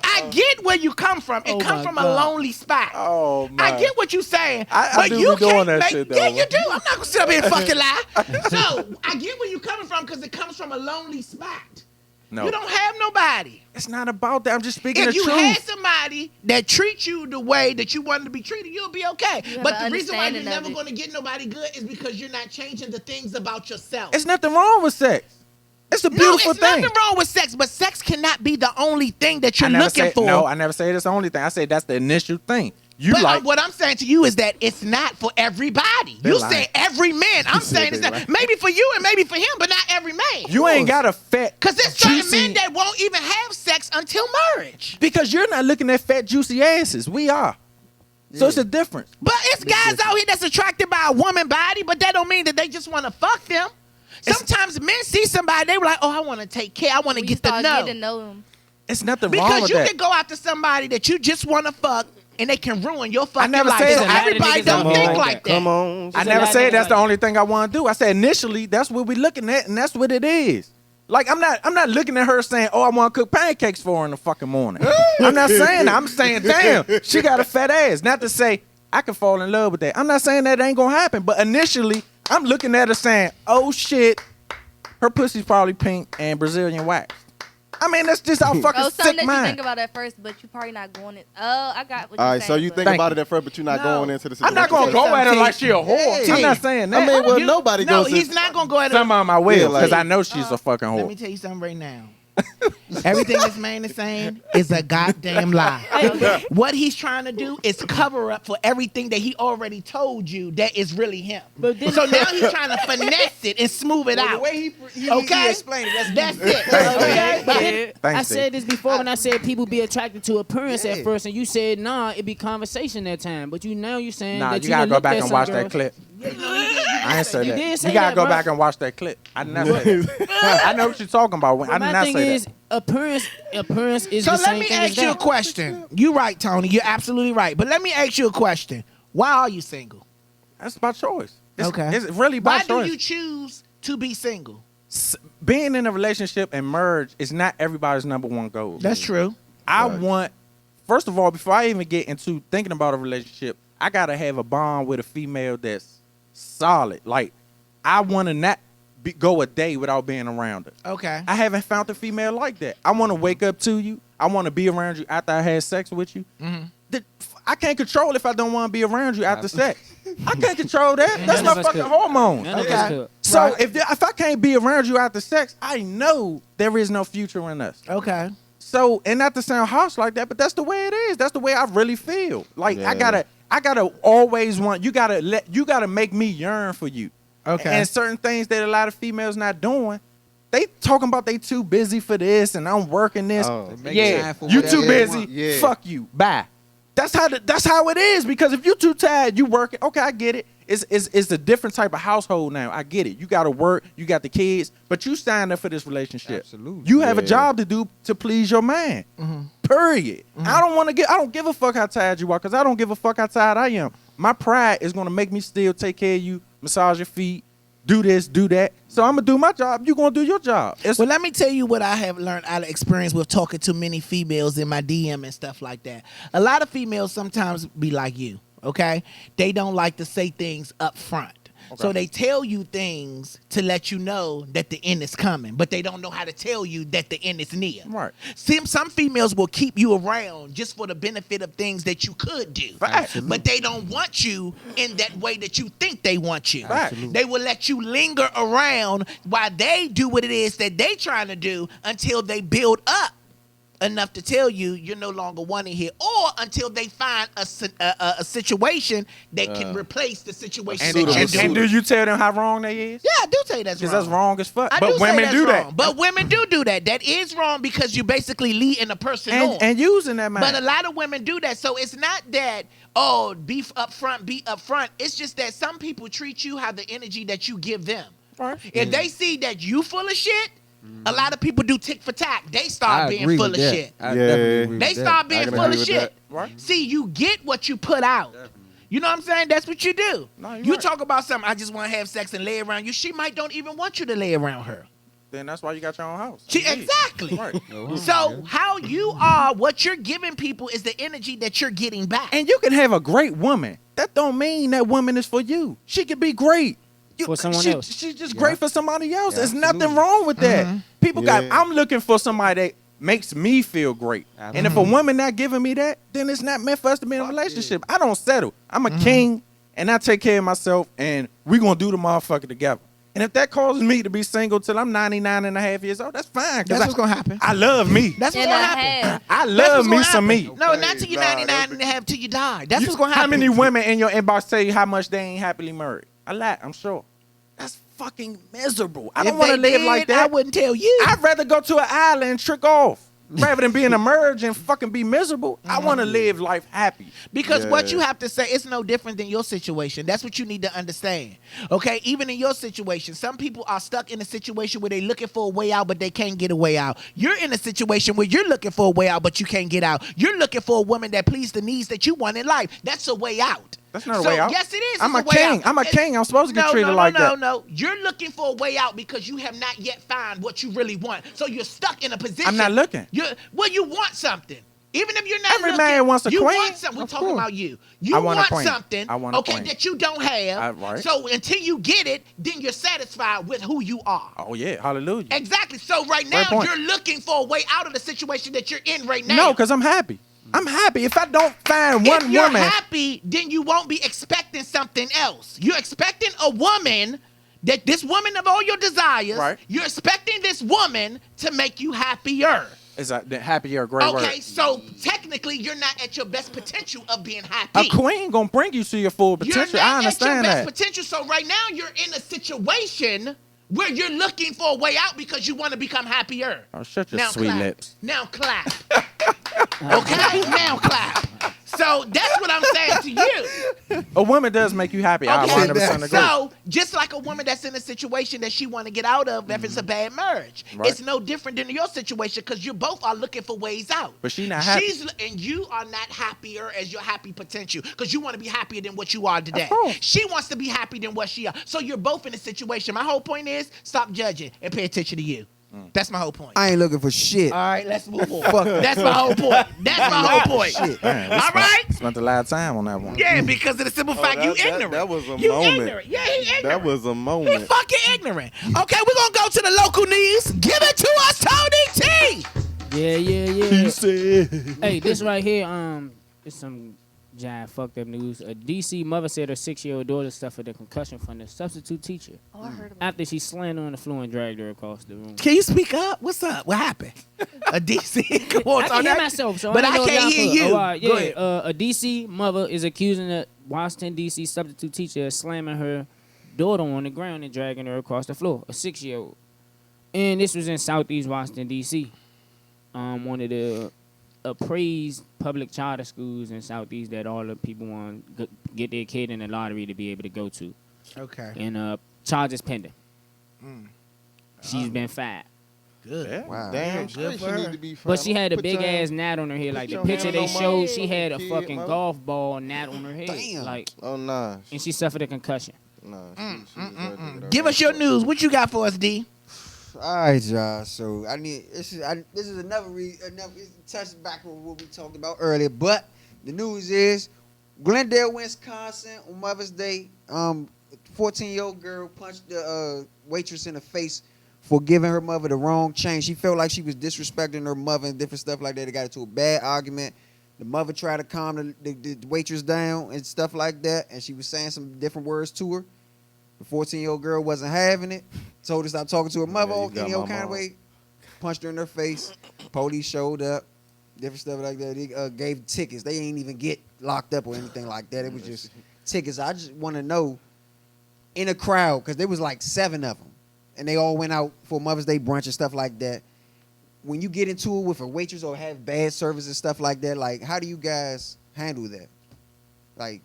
S1: I get where you come from. It
S2: Oh
S1: come
S2: my
S1: from a
S2: God.
S1: lonely spot.
S3: Oh, man.
S1: I get what you're saying.
S3: I
S1: but
S3: do
S1: you
S3: be doing
S1: can't
S3: that
S1: make,
S3: shit, though.
S1: Yeah, you do. I'm not gonna sit up here and fucking lie. So I get where you coming from because it comes from a lonely spot.
S3: No,
S1: You don't have nobody.
S3: it's not about that. I'm just speaking
S1: If
S3: the
S1: you
S3: truth.
S1: had somebody that treats you the way that you wanted to be treated, you'll be okay.
S6: You have
S1: But
S6: an
S1: the reason why you're
S6: understanding of
S1: never
S6: it.
S1: going to get nobody good is because you're not changing the things about yourself.
S3: It's nothing wrong with sex. It's a
S1: No,
S3: beautiful
S1: it's
S3: thing.
S1: nothing wrong with sex, but sex cannot be the only thing that you're
S3: I never
S1: looking
S3: said,
S1: for.
S3: No, I never say that's the only thing. I said that's the initial thing. You
S1: But
S3: like
S1: what I'm saying to you is that it's not for everybody.
S3: They
S1: You
S3: lying.
S1: say every man. I'm
S4: said
S1: saying it's
S4: they
S1: not.
S4: lying.
S1: Maybe for you and maybe for him, but not every man.
S3: you ain't got a fat
S1: Because there's certain
S3: juicy-
S1: men that won't even have sex until marriage.
S3: because you're not looking at fat juicy asses. We are. So it's a difference.
S1: But it's guys out here that's attracted by a woman body, but that don't mean that they just want to fuck them. Sometimes men see somebody, they were like, oh, I want to take care. I want to
S6: When you
S1: get to
S6: start
S1: know.
S6: getting to know them.
S3: It's nothing wrong
S1: Because
S3: with
S1: you
S3: that.
S1: can go after somebody that you just want to fuck, and they can ruin your fucking
S3: never
S1: life.
S3: said
S1: So
S3: that. A lot of
S1: everybody
S2: niggas
S1: don't
S2: don't
S1: think
S2: like
S1: like that.
S4: Come on.
S3: I
S2: a
S3: never
S2: lot of
S3: said
S2: niggas
S3: that's the
S2: like
S3: only thing I want to do. I said initially that's what we looking at, and that's what it is. Like I'm not looking at her saying, "Oh, I want to cook pancakes for her in the fucking morning." I'm not saying that. I'm saying, "Damn, she got a fat ass." Not to say I can fall in love with that. I'm not saying that ain't gonna happen, but initially I'm looking at her saying, "Oh shit, her pussy's probably pink and Brazilian wax." I mean, that's just our fucking
S6: Oh, something
S3: sick
S6: that you
S3: mind.
S6: think about at first, but you probably not going it. Oh, I got what
S4: All
S6: you're
S4: right,
S6: saying.
S4: so you
S6: but-
S4: think
S3: Thank
S4: about
S3: you.
S4: it at first, but you're not
S1: No.
S4: going into the
S3: I'm
S4: situation.
S3: not gonna go at her like she a whore. I'm not saying that.
S4: I mean, well,
S1: You-
S4: nobody
S1: No,
S4: goes.
S1: he's not gonna go at
S3: Some
S1: her.
S3: of them I will
S4: Yeah, like-
S3: because I know she's a fucking
S1: Let me
S3: whore.
S1: tell you something right now. Everything this man is saying is a goddamn lie. What he's trying to do is cover up for everything that he already told you that is really him.
S2: But then-
S1: So now he's trying to finesse it and smooth it
S7: The
S1: out.
S7: way he
S1: Okay?
S7: explained it,
S1: That's it.
S2: Okay,
S1: Okay?
S2: but then
S3: Thanks,
S2: I
S3: Steve.
S2: said this before when I said people be attracted to appearance
S7: Yeah.
S2: at first, and you said nah, it be conversation that time. But now you're saying
S3: Nah,
S2: that
S3: you gotta
S2: done
S3: go
S2: looked
S3: back
S2: at
S3: and
S2: some
S3: watch that
S2: girls.
S3: clip. I ain't say
S2: You
S3: that.
S2: did say
S3: You gotta
S2: that,
S3: go
S2: bro.
S3: back and watch that clip. I did not say that. I know what you're talking about. I
S2: But
S3: did
S2: my
S3: not
S2: thing
S3: say
S2: is
S3: that.
S2: appearance is
S1: So
S2: the
S1: let
S2: same
S1: me
S2: thing as
S1: ask you a
S2: that.
S1: question. You're right, Tony. You're absolutely right. But let me ask you a question. Why are you single?
S3: That's by choice. It's,
S1: Okay.
S3: It's really by
S1: Why do
S3: choice.
S1: you choose to be single?
S3: Being in a relationship and merge is not everybody's number one goal.
S1: That's true.
S3: I want, first of all, before I even get into thinking about a relationship, I gotta have a bond with a female that's solid. Like, I want to not go a day without being around her.
S1: Okay.
S3: I haven't found a female like that. I want to wake up to you. I want to be around you after I had sex with you. I can't control if I don't want to be around you after sex. I can't control that. That's
S2: None
S3: my
S2: of us
S3: fucking
S2: could.
S3: hormones.
S2: None of us
S1: Okay.
S2: could.
S3: So
S1: Right.
S3: if I can't be around you after sex, I know there is no future in us.
S1: Okay.
S3: So, and not to sound harsh like that, but that's the way it is. That's the way I really feel. Like
S4: Yeah.
S3: I gotta always want, you gotta make me yearn for you.
S1: Okay.
S3: And certain things that a lot of females not doing, they talking about they too busy for this and I'm working this.
S4: Oh.
S7: They make
S3: Yeah,
S7: time for
S3: you
S7: whatever
S3: too
S7: they
S3: busy.
S7: want.
S4: Yeah.
S3: Fuck you. Bye. That's how it is. Because if you too tired, you working. Okay, I get it. It's a different type of household now. I get it. You got to work. You got the kids, but you signed up for this relationship.
S7: Absolutely.
S3: You have a
S4: Yeah.
S3: job to do to please your man. Period. I don't give a fuck how tired you are, because I don't give a fuck how tired I am. My pride is gonna make me still take care of you, massage your feet, do this, do that. So I'm gonna do my job. You gonna do your job. It's
S1: Well, let me tell you what I have learned out of experience with talking to many females in my DM and stuff like that. A lot of females sometimes be like you, okay? They don't like to say things up front. So they tell you things to let you know that the end is coming, but they don't know how to tell you that the end is near.
S3: Right.
S1: Some females will keep you around just for the benefit of things that you could do.
S3: Fact.
S1: But they don't want you in that way that you think they want you.
S3: Fact.
S1: They will let you linger around while they do what it is that they trying to do until they build up enough to tell you you're no longer wanting here, or until they find a situation that can replace the situation
S3: and,
S1: that you're
S3: and,
S1: doing.
S3: and do you tell them how wrong they is?
S1: Yeah, I do say that's
S3: Because
S1: wrong.
S3: that's wrong as fuck.
S1: I
S3: But
S1: do say
S3: women
S1: that's
S3: do
S1: wrong.
S3: that.
S1: But women do that. That is wrong because you're basically leading a person on.
S3: And using that man.
S1: But a lot of women do that. So it's not that, be up front. It's just that some people treat you how the energy that you give them.
S3: Right.
S1: If they see that you full of shit, a lot of people do tick for tack. They start
S7: I
S1: being
S7: agree
S1: full
S7: with
S1: of
S7: that.
S1: shit.
S7: I
S4: Yeah.
S7: definitely agree
S1: They
S7: with
S1: start
S7: that.
S1: being
S4: can
S1: full
S4: agree
S1: of
S4: with
S1: shit.
S4: that.
S3: Right.
S1: See, you get what you put out. You know what I'm saying? That's what you do.
S3: No, you're
S1: You
S3: right.
S1: talk about something, I just want to have sex and lay around you. She might don't even want you to lay around her.
S3: Then that's why you got your own house.
S1: Exactly.
S3: Right.
S1: So how you are, what you're giving people is the energy that you're getting back.
S3: And you can have a great woman. That don't mean that woman is for you. She could be great.
S2: For someone
S3: she,
S2: else.
S3: She's just great for somebody else.
S7: Yeah,
S3: There's
S7: absolutely.
S3: nothing wrong with that. People
S4: Yeah.
S3: I'm looking for somebody that makes me feel great. And if a woman not giving me that, then it's not meant for us to be in a relationship. I don't settle. I'm a king, and I take care of myself, and we gonna do the motherfucker together. And if that causes me to be single till I'm 99 and a half years old, that's fine. 'Cause
S1: That's what's gonna happen.
S3: I love me.
S1: That's what's
S6: And
S1: gonna
S6: a
S1: happen.
S6: half.
S3: I
S1: That's
S3: love
S1: what's
S3: me
S1: gonna
S3: some
S1: happen.
S3: me.
S1: No,
S4: Okay,
S1: not till you're
S4: nah,
S1: 99 and a half till you die. That's what's gonna
S3: How
S1: happen.
S3: many women in your inbox tell you how much they ain't happily married? A lot, I'm sure. That's fucking miserable. I don't
S1: If
S3: want to
S1: they
S3: live
S1: did,
S3: like
S1: I
S3: that.
S1: wouldn't tell you.
S3: I'd rather go to an island and trick off rather than being a merge and fucking be miserable. I want to live life happy.
S1: Because what
S4: Yeah.
S1: you have to say, it's no different than your situation. That's what you need to understand. Okay? Even in your situation, some people are stuck in a situation where they're looking for a way out, but they can't get a way out. You're in a situation where you're looking for a way out, but you can't get out. You're looking for a woman that pleases the needs that you want in life. That's a way out.
S3: That's not a
S1: So,
S3: way out.
S1: yes, it is.
S3: I'm
S1: It's
S3: a
S1: way
S3: king.
S1: out.
S3: I'm a king. I'm supposed to get treated like that.
S1: No. You're looking for a way out because you have not yet found what you really want. So you're stuck in a position.
S3: I'm not looking.
S1: You want something. Even if you're not
S3: Every
S1: looking,
S3: man wants a
S1: you
S3: queen.
S1: want something. We're
S3: Of
S1: talking
S3: course.
S1: about you. You
S3: I want a
S1: want
S3: queen.
S1: something,
S3: I want a
S1: okay,
S3: queen.
S1: that you don't have.
S3: Right.
S1: So until you get it, then you're satisfied with who you are.
S3: Oh, yeah. Hallelujah.
S1: Exactly. So right now,
S3: Great point.
S1: you're looking for a way out of the situation that you're in right now.
S3: No, because I'm happy. I'm happy. If I don't find one
S1: if you're
S3: woman.
S1: happy, then you won't be expecting something else. You're expecting a woman, that this woman of all your desires,
S3: Right.
S1: you're expecting this woman to make you happier.
S3: Is that happier a great
S1: Okay,
S3: word?
S1: so technically you're not at your best potential of being
S3: A
S1: happy.
S3: queen gonna bring you to your full
S1: You're
S3: potential.
S1: not
S3: I
S1: at your
S3: understand
S1: best
S3: that.
S1: potential. So right now you're in a situation where you're looking for a way out because you want to become happier.
S3: Oh, shut your
S1: Now
S3: sweet
S1: clap.
S3: lips.
S1: Now clap. Okay? Now clap. So that's what I'm saying to you.
S3: A woman does make you happy. I
S1: Okay,
S3: 100% agree.
S1: so just like a woman that's in a situation that she want to get out of, if it's a bad marriage,
S3: Right.
S1: it's no different than your situation because you both are looking for ways out.
S3: But she not happy.
S1: And you are not happier as your happy potential because you want to be happier than what you are today.
S3: Of course.
S1: She wants to be happy than what she are. So you're both in a situation. My whole point is stop judging and pay attention to you. That's my whole point.
S5: I ain't looking for shit.
S1: All right, let's move on.
S5: Fuck.
S1: That's my whole point. That's my whole point.
S5: Shit.
S3: Man, we
S1: All right?
S3: Spent a lot of time on that one.
S1: Yeah, because of the simple fact you ignorant.
S4: That was a
S1: you
S4: moment.
S1: ignorant. Yeah, he ignorant.
S4: That was a
S1: He
S4: moment.
S1: fucking ignorant. Okay, we're gonna go to the local news. Give it to us, Tony T.
S2: Yeah. Hey, this right here, it's some giant fucked up news. A DC mother said her 6-year-old daughter suffered a concussion from the substitute teacher
S6: Oh, I heard about
S2: after she slammed her on the floor and dragged her across the room.
S1: Can you speak up? What's up? What happened? A DC. Come on,
S2: I can
S1: Tony.
S2: hear myself, so
S1: but
S2: I,
S1: I
S2: know
S1: can't
S2: y'all
S1: hear
S2: could.
S1: you.
S2: Oh, all right,
S1: Go
S2: yeah,
S1: ahead.
S2: a DC mother is accusing a Washington DC substitute teacher of slamming her daughter on the ground and dragging her across the floor. A 6-year-old, and this was in Southeast Washington DC. One of the appraised public charter schools in Southeast that all the people want to get their kid in the lottery to be able to go to.
S1: Okay.
S2: And charges pending. She's been fired.
S1: Good.
S3: Yeah.
S5: Wow.
S4: Damn,
S1: good
S4: straight
S1: for
S4: she
S1: her.
S4: need to be
S2: But
S4: found.
S2: she had a
S4: Put
S2: big
S4: your
S2: ass
S4: hand-
S2: gnat on her head. Like the
S4: your
S2: picture
S4: hand
S2: they
S4: on my
S2: showed, she had a
S4: kid,
S2: fucking
S4: mama.
S2: golf ball gnat on her head.
S5: Damn.
S2: Like,
S4: Oh, nah.
S2: and she suffered a concussion.
S4: Nah. She deserved to get
S1: Give
S4: her
S1: us your
S4: ass
S1: news. What you got for us, D?
S5: All right, y'all. So I need this is another touch back on what we talked about earlier. But the news is Glendale, Wisconsin, on Mother's Day, 14-year-old girl punched the waitress in the face for giving her mother the wrong change. She felt like she was disrespecting her mother and different stuff like that. They got into a bad argument. The mother tried to calm the waitress down and stuff like that, and she was saying some different words to her. The 14-year-old girl wasn't having it. Told her to stop talking to her mother
S4: Yeah, you got
S5: any old
S4: my
S5: kind of
S4: mom.
S5: way. Punched her in her face. Police showed up. Different stuff like that. They gave tickets. They ain't even get locked up or anything like that. It was just tickets. I just want to know, in a crowd, because there was like 7 of them, and they all went out for Mother's Day brunch and stuff like that. When you get into it with a waitress or have bad service and stuff like that, like, how do you guys handle that? Like,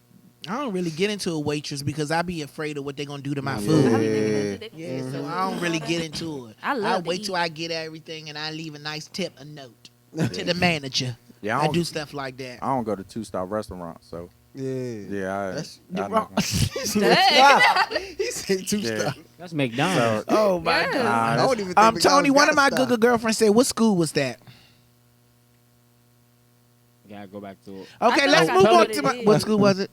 S1: I don't really get into a waitress because I be afraid of what they're gonna do to my
S6: I
S1: food.
S6: be thinking
S1: Yeah, so I don't really get into it.
S6: I love to
S1: wait
S6: eat.
S1: till I get everything and I leave a nice tip, a note to the manager.
S3: Yeah,
S1: I
S3: I don't,
S1: do stuff like that.
S3: I don't go to 2-star restaurants, so
S5: yeah.
S3: yeah.
S5: That's
S3: I
S1: Wrong.
S3: know.
S5: he said 2
S3: Yeah.
S5: stars.
S2: That's McDonald's.
S1: Oh my
S6: Yeah.
S1: god.
S3: Nah,
S5: I don't even think
S1: Tony,
S5: McDonald's
S1: one
S5: got
S1: of my
S5: a star.
S1: good girlfriends said, "What school was that?"
S2: Gotta go back to it.
S1: Okay,
S6: feel
S1: let's
S6: like I
S1: move
S6: know
S1: on
S6: what
S1: to
S6: it
S1: my.
S6: is.
S1: What school was it?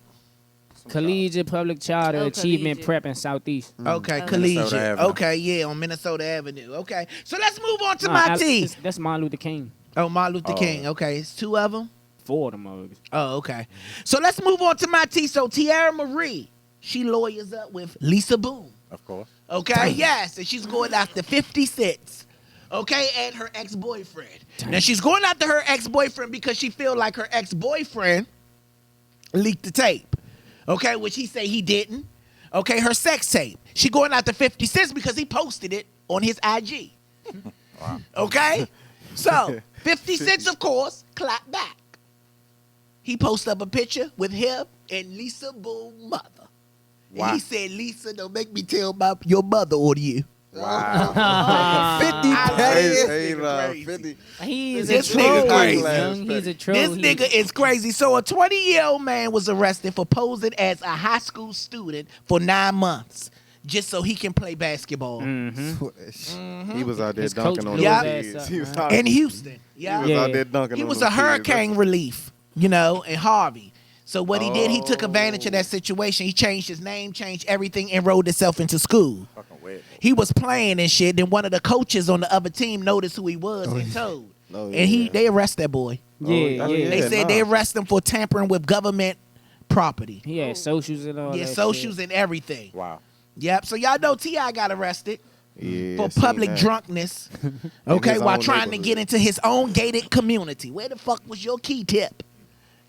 S2: Collegiate Public Charter
S6: Oh,
S2: Achievement
S6: collegiate.
S2: Prep in Southeast.
S1: Okay,
S6: Oh.
S1: collegiate.
S3: Minnesota Avenue.
S1: Okay, yeah, on Minnesota Avenue. Okay, so let's move on to
S2: Nah,
S1: my tea.
S2: That's Martin Luther King.
S1: Oh, Martin Luther
S3: Oh.
S1: King. Okay, it's 2 of them.
S2: 4 of them mugs.
S1: Oh, okay. So let's move on to my tea. So Tiara Marie, she lawyers up with Lisa Boone.
S3: Of course.
S1: Okay, yes, and she's going after 50 cents. Okay, and her ex-boyfriend. Now she's going after her ex-boyfriend because she feel like her ex-boyfriend leaked the tape. Okay, which he say he didn't. Okay, her sex tape. She going after 50 cents because he posted it on his IG.
S3: Wow.
S1: Okay, so 50 cents, of course, clap back. He posted up a picture with him and Lisa Boone mother.
S3: Wow.
S1: And he said, Lisa, don't make me tell your mother on you.
S3: Wow.
S7: 50
S4: Hey,
S1: crazy.
S4: 50.
S2: He's
S1: This
S2: a
S1: nigga
S2: troll,
S1: crazy.
S2: young. He's a troll.
S1: This nigga is crazy. So a 20-year-old man was arrested for posing as a high school student for 9 months just so he can play basketball.
S4: He was out there
S2: His coach
S4: dunking on
S2: blew
S1: his
S4: kids.
S2: ass up,
S4: He was
S2: man.
S4: out
S1: In Houston.
S4: He
S1: Yeah.
S4: was out there dunking
S1: He
S4: on
S1: was
S4: them
S1: a
S4: kids.
S1: hurricane relief, in Harvey. So what he did, he took advantage of that
S4: Oh.
S1: situation. He changed his name, changed everything, enrolled himself into school.
S3: Fucking weird.
S1: He was playing and shit. Then one of the coaches on the other team noticed who he was and told.
S4: Oh,
S1: And
S4: yeah.
S1: they arrest that boy.
S2: Yeah,
S4: Oh,
S2: yeah.
S1: They
S4: Yeah,
S1: said they
S4: nah.
S1: arrest him for tampering with government property.
S2: He had socials and all
S1: Yeah,
S2: that
S1: socials
S2: shit.
S1: and everything.
S3: Wow.
S1: Yep. So y'all know T.I. got arrested
S4: Yeah,
S1: for
S4: I seen
S1: public
S4: that.
S1: drunkenness. Okay,
S4: his
S1: while
S4: own
S1: trying to
S4: neighborhood.
S1: get into his own gated community. Where the fuck was your key tip?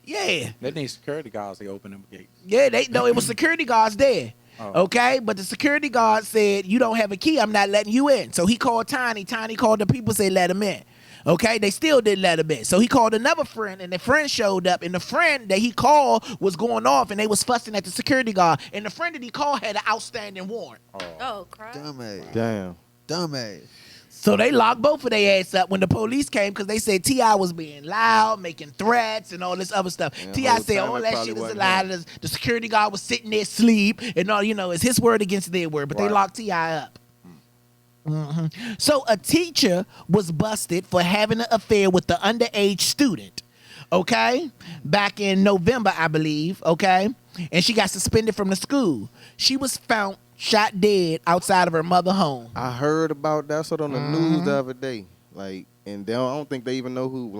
S1: Yeah.
S3: They need security guards to open them gates.
S1: Yeah, they know it was security guards there.
S3: Oh.
S1: Okay, but the security guard said, you don't have a key, I'm not letting you in. So he called Tiny. Tiny called the people, said, let him in. Okay, they still didn't let him in. So he called another friend, and the friend showed up, and the friend that he called was going off, and they was fussing at the security guard. And the friend that he called had an outstanding warrant.
S6: Oh, crap.
S5: Dumbass.
S4: Damn.
S5: Dumbass.
S1: So they locked both of their ass up when the police came because they said T.I. was being loud, making threats, and all this other stuff.
S4: And the
S1: T.I.
S4: whole
S1: said
S4: time
S1: all
S4: it
S1: that
S4: probably
S1: shit is a
S4: wasn't
S1: lie.
S4: him.
S1: The security guard was sitting there asleep, and all, it's his word against their word, but they
S3: Right.
S1: locked T.I. up. So a teacher was busted for having an affair with the underage student, okay? Back in November, I believe, okay? And she got suspended from the school. She was found shot dead outside of her mother home.
S4: I heard about that shit on the
S1: Mm-hmm.
S4: news the other day. Like, and I don't think they even know who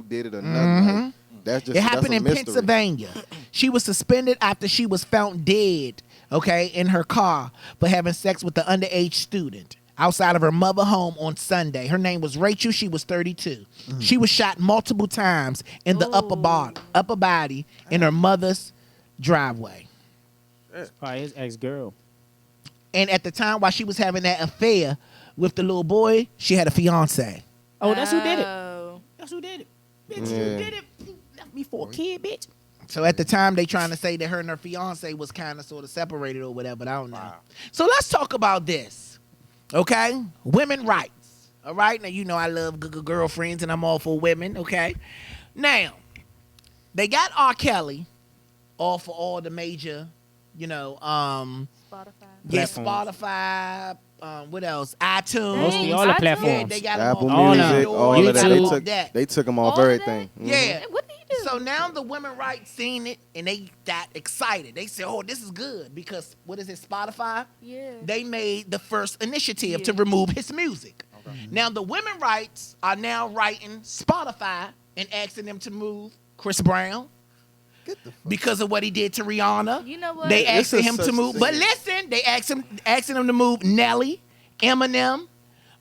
S4: did it or nothing. Like, that's just
S1: It happened
S4: that's a
S1: in
S4: mystery.
S1: Pennsylvania. She was suspended after she was found dead, okay, in her car for having sex with the underage student outside of her mother home on Sunday. Her name was Rachel. She was 32. She was shot multiple times in the upper body in her mother's driveway.
S2: Probably his ex-girl.
S1: And at the time while she was having that affair with the little boy, she had a fiance.
S2: Oh, that's who did it.
S6: Oh.
S2: That's who did it. Bitch,
S4: Yeah.
S2: you did it. You left me for a kid, bitch.
S1: So at the time, they trying to say that her and her fiance was kind of sort of separated or whatever, but I don't know.
S3: Wow.
S1: So let's talk about this, okay? Women rights, all right? Now, I love girlfriends, and I'm all for women, okay? Now, they got R. Kelly all for all the major,
S6: Spotify.
S1: yeah,
S2: Platforms.
S1: Spotify, what else? iTunes.
S2: Mostly all the
S6: iTunes?
S1: Yeah,
S2: platforms.
S1: they got
S4: Apple
S1: them
S2: All
S1: on
S2: of
S4: Music,
S2: them.
S4: all of that.
S2: YouTube.
S4: They took them off
S6: All of
S4: everything.
S6: that?
S4: Mhm.
S1: Yeah.
S6: What did he do?
S1: So now the women rights seen it and they got excited. They said, "Oh, this is good because what is it? Spotify?
S6: Yeah.
S1: They made the first initiative
S6: Yeah.
S1: to remove his music. Now the women rights are now writing Spotify and asking them to move Chris Brown because of what he did to Rihanna.
S6: You know what?
S1: They
S4: This
S1: asking
S4: is
S1: him to
S4: such
S1: move,
S4: a-
S1: but listen, they asking him to move Nelly, Eminem,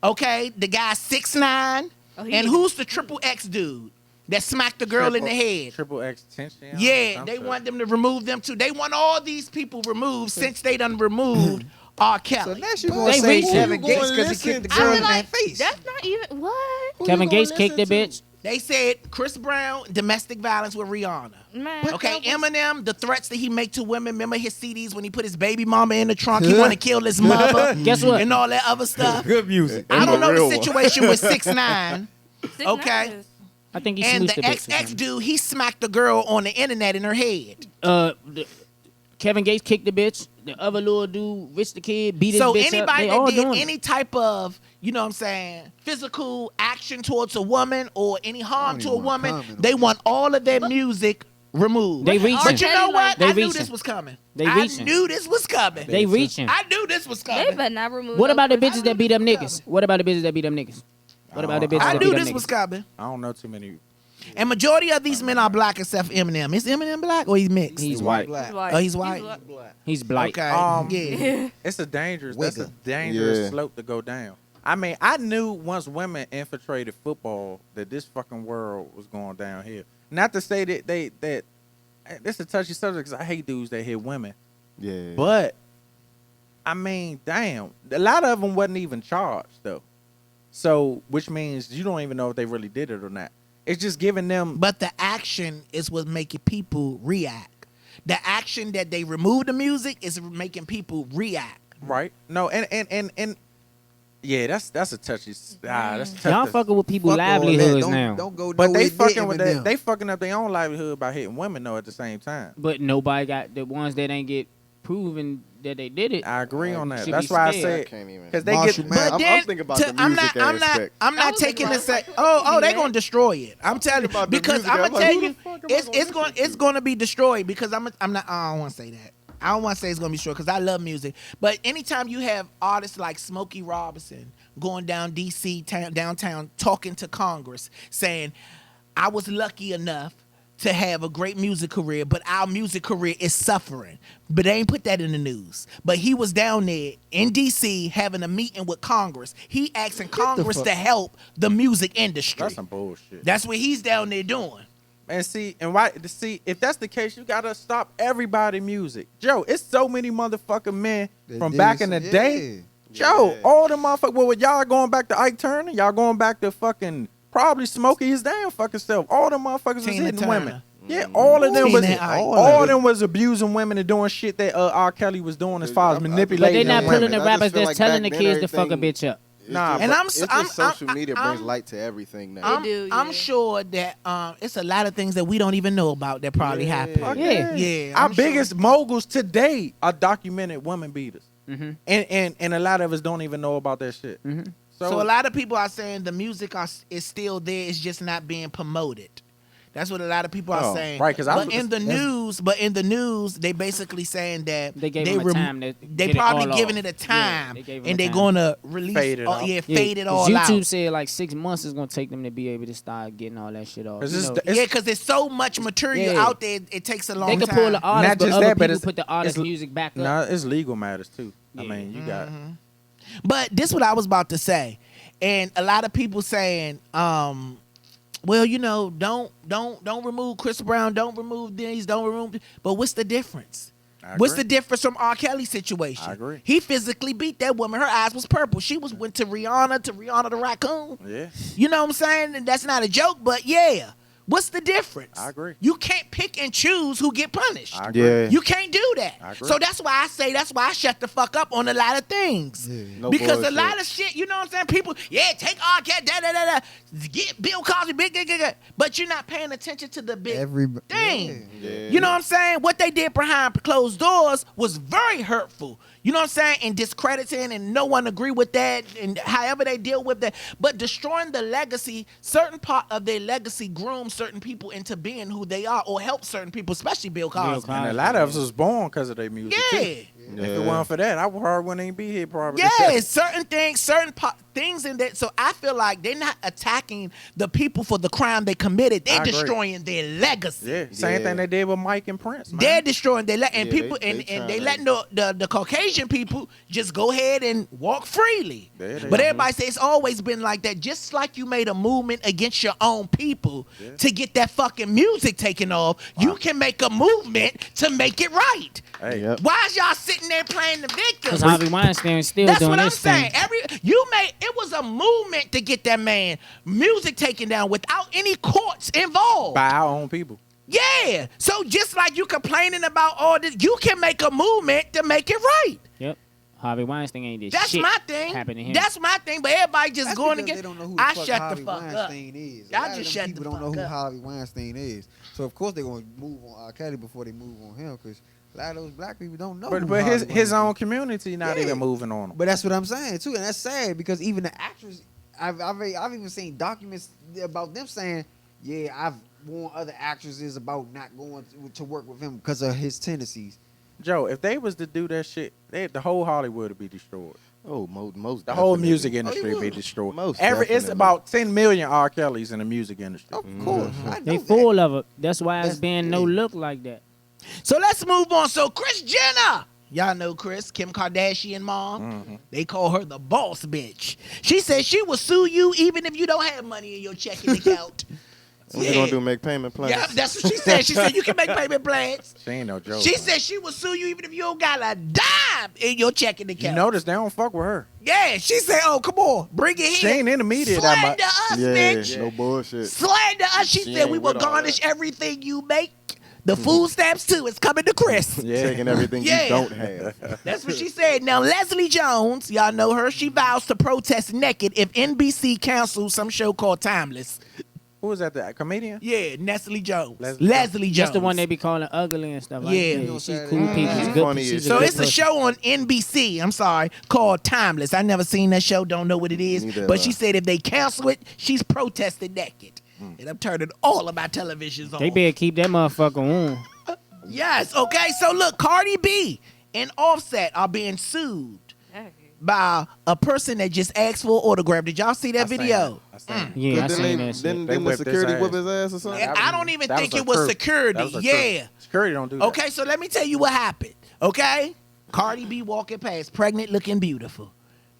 S1: okay, the guy 6ix9ine,
S6: Oh, he
S1: and
S6: need-
S1: who's the triple X dude that smacked the girl in the head?
S3: Triple X tension.
S1: Yeah, they want them to remove them too. They want all these people removed since they done removed R.
S7: So
S1: Kelly.
S7: next you
S2: They
S7: gonna say
S2: reaching.
S7: Kevin
S4: Who
S7: Gates
S4: gonna
S7: because he kicked the
S4: listen
S7: girl
S6: I
S7: in
S6: feel
S7: that
S6: like
S7: face.
S6: that's not even what.
S4: Who
S2: Kevin
S4: you gonna
S2: Gates kicked the
S4: listen to?
S2: bitch.
S1: They said Chris Brown, domestic violence with Rihanna.
S6: Man.
S1: Okay, Eminem, the threats that he make to women. Remember his CDs when he put his baby mama in the trunk? He want to kill his mother.
S2: Guess what?
S1: And all that other stuff.
S7: Good music.
S1: I don't know
S4: real
S1: the
S4: one.
S1: situation with 6ix9ine.
S6: 6ix9ine
S1: Okay.
S6: is-
S2: I think he
S1: And
S2: smooshed
S1: the
S2: the bitch.
S1: XX dude, he smacked the girl on the internet in her head.
S2: Kevin Gates kicked the bitch. The other little dude, Rich the Kid, beat his
S1: So
S2: bitch up.
S1: anybody
S2: They
S1: that
S2: all
S1: did
S2: doing
S1: any type of, physical action towards a woman or any harm to a
S5: even wanna
S1: woman,
S5: comment on
S1: they want all of their music removed.
S2: They reaching.
S1: But you know what?
S2: They
S1: I knew
S2: reaching.
S1: this was coming.
S2: They
S1: I
S2: reaching.
S1: knew this was coming.
S2: They reaching.
S1: I knew this was
S6: They
S1: coming.
S6: better not remove.
S2: What
S6: no
S2: about the
S6: Chris
S2: bitches that beat up niggas? What about the bitches that beat up niggas? What about the bitches
S1: I
S2: that
S1: knew
S2: beat up
S1: this
S2: niggas?
S1: was coming.
S3: I don't know too many
S1: And majority of these men are black except for Eminem. Is Eminem black or he's mixed?
S2: He's white.
S5: Black.
S1: Oh, he's white.
S2: He's black.
S1: Okay. yeah.
S3: It's a dangerous. That's a
S5: Wigger.
S3: dangerous
S4: Yeah.
S3: slope to go down. I mean, I knew once women infiltrated football that this fucking world was going downhill. Not to say that this is a touchy subject because I hate dudes that hit women.
S4: Yeah.
S3: But I mean, damn, a lot of them wasn't even charged though. So, which means you don't even know if they really did it or not. It's just giving them.
S1: But the action is what's making people react. The action that they remove the music is making people react.
S3: Right? No, and yeah, that's a touchy. That's touchy.
S2: Y'all fucking with people's
S5: Fuck all that.
S2: livelihoods
S5: Don't-
S2: now.
S5: Don't go
S3: But
S5: nowhere
S3: they
S5: near
S3: fucking with
S5: Eminem.
S3: that. They fucking up their own livelihood by hitting women though at the same time.
S2: But nobody got the ones that ain't get proven that they did it.
S3: I agree on that.
S2: Should
S3: That's
S2: be
S3: why I
S2: scared.
S3: said
S4: I can't even.
S3: because they
S5: Marshall
S3: get.
S5: Mathers.
S1: But
S4: I'm thinking about the music aspect.
S1: I'm not
S6: was
S1: taking
S6: thinking
S1: this.
S6: about-
S1: Oh, they
S6: Yeah.
S1: gonna destroy it. I'm telling you
S4: about the
S1: because
S4: music.
S1: I'm
S4: I'm
S1: gonna
S4: like,
S1: tell
S4: who
S1: you,
S4: the fuck am I gonna
S1: it's gonna be destroyed because I'm not. I don't want to say that. I don't want to say it's gonna be destroyed because I love music. But anytime you have artists like Smokey Robinson going down DC downtown talking to Congress saying, "I was lucky enough to have a great music career, but our music career is suffering." But they ain't put that in the news. But he was down there in DC having a meeting with Congress. He asking Congress to help the music industry.
S3: That's some bullshit.
S1: That's what he's down there doing.
S3: And see, if that's the case, you gotta stop everybody music. Joe, it's so many motherfucking men
S5: That
S3: from
S5: did
S3: back
S5: some-
S3: in the
S5: yeah.
S3: day. Joe,
S4: Yeah.
S3: all the motherfuckers. Well, y'all going back to Ike Turner? Y'all going back to fucking probably Smokey his damn fucking self. All the motherfuckers was
S1: Tina
S3: hitting
S1: Turner.
S3: women. Yeah, all of them
S1: Tina
S3: was
S1: and Ike.
S3: all of them was abusing women and doing shit that R. Kelly was doing as far as
S4: But
S2: But
S3: manipulating
S2: they not
S3: women.
S2: pulling the
S4: I just
S2: rappers
S4: feel
S2: that's
S4: like
S2: telling
S4: back
S2: the
S4: then
S2: kids to fuck a
S4: everything-
S2: bitch up.
S4: It's
S3: Nah,
S4: just-
S1: And I'm
S4: it's
S1: s-
S4: just
S1: I'm-
S4: social
S1: I'm-
S4: media
S1: I'm-
S4: brings light to everything now.
S6: They do,
S1: I'm
S6: yeah.
S1: sure that it's a lot of things that we don't even know about that probably happened.
S3: Fuck
S2: Yeah.
S1: Yeah,
S3: Our
S1: I'm sure.
S3: biggest moguls today are documented women beaters.
S2: Mm-hmm.
S3: And a lot of us don't even know about that shit.
S2: Mm-hmm.
S1: So a lot of people are saying the music is still there. It's just not being promoted. That's what a lot of people are
S3: Oh,
S1: saying.
S3: right, 'cause I
S1: but
S3: was-
S1: in the news, they basically saying that
S2: They gave them a time to
S1: they
S2: get it
S1: probably
S2: all
S1: giving
S2: off.
S1: it a time,
S2: Yeah, they gave them
S1: and
S2: a
S1: they're
S2: time.
S1: gonna release
S3: Fade it out.
S1: fade it
S2: 'cause
S1: all
S2: YouTube
S1: out.
S2: said like 6 months is gonna take them to be able to start getting all that shit off.
S3: 'Cause
S2: You
S3: it's
S2: know,
S3: the-
S1: Yeah, because there's so much material
S2: Yeah.
S1: out there. It takes a long
S2: they
S1: time.
S2: can pull the artist,
S3: Not
S2: but
S3: just
S2: other
S3: that, but
S2: people
S3: it's-
S2: put the artist
S3: it's-
S2: music back up.
S3: No, it's legal matters too. I
S2: Yeah.
S3: mean, you got
S1: But this what I was about to say, and a lot of people saying, well, you know, don't remove Chris Brown, don't remove these, don't remove. But what's the difference?
S3: I
S1: What's
S3: agree.
S1: the difference from R. Kelly's situation?
S3: I agree.
S1: He physically beat that woman. Her eyes was purple. She went to Rihanna the raccoon.
S3: Yeah,
S1: You know what I'm saying? And that's not a joke, but yeah. What's the difference?
S3: I agree.
S1: You can't pick and choose who get punished.
S3: I agree.
S4: Yeah.
S1: You can't do that.
S3: I agree.
S1: So that's why I shut the fuck up on a lot of things.
S4: No
S1: Because
S4: bullshit.
S1: a lot of shit, you know what I'm saying? People, yeah, take R. Kelly, get Bill Cosby, but you're not paying attention to the big thing.
S4: Yeah.
S1: You know what I'm saying? What they did behind closed doors was very hurtful. You know what I'm saying? And discrediting, and no one agree with that, and however they deal with that. But destroying the legacy, certain part of their legacy grooms certain people into being who they are, or help certain people, especially Bill Cosby.
S2: Cosby.
S3: And a lot of us was born because of their music.
S1: Yeah.
S3: Too. If it wasn't for that, I probably wouldn't even be here. Probably.
S1: Yeah, certain things, things in that. So I feel like they're not attacking the people for the crime they committed. They're
S3: I agree.
S1: destroying their legacy.
S3: Yeah, same thing they did with Mike and Prince. Man.
S1: They're destroying their and
S4: Yeah,
S1: people
S4: they
S1: and they
S4: trying
S1: letting the Caucasian people just go ahead and walk freely.
S3: Yeah, they
S1: But
S3: are.
S1: everybody says it's always been like that. Just like you made a movement against your own people to get that fucking music taken off, you can make a movement to make it right.
S3: Hey,
S4: Yep.
S1: Why is y'all sitting there playing the victim?
S2: Because Harvey Weinstein still
S1: That's
S2: doing
S1: what I'm
S2: this thing.
S1: saying. It was a movement to get that man music taken down without any courts involved.
S3: by our own people.
S1: Yeah. So just like you complaining about all this, you can make a movement to make it right.
S2: Yep. Harvey Weinstein ain't this
S1: That's
S2: shit
S1: my thing.
S2: happened to him.
S1: That's my thing. But everybody just
S5: That's
S1: going
S5: because
S1: to
S5: they
S1: get.
S5: don't know who the
S1: I
S5: fuck
S1: shut
S5: Harvey
S1: the fuck up.
S5: Weinstein is.
S1: Y'all
S5: A lot of
S1: just
S5: them
S1: shut the
S5: people
S1: fuck
S5: don't know who
S1: up.
S5: Harvey Weinstein is. So of course they're gonna move on R. Kelly before they move on him, because a lot of those black people don't know.
S3: But
S5: who
S3: but
S5: Harvey
S3: his
S5: Weinstein
S3: own community not
S5: Yeah.
S3: even moving on him.
S5: But that's what I'm saying too, and that's sad because even the actors, I've even seen documents about them saying, yeah, I've warned other actresses about not going to work with him because of his tendencies.
S3: Joe, if they was to do that shit, the whole Hollywood would be destroyed.
S4: Oh, most
S3: The whole
S4: definitely.
S3: music industry be destroyed.
S4: Most
S3: It's
S4: definitely.
S3: about 10 million R. Kellys in the music industry.
S5: Of course, I know
S2: They
S5: that.
S2: full of it. That's why it's
S5: That's-
S2: being no look like that.
S1: So let's move on. So Kris Jenner. Y'all know Kris, Kim Kardashian mom. They call her the boss bitch. She said she will sue you even if you don't have money in your checking account.
S4: What you gonna do? Make payment plans?
S1: Yeah, that's what she said. She said you can make payment plans.
S3: She ain't no joke.
S1: She
S3: man.
S1: said she will sue you even if you don't got a dime in your checking
S3: You
S1: account.
S3: notice they don't fuck with her.
S1: Yeah, she said, oh, come on, bring it
S3: She
S1: here.
S3: ain't in the media that
S1: Slander
S3: much.
S1: us,
S4: Yeah,
S1: bitch.
S4: no bullshit.
S1: Slander us. She
S3: She
S1: said
S3: ain't
S1: we will
S3: with all
S1: garnish
S3: that.
S1: everything you make. The food stamps, too. It's coming to Kris.
S3: Yeah.
S4: Taking everything
S1: Yeah.
S4: you don't have.
S1: That's what she said. Now, Leslie Jones, y'all know her. She vows to protest naked if NBC cancels some show called Timeless.
S3: Who was that? The comedian?
S1: Yeah, Leslie Jones.
S3: Leslie
S1: Leslie Jones.
S2: That's the one they be calling ugly and stuff. Like
S1: Yeah.
S2: that. She's cool people. She's
S4: She's
S2: good.
S4: funny
S2: She's
S4: as
S2: a
S1: So
S2: good
S1: it's a
S2: person.
S1: show on NBC, I'm sorry, called Timeless. I never seen that show, don't know what it is.
S4: Neither
S1: But
S4: have
S1: she
S4: I.
S1: said if they cancel it, she's protesting naked. And I'm turning all of my televisions on.
S2: They better keep that motherfucker on.
S1: Yes, okay. So look, Cardi B and Offset are being sued by a person that just asked for an autograph. Did y'all see that video?
S3: I seen it.
S2: Yeah, I
S4: Then
S2: seen
S4: they-
S2: that shit.
S4: Then
S3: They
S4: the
S3: whipped his
S4: security
S3: ass.
S4: whip his ass or something.
S1: And I don't even
S3: That
S1: think
S3: was
S1: it
S3: a
S1: was
S3: crew.
S1: security.
S3: That was a crew.
S1: Yeah.
S3: Security don't do that.
S1: Okay, so let me tell you what happened. Okay? Cardi B walking past, pregnant, looking beautiful.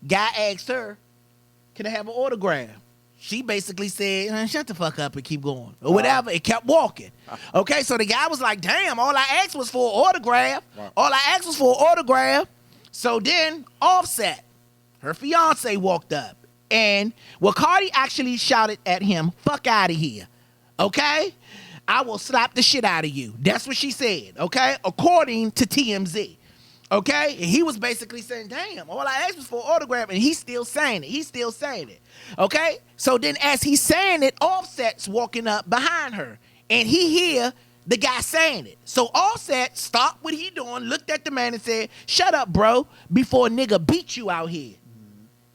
S1: Guy asked her, can I have an autograph? She basically said, shut the fuck up and keep going. Or whatever. It kept walking. Okay, so the guy was like, damn, all I asked was for an autograph.
S3: Right.
S1: All I asked was for an autograph. So then Offset, her fiance, walked up. And, well, Cardi actually shouted at him, fuck out of here. Okay? I will slap the shit out of you. That's what she said, okay? According to TMZ. Okay? And he was basically saying, damn, all I asked was for an autograph, and he's still saying it. He's still saying it. Okay? So then as he's saying it, Offset's walking up behind her. And he hear the guy saying it. So Offset stopped what he doing, looked at the man and said, shut up, bro, before a nigga beat you out here.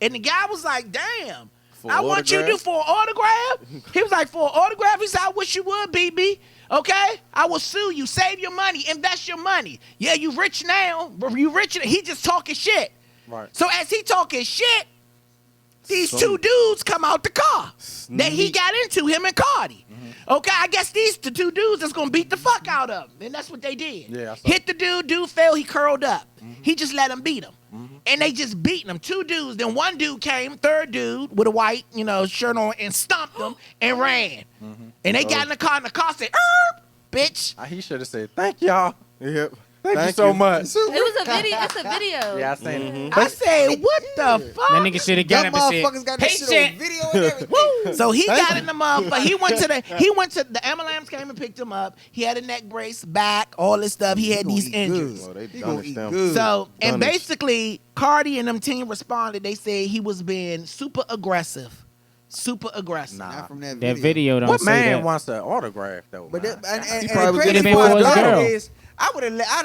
S1: And the guy was like, damn.
S4: For
S1: I want you to do
S4: autograph?
S1: for an autograph. He was like, for an autograph? He said, I wish you would, BB. Okay? I will sue you. Save your money. Invest your money. Yeah, you rich now. But you rich. He just talking shit.
S3: Right.
S1: So as he talking shit, these two dudes come out the car that he got into, him and Cardi. Okay, I guess these the two dudes that's gonna beat the fuck out of him. And that's what they did.
S3: Yeah, I saw
S1: Hit the dude fell, he curled up. He just let him beat him. And they just beating him. Two dudes. Then one dude came, third dude with a white, shirt on, and stomped him and ran. And they got in the car, and the car said, bitch.
S3: He should have said, thank y'all.
S4: Yep.
S3: Thank you so much.
S6: It was a video. It's a video.
S3: Yeah, I seen it.
S1: I said, what the fuck?
S2: That nigga should have got
S7: Them
S2: up and
S7: motherfuckers
S2: said,
S7: got that shit on
S2: paycheck.
S7: video and everything.
S1: So he got in the motherfucker. He went to the ambulance came and picked him up. He had a neck brace, back, all this stuff. He had these injuries.
S4: Oh, they
S7: He gonna
S4: done
S7: eat
S4: them.
S7: good.
S1: So, and
S4: Done it.
S1: basically, Cardi and them team responded. They said he was being super aggressive. Super aggressive.
S3: Nah.
S7: Not from that
S2: That
S7: video.
S2: video don't
S3: What
S2: say
S3: man
S2: that.
S3: wants an autograph, though?
S7: But
S3: man?
S7: that, and
S4: probably
S7: the
S4: was
S7: crazy
S2: getting it
S7: part
S2: for his
S7: about
S2: girl.
S7: it is, I'd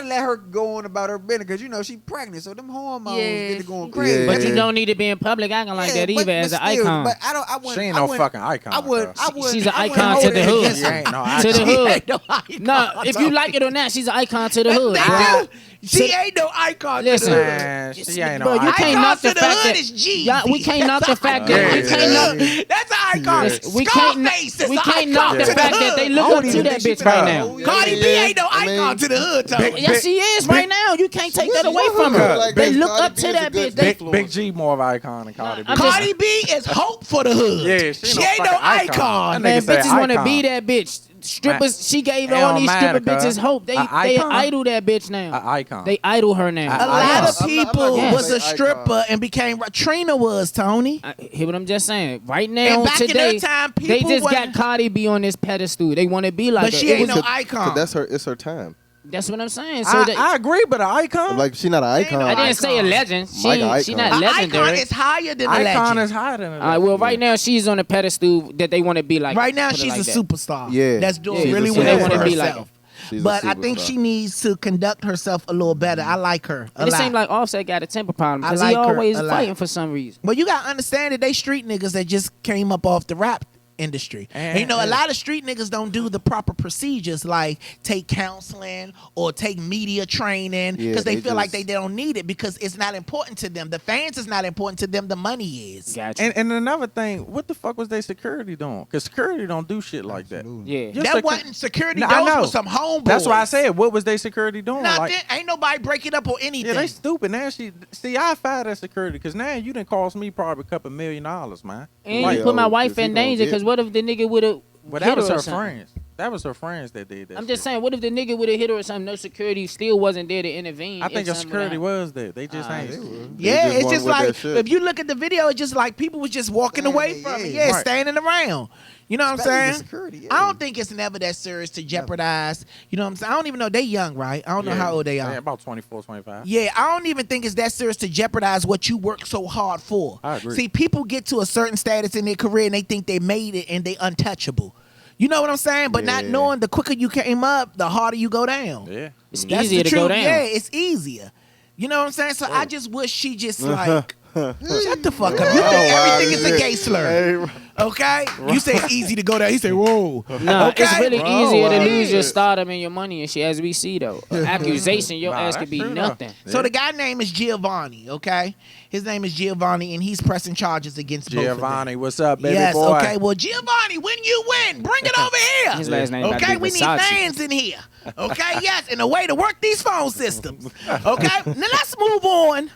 S7: have let her go on about her business because she's pregnant, so them hormones
S6: Yeah.
S7: get to going crazy.
S4: Yeah.
S2: But you don't need to be in public acting like that either as an
S7: still,
S2: icon.
S7: But I wouldn't.
S3: She ain't
S7: I
S3: no
S7: wouldn't-
S3: fucking icon.
S7: I would.
S3: though.
S7: I would.
S2: She's an
S7: I wouldn't
S2: icon
S7: hold
S2: to
S7: it
S2: the hood.
S7: against
S3: She
S7: her.
S3: ain't no
S2: To the
S3: icon.
S2: hood.
S1: No icon.
S2: No, if you like it or not, she's an icon to the hood.
S1: They
S2: bro.
S1: do. She ain't no icon.
S2: Listen.
S1: to the hood.
S3: Man, she ain't
S2: Bro,
S3: no
S2: you
S3: icon.
S2: can't
S1: Icon
S2: knock the
S1: to the
S2: fact
S1: hood
S2: that
S1: is Jeezy.
S2: yeah, we can't knock the fact that we
S3: Yeah,
S2: can't knock.
S3: yeah.
S1: That's an icon.
S2: We can't.
S1: Scarface is
S2: We
S1: an
S2: can't
S1: icon
S2: knock the
S1: to
S2: fact that they
S1: hood.
S2: look
S7: I
S2: up
S7: don't
S2: to
S7: even
S2: that
S7: think she
S2: bitch
S7: been
S2: right
S7: out.
S2: now.
S1: Cardi B ain't no icon to the hood, though.
S2: Yes, she is right now. You can't take that away from her.
S4: Like
S2: They
S4: that.
S2: look
S4: Cardi
S2: up
S4: B
S2: to
S4: is
S2: that
S4: a good
S2: bitch. They
S3: Big G more of an icon than Cardi B.
S2: I'm just-
S1: Cardi B is hope for the hood.
S3: Yeah,
S1: she ain't no icon.
S2: Man,
S3: Nigga say
S2: bitches want to
S3: icon.
S2: be that bitch. Strippers, she gave
S3: It
S2: all
S3: don't
S2: these stripper
S3: matter,
S2: bitches
S3: cuz.
S2: hope. They
S3: A
S2: they
S3: icon?
S2: idol that bitch now.
S3: An icon.
S2: They idol her now.
S1: A
S3: I-
S1: lot
S3: icon.
S1: of people
S2: gonna
S1: was a
S4: say
S1: stripper
S4: icon.
S1: and became. Trina was, Tony.
S2: Hear what I'm just saying. Right
S1: And
S2: now,
S1: back in
S2: today,
S1: her time,
S2: they
S1: people
S2: just got
S1: wasn't-
S2: Cardi B on this pedestal. They want to be like
S1: But
S2: her.
S1: she
S2: It
S1: ain't
S2: was-
S1: no icon.
S4: It's her time.
S2: That's what I'm saying. So
S3: I agree, but an icon?
S4: Like she not an
S1: Ain't no
S4: icon.
S2: I didn't say a
S1: icon.
S2: legend.
S4: Like a
S2: She
S4: icon.
S2: not
S1: An icon
S2: legendary.
S1: is higher than a
S3: icon
S1: legend.
S3: is higher than a
S2: All right, well, right now she's on a pedestal that they want to be like.
S1: Right now,
S2: put it
S1: she's
S2: like
S1: a
S2: that.
S1: superstar.
S4: Yeah.
S1: That's doing
S2: Yeah,
S1: really
S4: she's a
S1: well
S2: superstar.
S1: for
S2: They wanna be like
S1: herself.
S4: She's a
S1: But I think
S4: superstar.
S1: she needs to conduct herself a little better. I like her a
S2: And it
S1: lot.
S2: seems like Offset got a temper problem
S1: I
S2: because
S1: like
S2: he
S1: her
S2: always
S1: a lot.
S2: fighting for some reason.
S1: But you gotta understand that they street niggas that just came up off the rap industry.
S3: And-
S1: And, you know, a lot of street niggas don't do the proper procedures like take counseling or take media training
S4: Yeah,
S1: because they
S4: they
S1: feel like
S4: just-
S1: they don't need it because it's not important to them. The fans is not important to them. The money is.
S2: Gotcha.
S3: And another thing, what the fuck was they security doing? Because security don't do shit like that.
S2: Yeah.
S3: Your
S1: That
S3: secu-
S1: wasn't security.
S3: No, I
S1: Those
S3: know.
S1: was some homeboys.
S3: That's why I said, what was they security doing?
S1: Nothing.
S3: Like,
S1: Ain't nobody breaking up or anything.
S3: yeah, they stupid. Now I fired that security because now you done cost me probably a couple $1 million, man.
S2: And
S3: Like,
S2: you put my
S4: yo,
S2: wife
S4: if he
S2: in
S4: gonna
S2: danger
S4: get-
S2: because what if the nigga would have
S3: But
S2: hit
S3: that was
S2: her or
S3: her
S2: something?
S3: friends. That was her friends that did that.
S2: I'm just
S3: shit.
S2: saying, what if the nigga would have hit her or something? No security still wasn't there to intervene.
S3: I
S2: if
S3: think the
S2: something
S3: security
S2: would've
S3: was there. They just ain't.
S1: Yeah,
S4: just
S1: it's
S4: went
S1: just
S4: with that
S1: like
S4: shit.
S1: if you look at the video, it's just like people was just walking away from it. Yeah,
S3: Right.
S1: standing around. You know what I'm
S5: Especially the
S1: saying?
S5: security, yeah.
S1: I don't think it's never that serious to jeopardize. You know what I'm saying? I don't even know they young, right? I don't know how old they are.
S3: Yeah, about 24, 25.
S1: Yeah, I don't even think it's that serious to jeopardize what you work so hard for.
S3: I agree.
S1: See, people get to a certain status in their career and they think they made it and they untouchable. You know what I'm saying? But not
S4: Yeah.
S1: knowing the quicker you came up, the harder you go down.
S3: Yeah.
S2: It's
S1: That's
S2: easier
S1: the
S2: to go
S1: truth.
S2: down.
S1: Yeah, it's easier. You know what I'm saying? So I just wish she just like shut the fuck up. You think everything is a gay slur. Okay? You say it's easy to go down. He say, whoa.
S2: No,
S1: Okay?
S2: it's really
S4: Bro,
S2: easier to
S4: wow.
S2: lose your stardom and your money and shit, as we see though. An accusation, your
S3: Nah,
S2: ass
S3: that's
S2: could be
S3: true, though.
S2: nothing.
S1: So the guy name is Giovanni, okay? His name is Giovanni, and he's pressing charges against both of them.
S3: Giovanni, what's up, baby
S1: Yes,
S3: boy?
S1: okay. Well, Giovanni, when you win, bring it over here.
S2: His last name gotta
S1: Okay,
S2: be
S1: we need
S2: Versace.
S1: fans in here. Okay, yes, and a way to work these phone systems. Okay, now let's move on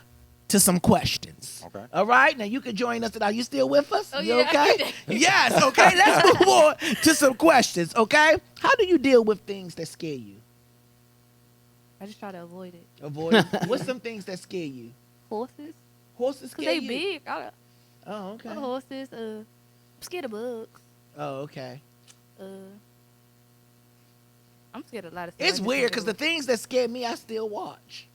S1: to some questions.
S3: Okay.
S1: All right, now you can join us. Are you still with us?
S6: Oh,
S1: You
S6: yeah.
S1: okay? Yes, okay. Let's move on to some questions. Okay, how do you deal with things that scare you?
S6: I just try to avoid it.
S1: Avoid. What's some things that scare you?
S6: Horses,
S1: Horses
S6: cause
S1: scare
S6: they
S1: you.
S6: big.
S1: Oh, okay.
S6: Horses. I'm scared of bugs.
S1: Oh, okay.
S6: I'm scared of a lot of stuff.
S1: It's weird because the things that scare me, I still watch.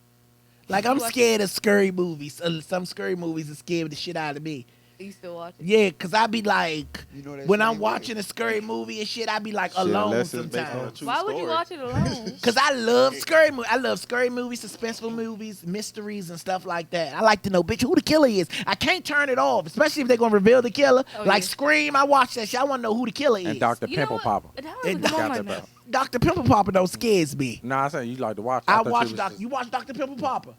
S1: Like I'm
S6: You watch-
S1: scared of scary movies. Some scary movies that scare the shit out of me.
S6: you still watch it.
S1: Yeah, because I be like,
S5: You know that
S1: when
S5: shit
S1: I'm
S5: ain't
S1: watching a scary movie and shit, I be like
S4: Shit,
S1: alone
S4: unless it's based on a
S1: sometimes.
S4: true
S6: Why would you
S4: story.
S6: watch it alone?
S1: Because I love scary movies. I love scary movies, suspenseful movies, mysteries, and stuff like that. I like to know, bitch, who the killer is. I can't turn it off, especially if they're going to reveal the killer.
S6: Oh,
S1: Like
S6: yeah.
S1: Scream, I watch that shit. I want to know who the killer is.
S3: And Dr.
S6: You know
S3: Pimple
S6: what?
S3: Popper.
S6: That was
S1: It
S6: a good
S1: got
S6: moment.
S3: that
S1: Dr. Pimple Popper don't scares me.
S3: No, I said you like to watch.
S1: I
S3: thought you
S1: watch
S3: was
S1: Dr.
S3: just-
S1: You watch Dr. Pimple Popper.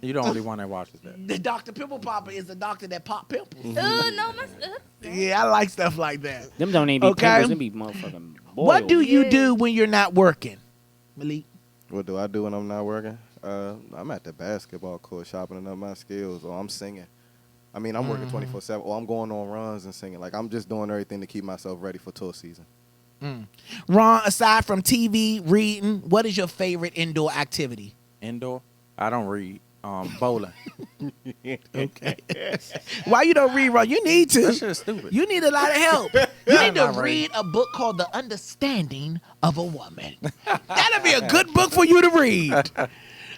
S3: You the only one that watches that.
S1: The Dr. Pimple Popper is a doctor that pop pimples.
S6: No, my.
S1: Yeah, I like stuff like that.
S2: Them don't even be
S1: Okay.
S2: pimples, them be motherfucking boils.
S1: What do you
S6: Yeah.
S1: do when you're not working, Malik?
S4: What do I do when I'm not working? I'm at the basketball court sharpening up my skills, or I'm singing. I mean, I'm working 24/7, or I'm going on runs and singing. Like I'm just doing everything to keep myself ready for tour season.
S1: Ron, aside from TV, reading, what is your favorite indoor activity?
S3: Indoor, I don't read. Bowling.
S1: Okay. Why you don't read, Ron? You need to.
S3: That shit is stupid.
S1: You need a lot of help. You need to
S3: not
S1: read a book called The Understanding of a Woman. That'll be a good book for you to read.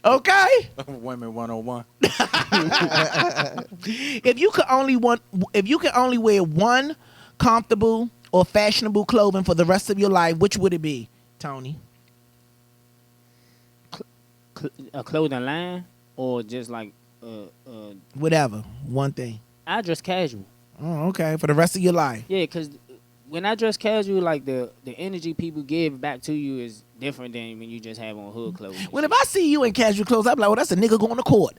S1: Okay?
S3: Women 101.
S1: If you could only wear one comfortable or fashionable clothing for the rest of your life, which would it be, Tony?
S2: A clothing line or just like
S1: Whatever. One thing.
S2: I dress casual.
S1: Oh, okay. For the rest of your life.
S2: Yeah, because when I dress casual, like the energy people give back to you is different than when you just have on hood clothes. and
S1: Well, if
S2: shit.
S1: I see you in casual clothes, I'm like, well, that's a nigga going to court.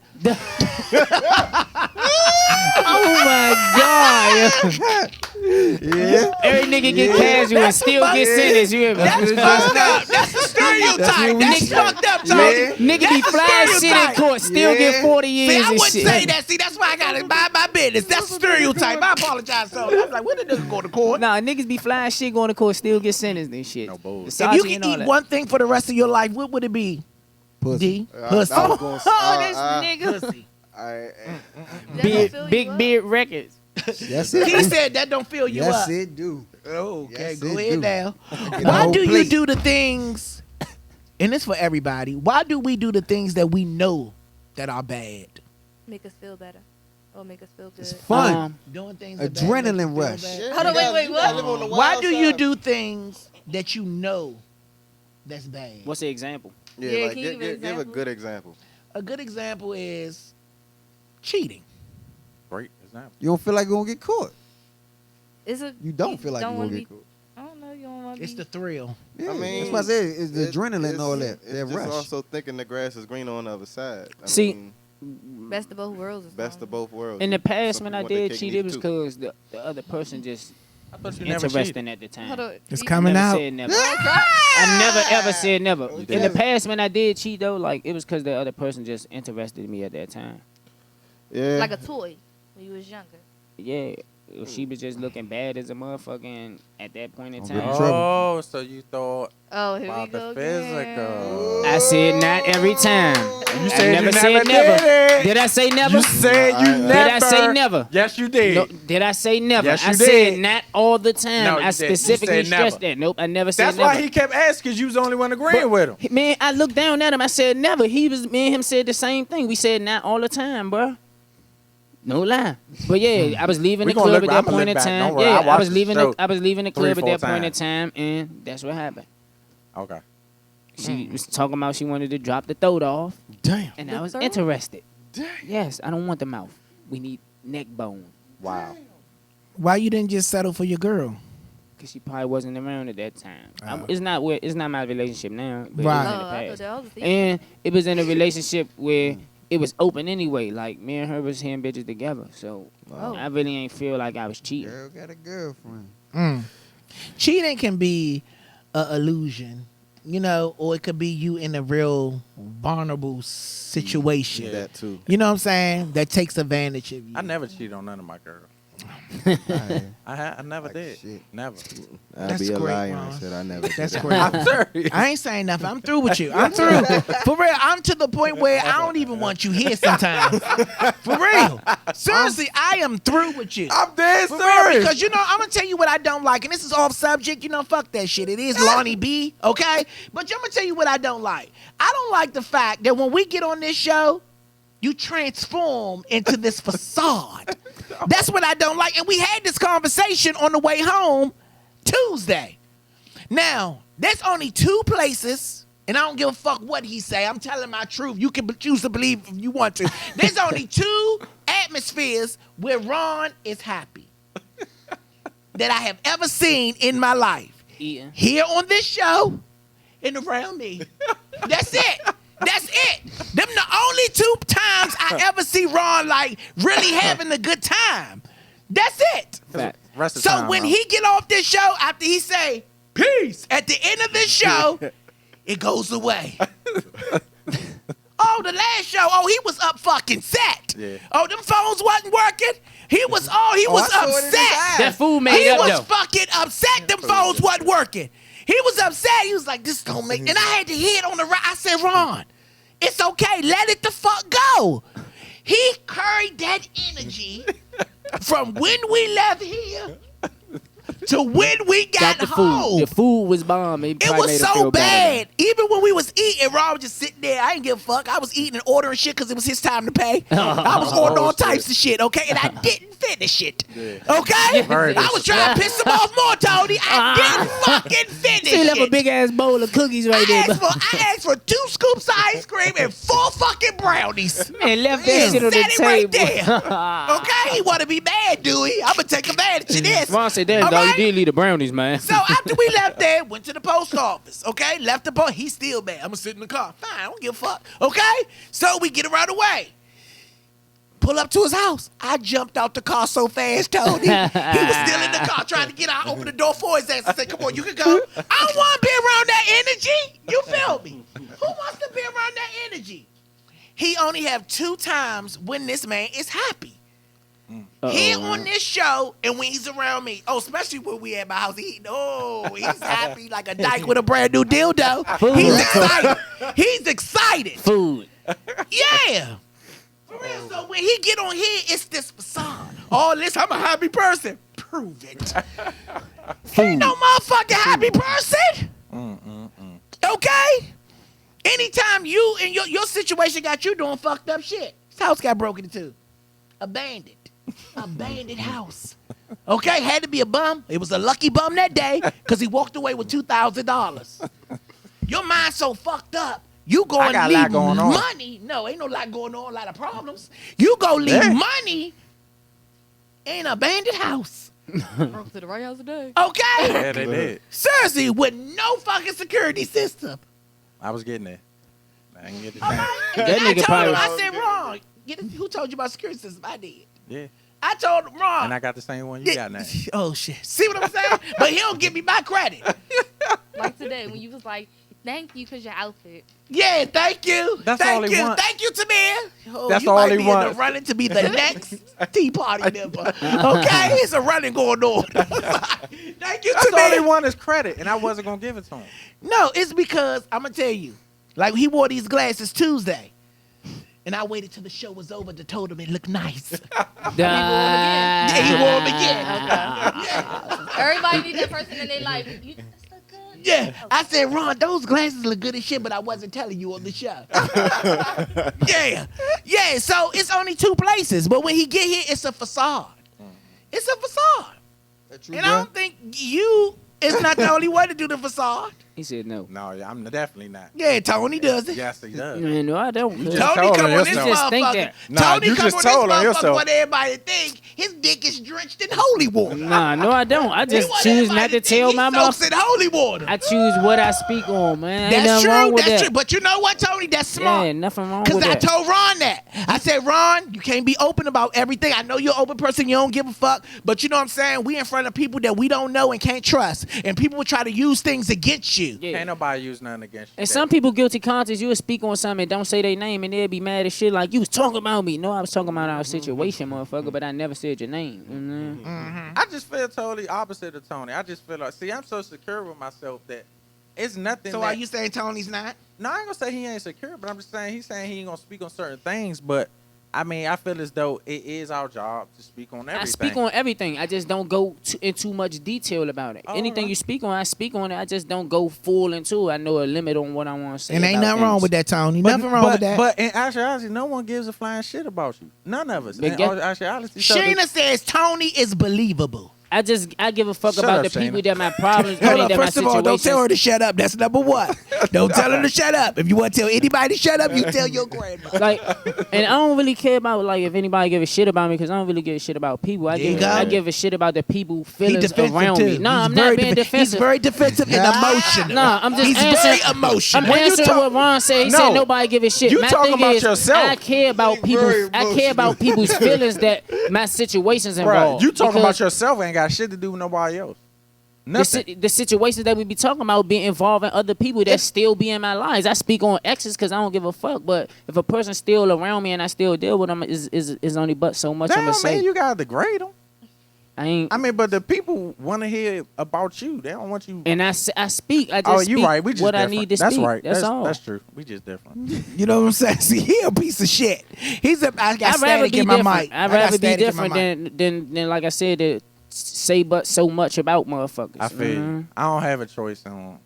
S2: Oh my god!
S5: Yeah.
S2: Every nigga get casual and still get sentenced. You hear me?
S1: That's fucked up. That's a stereotype. That's fucked up, Tony.
S2: Nigga be
S1: That's a
S2: flying shit in
S1: stereotype.
S2: court, still get 40 years
S1: See, I
S2: and
S1: wouldn't
S2: shit.
S1: say that. See, that's why I gotta mind my business. That's a stereotype. I apologize, so I'm like, when the nigga go to court?
S2: Nah, niggas be flying shit going to court, still get sentenced and shit.
S3: No bullshit.
S2: The
S1: If you
S2: sergeant
S1: could
S2: and all
S1: eat
S2: that.
S1: one thing for the rest of your life, what would it be?
S5: Pussy.
S1: D. Pussy.
S4: I was gonna say,
S2: Oh, this nigga.
S1: Pussy.
S2: Big Beard Records.
S5: That's it.
S1: He said that don't fill you
S5: Yes,
S1: up.
S5: it do.
S1: Oh, okay,
S5: Yes,
S1: go
S5: it
S1: ahead
S5: do.
S1: now.
S5: Get the
S1: Why
S5: whole
S1: do you
S5: plate.
S1: do the things, and it's for everybody, why do we do the things that we know that are bad?
S6: Make us feel better. Or make us feel good.
S5: It's fun.
S1: Doing things that bad make
S5: Adrenaline
S1: you feel
S5: rush.
S1: bad.
S6: Hold on, wait, what?
S1: Why do you do things that you know that's bad?
S2: What's the example?
S4: Yeah,
S6: Yeah,
S4: like
S6: can you give an
S4: give a
S6: example?
S4: good example.
S1: A good example is cheating.
S3: Great example.
S5: You don't feel like you're gonna get caught.
S6: It's a.
S5: You don't feel like you
S6: wanna
S5: gonna
S6: be.
S5: get caught.
S6: I don't know. You don't want to
S1: It's
S6: be.
S1: the thrill.
S5: Yeah,
S4: I mean,
S5: that's what I said. It's the adrenaline and all that.
S4: It's
S5: That
S4: just
S5: rush.
S4: also thinking the grass is greener on the other side. I
S2: See,
S4: mean,
S6: Best of both worlds. or
S4: best of
S6: something.
S4: both worlds.
S2: in the past,
S4: Some
S2: when
S4: people
S2: I
S4: want their
S2: did
S4: cake
S2: cheat,
S4: and eat
S2: it was
S4: it too.
S2: because the other person just
S3: I thought you never
S2: interested
S3: cheated.
S2: at the time.
S6: Hold on.
S1: It's
S6: You-
S1: coming
S2: Never
S1: out.
S2: said never. I never ever said never. In the
S4: did.
S2: past, when I did cheat though, like it was because the other person just interested in me at that time.
S4: Yeah.
S6: Like a toy when you was younger.
S2: Yeah, she was just looking bad as a motherfucker, and at that point in
S5: Oh,
S2: time,
S5: trouble.
S3: Oh, so you thought
S6: Oh, here we
S3: about
S6: go
S3: the
S6: again.
S3: physical.
S2: I said not every time.
S3: You
S2: I
S3: said
S2: never
S3: you
S2: said
S3: never
S2: never.
S3: did it.
S2: Did I say never?
S3: You said you
S4: Did
S3: never.
S2: I say never?
S3: Yes, you did.
S2: No, did I say never?
S3: Yes,
S2: I
S3: you
S2: said
S3: did.
S2: not all the time.
S3: No, you
S2: I
S3: didn't. You
S2: specifically
S3: said never.
S2: stressed that. Nope, I never said
S3: That's
S2: never.
S3: why he kept asking, because you was the only one agreeing with him.
S2: Man, I looked down at him. I said never. Me and him said the same thing. We said not all the time, bro. No lie. But yeah, I was leaving
S3: We
S2: the
S3: gonna
S2: club
S3: look-
S2: at that
S3: I'ma
S2: point
S3: look
S2: in
S3: back.
S2: time.
S3: Don't worry. I
S2: Yeah, I
S3: watched
S2: was
S3: the
S2: leaving
S3: show
S2: I was leaving the
S3: 3
S2: club
S3: or
S2: at
S3: 4
S2: that point in
S3: times.
S2: time, and that's what happened.
S3: Okay.
S2: She was talking about she wanted to drop the throat off,
S1: Damn.
S2: and
S6: The
S2: I was
S6: throat?
S2: interested. Yes, I don't want the mouth. We need neck bone.
S3: Wow.
S1: Why you didn't just settle for your girl?
S2: Cause she probably wasn't around at that time.
S1: Oh.
S2: It's not my relationship now, but
S1: Right.
S2: it was in
S6: Oh,
S2: the
S6: I thought
S2: past.
S6: that was the
S2: And it was in a relationship where it was open anyway. Like me and her was hitting bitches together, so
S6: Wow.
S2: I really ain't feel like I was cheating.
S5: Girl got a girlfriend.
S1: Cheating can be a illusion, you know, or it could be you in a real vulnerable situation.
S3: Yeah.
S4: That too.
S1: You know what I'm saying? That takes advantage of you.
S3: I never cheated on none of my girls. I never
S5: Like
S3: did.
S5: shit.
S3: Never.
S4: I'd
S1: That's
S4: be a
S1: great,
S4: liar
S1: Ron.
S4: and said I never.
S1: That's
S4: did it.
S1: great.
S3: I'm serious.
S1: I ain't saying nothing. I'm through with you. I'm through. For real, I'm to the point where I don't even want you here sometimes. For real. Seriously, I am through with you.
S3: I'm dead
S1: For real,
S3: serious.
S1: because you know, I'm gonna tell you what I don't like, and this is off subject. You know, fuck that shit. It is Lonnie B, okay? But I'm gonna tell you what I don't like. I don't like the fact that when we get on this show, you transform into this facade. That's what I don't like. And we had this conversation on the way home Tuesday. Now, there's only 2 places, and I don't give a fuck what he say. I'm telling my truth. You can choose to believe if you want to. There's only 2 atmospheres where Ron is happy that I have ever seen in my life.
S2: Eating.
S1: Here on this show and around me. That's it. That's it. Them the only 2 times I ever see Ron like really having a good time. That's it.
S2: Fact.
S3: Rest of the
S1: So
S3: time,
S1: when
S3: Ron.
S1: he get off this show, after he say peace at the end of this show, it goes away. Oh, the last show. Oh, he was up fucking set.
S3: Yeah.
S1: Oh, them phones wasn't working. He was was
S5: I saw it in his
S1: upset.
S5: eyes.
S2: That food made
S1: He
S2: up
S1: was
S2: though.
S1: fucking upset. Them phones wasn't working. He was upset. He was like, "This don't make." And I had to hit on the right. I said, "Ron, it's okay. Let it the fuck go." He carried that energy from when we left here to when we got
S2: the
S1: home.
S2: food. The food was bomb. It
S1: It
S2: probably
S1: was
S2: made her
S1: so
S2: feel better.
S1: bad. Even when we was eating, Rob was just sitting there. I didn't give a fuck. I was eating and ordering shit because it was his time to pay. I was ordering all types of shit, okay? And I didn't finish it, okay?
S3: Very
S1: I was trying to piss him off more, Tony. I didn't fucking finish
S2: She left a
S1: it.
S2: big ass bowl of cookies right there.
S1: I asked for 2 scoops of ice cream and 4 fucking brownies.
S2: And left that
S1: Yeah,
S2: shit on the
S1: set it right
S2: table.
S1: there. Okay? He want to be mad, do he? I'm going to take advantage of this.
S2: Ron said, "Damn,
S1: All
S2: dog,
S1: right?
S2: you did leave the brownies, man."
S1: So after we left there, went to the post office, okay? Left the post. He's still mad. I'm gonna sit in the car. Fine, I don't give a fuck, okay? So we get around the way. Pull up to his house. I jumped out the car so fast, Tony. He was still in the car trying to get out. I opened the door for his ass. I said, "Come on, you can go." I don't want to be around that energy. You feel me? Who wants to be around that energy? He only have 2 times when this man is happy. Here on this show and when he's around me. Oh, especially when we at my house eating. Oh, he's happy like a dyke with a brand new dildo. He's excited. He's excited.
S2: Food.
S1: Yeah. For real. So when he get on here, it's this facade. Oh, listen, I'm a happy person. Prove it. Ain't no motherfucking happy person. Okay? Anytime you and your situation got you doing fucked up shit. His house got broken into. Abandoned. Abandoned house. Okay, had to be a bum. It was a lucky bum that day because he walked away with $2,000. Your mind so fucked up. You go
S3: I
S1: and
S3: got a lot
S1: leave
S3: going on.
S1: money. No, ain't no lot going on. A lot of problems. You go leave
S3: Yeah.
S1: money in an abandoned house.
S6: Broke to the right house today.
S1: Okay?
S3: Yeah, they did.
S1: Seriously, with no fucking security system.
S3: I was getting there. I didn't get the
S1: All
S3: chance.
S1: right? And
S2: That
S1: then I
S2: nigga
S1: told him,
S2: probably-
S1: I said, wrong. Who told you about security system? I did.
S3: Yeah.
S1: I told him wrong.
S3: And I got the same one you got now.
S1: Oh, shit. See what I'm saying? But he don't give me my credit.
S6: Like today when you was like, thank you because your outfit.
S1: Yeah, thank you.
S3: That's
S1: thank
S3: all he
S1: you.
S3: want.
S1: Thank you, Tamir. Oh,
S3: That's
S1: you
S3: all
S1: might
S3: he
S1: be
S3: want.
S1: in the running to be the next Tea Party member. Okay? It's a running going on. Thank you,
S3: That's all he
S1: Tamir.
S3: want is credit, and I wasn't gonna give it to him.
S1: No, it's because, I'm going to tell you, like he wore these glasses Tuesday. And I waited till the show was over to told him it looked nice. Yeah, he wore them again.
S6: Everybody need that person in their life. You just look good.
S1: Yeah, I said, Ron, those glasses look good as shit, but I wasn't telling you on the show. Yeah. So it's only two places, but when he get here, it's a facade. It's a facade,
S5: That true,
S1: and I
S5: bro?
S1: don't think you is not the only one to do the facade.
S2: He said no.
S3: No, yeah, I'm definitely not.
S1: Yeah, Tony does it.
S3: Yes, he does.
S2: Man, no, I don't.
S3: just
S1: Tony
S3: told
S1: come
S3: on
S1: on this
S3: yourself.
S2: Just think
S1: motherfucker.
S2: that.
S3: Nah,
S1: Tony
S3: you
S1: come
S3: just
S1: on this
S3: told on
S1: motherfucker
S3: yourself.
S1: what everybody think his dick is drenched in holy water.
S2: Nah, no, I don't. I
S1: He
S2: just
S1: want
S2: choose
S1: everybody
S2: not to
S1: think
S2: tell
S1: he
S2: my
S1: soaks
S2: mouth.
S1: in holy water.
S2: I choose what I speak on, man. Ain't
S1: That's
S2: nothing wrong
S1: true.
S2: with
S1: That's
S2: that.
S1: true. But you know what, Tony? That's smart.
S2: Yeah, nothing wrong
S1: Because
S2: with
S1: I
S2: that.
S1: told Ron that. I said, Ron, you can't be open about everything. I know you're an open person. You don't give a fuck. But you know what I'm saying? We in front of people that we don't know and can't trust. And people will try to use things against you.
S2: Yeah.
S3: Can't nobody use nothing against you.
S2: And some people guilty conscience, you will speak on something and don't say their name and they'll be mad as shit like you was talking about me. No, I was talking about our situation, motherfucker, but I never said your name. You know?
S3: I just feel totally opposite of Tony. I just feel like, see, I'm so secure with myself that it's nothing.
S1: So
S3: that,
S1: are you saying Tony's not?
S3: No, I ain't gonna say he ain't secure, but I'm just saying he ain't gonna speak on certain things. But I mean, I feel as though it is our job to speak on everything.
S2: I speak on everything. I just don't go in too much detail about it.
S3: Oh,
S2: Anything
S3: right.
S2: you speak on, I speak on it. I just don't go full into it. I know a limit on what I want to say.
S1: And ain't
S2: about
S1: nothing wrong
S2: things.
S1: with that, Tony. Nothing wrong with that.
S3: But in actuality, no one gives a flying shit about you. None of us.
S2: But
S3: In
S2: get-
S3: actuality, so
S1: Sheena says Tony is believable.
S2: I give a fuck
S3: Shut
S2: about
S3: up,
S2: the people
S3: Shayna.
S2: that my problems.
S1: Hold
S2: I mean,
S1: up.
S2: that my
S1: First of all, don't tell her
S2: situations-
S1: to shut up. That's number one. Don't tell her to shut up. If you want to tell anybody to shut up, you tell your grandma.
S2: Like, and I don't really care about like if anybody give a shit about me because I don't really give a shit about people.
S1: There you go.
S2: I give a shit about the people feelings
S1: defensive
S2: around
S1: too.
S2: me. No,
S1: He's
S2: I'm
S1: very
S2: not being
S1: He's
S2: defensive.
S1: very defensive and emotional.
S2: No, I'm just
S1: He's
S2: answering.
S1: very emotional.
S2: I'm answering what Ron said. He said
S3: No.
S2: nobody give a shit.
S3: You
S2: My
S3: talking
S2: thing
S3: about
S2: is,
S3: yourself.
S2: I care about people.
S5: very
S2: I care about people's feelings that my situations
S3: Bruh,
S2: involved.
S3: you talking about
S2: Because
S3: yourself ain't got shit to do with nobody else.
S2: the,
S3: Nothing.
S2: the situations that we be talking about being involving other people that still be in my lives. I speak on exes because I don't give a fuck. But if a person's still around me and I still deal with them, is only but so much I'm
S3: Damn,
S2: gonna say.
S3: man, you gotta degrade them.
S2: I ain't.
S3: I mean, but the people want to hear about you. They don't want you.
S2: And I speak. I just
S3: Oh,
S2: speak
S3: you right. We just
S2: what
S3: different.
S2: I need to
S3: That's
S2: speak.
S3: right.
S2: That's all.
S3: That's true. We just different.
S1: You know what I'm saying? See, he a piece of shit. He's a. I got
S2: I'd rather
S1: static
S2: be
S1: in my
S2: different.
S1: mic.
S2: I'd
S1: I got
S2: rather be
S1: static in my
S2: different
S1: mic.
S2: than like I said to say but so much about motherfuckers.
S3: I feel you.
S2: Mhm.
S3: I don't have a choice on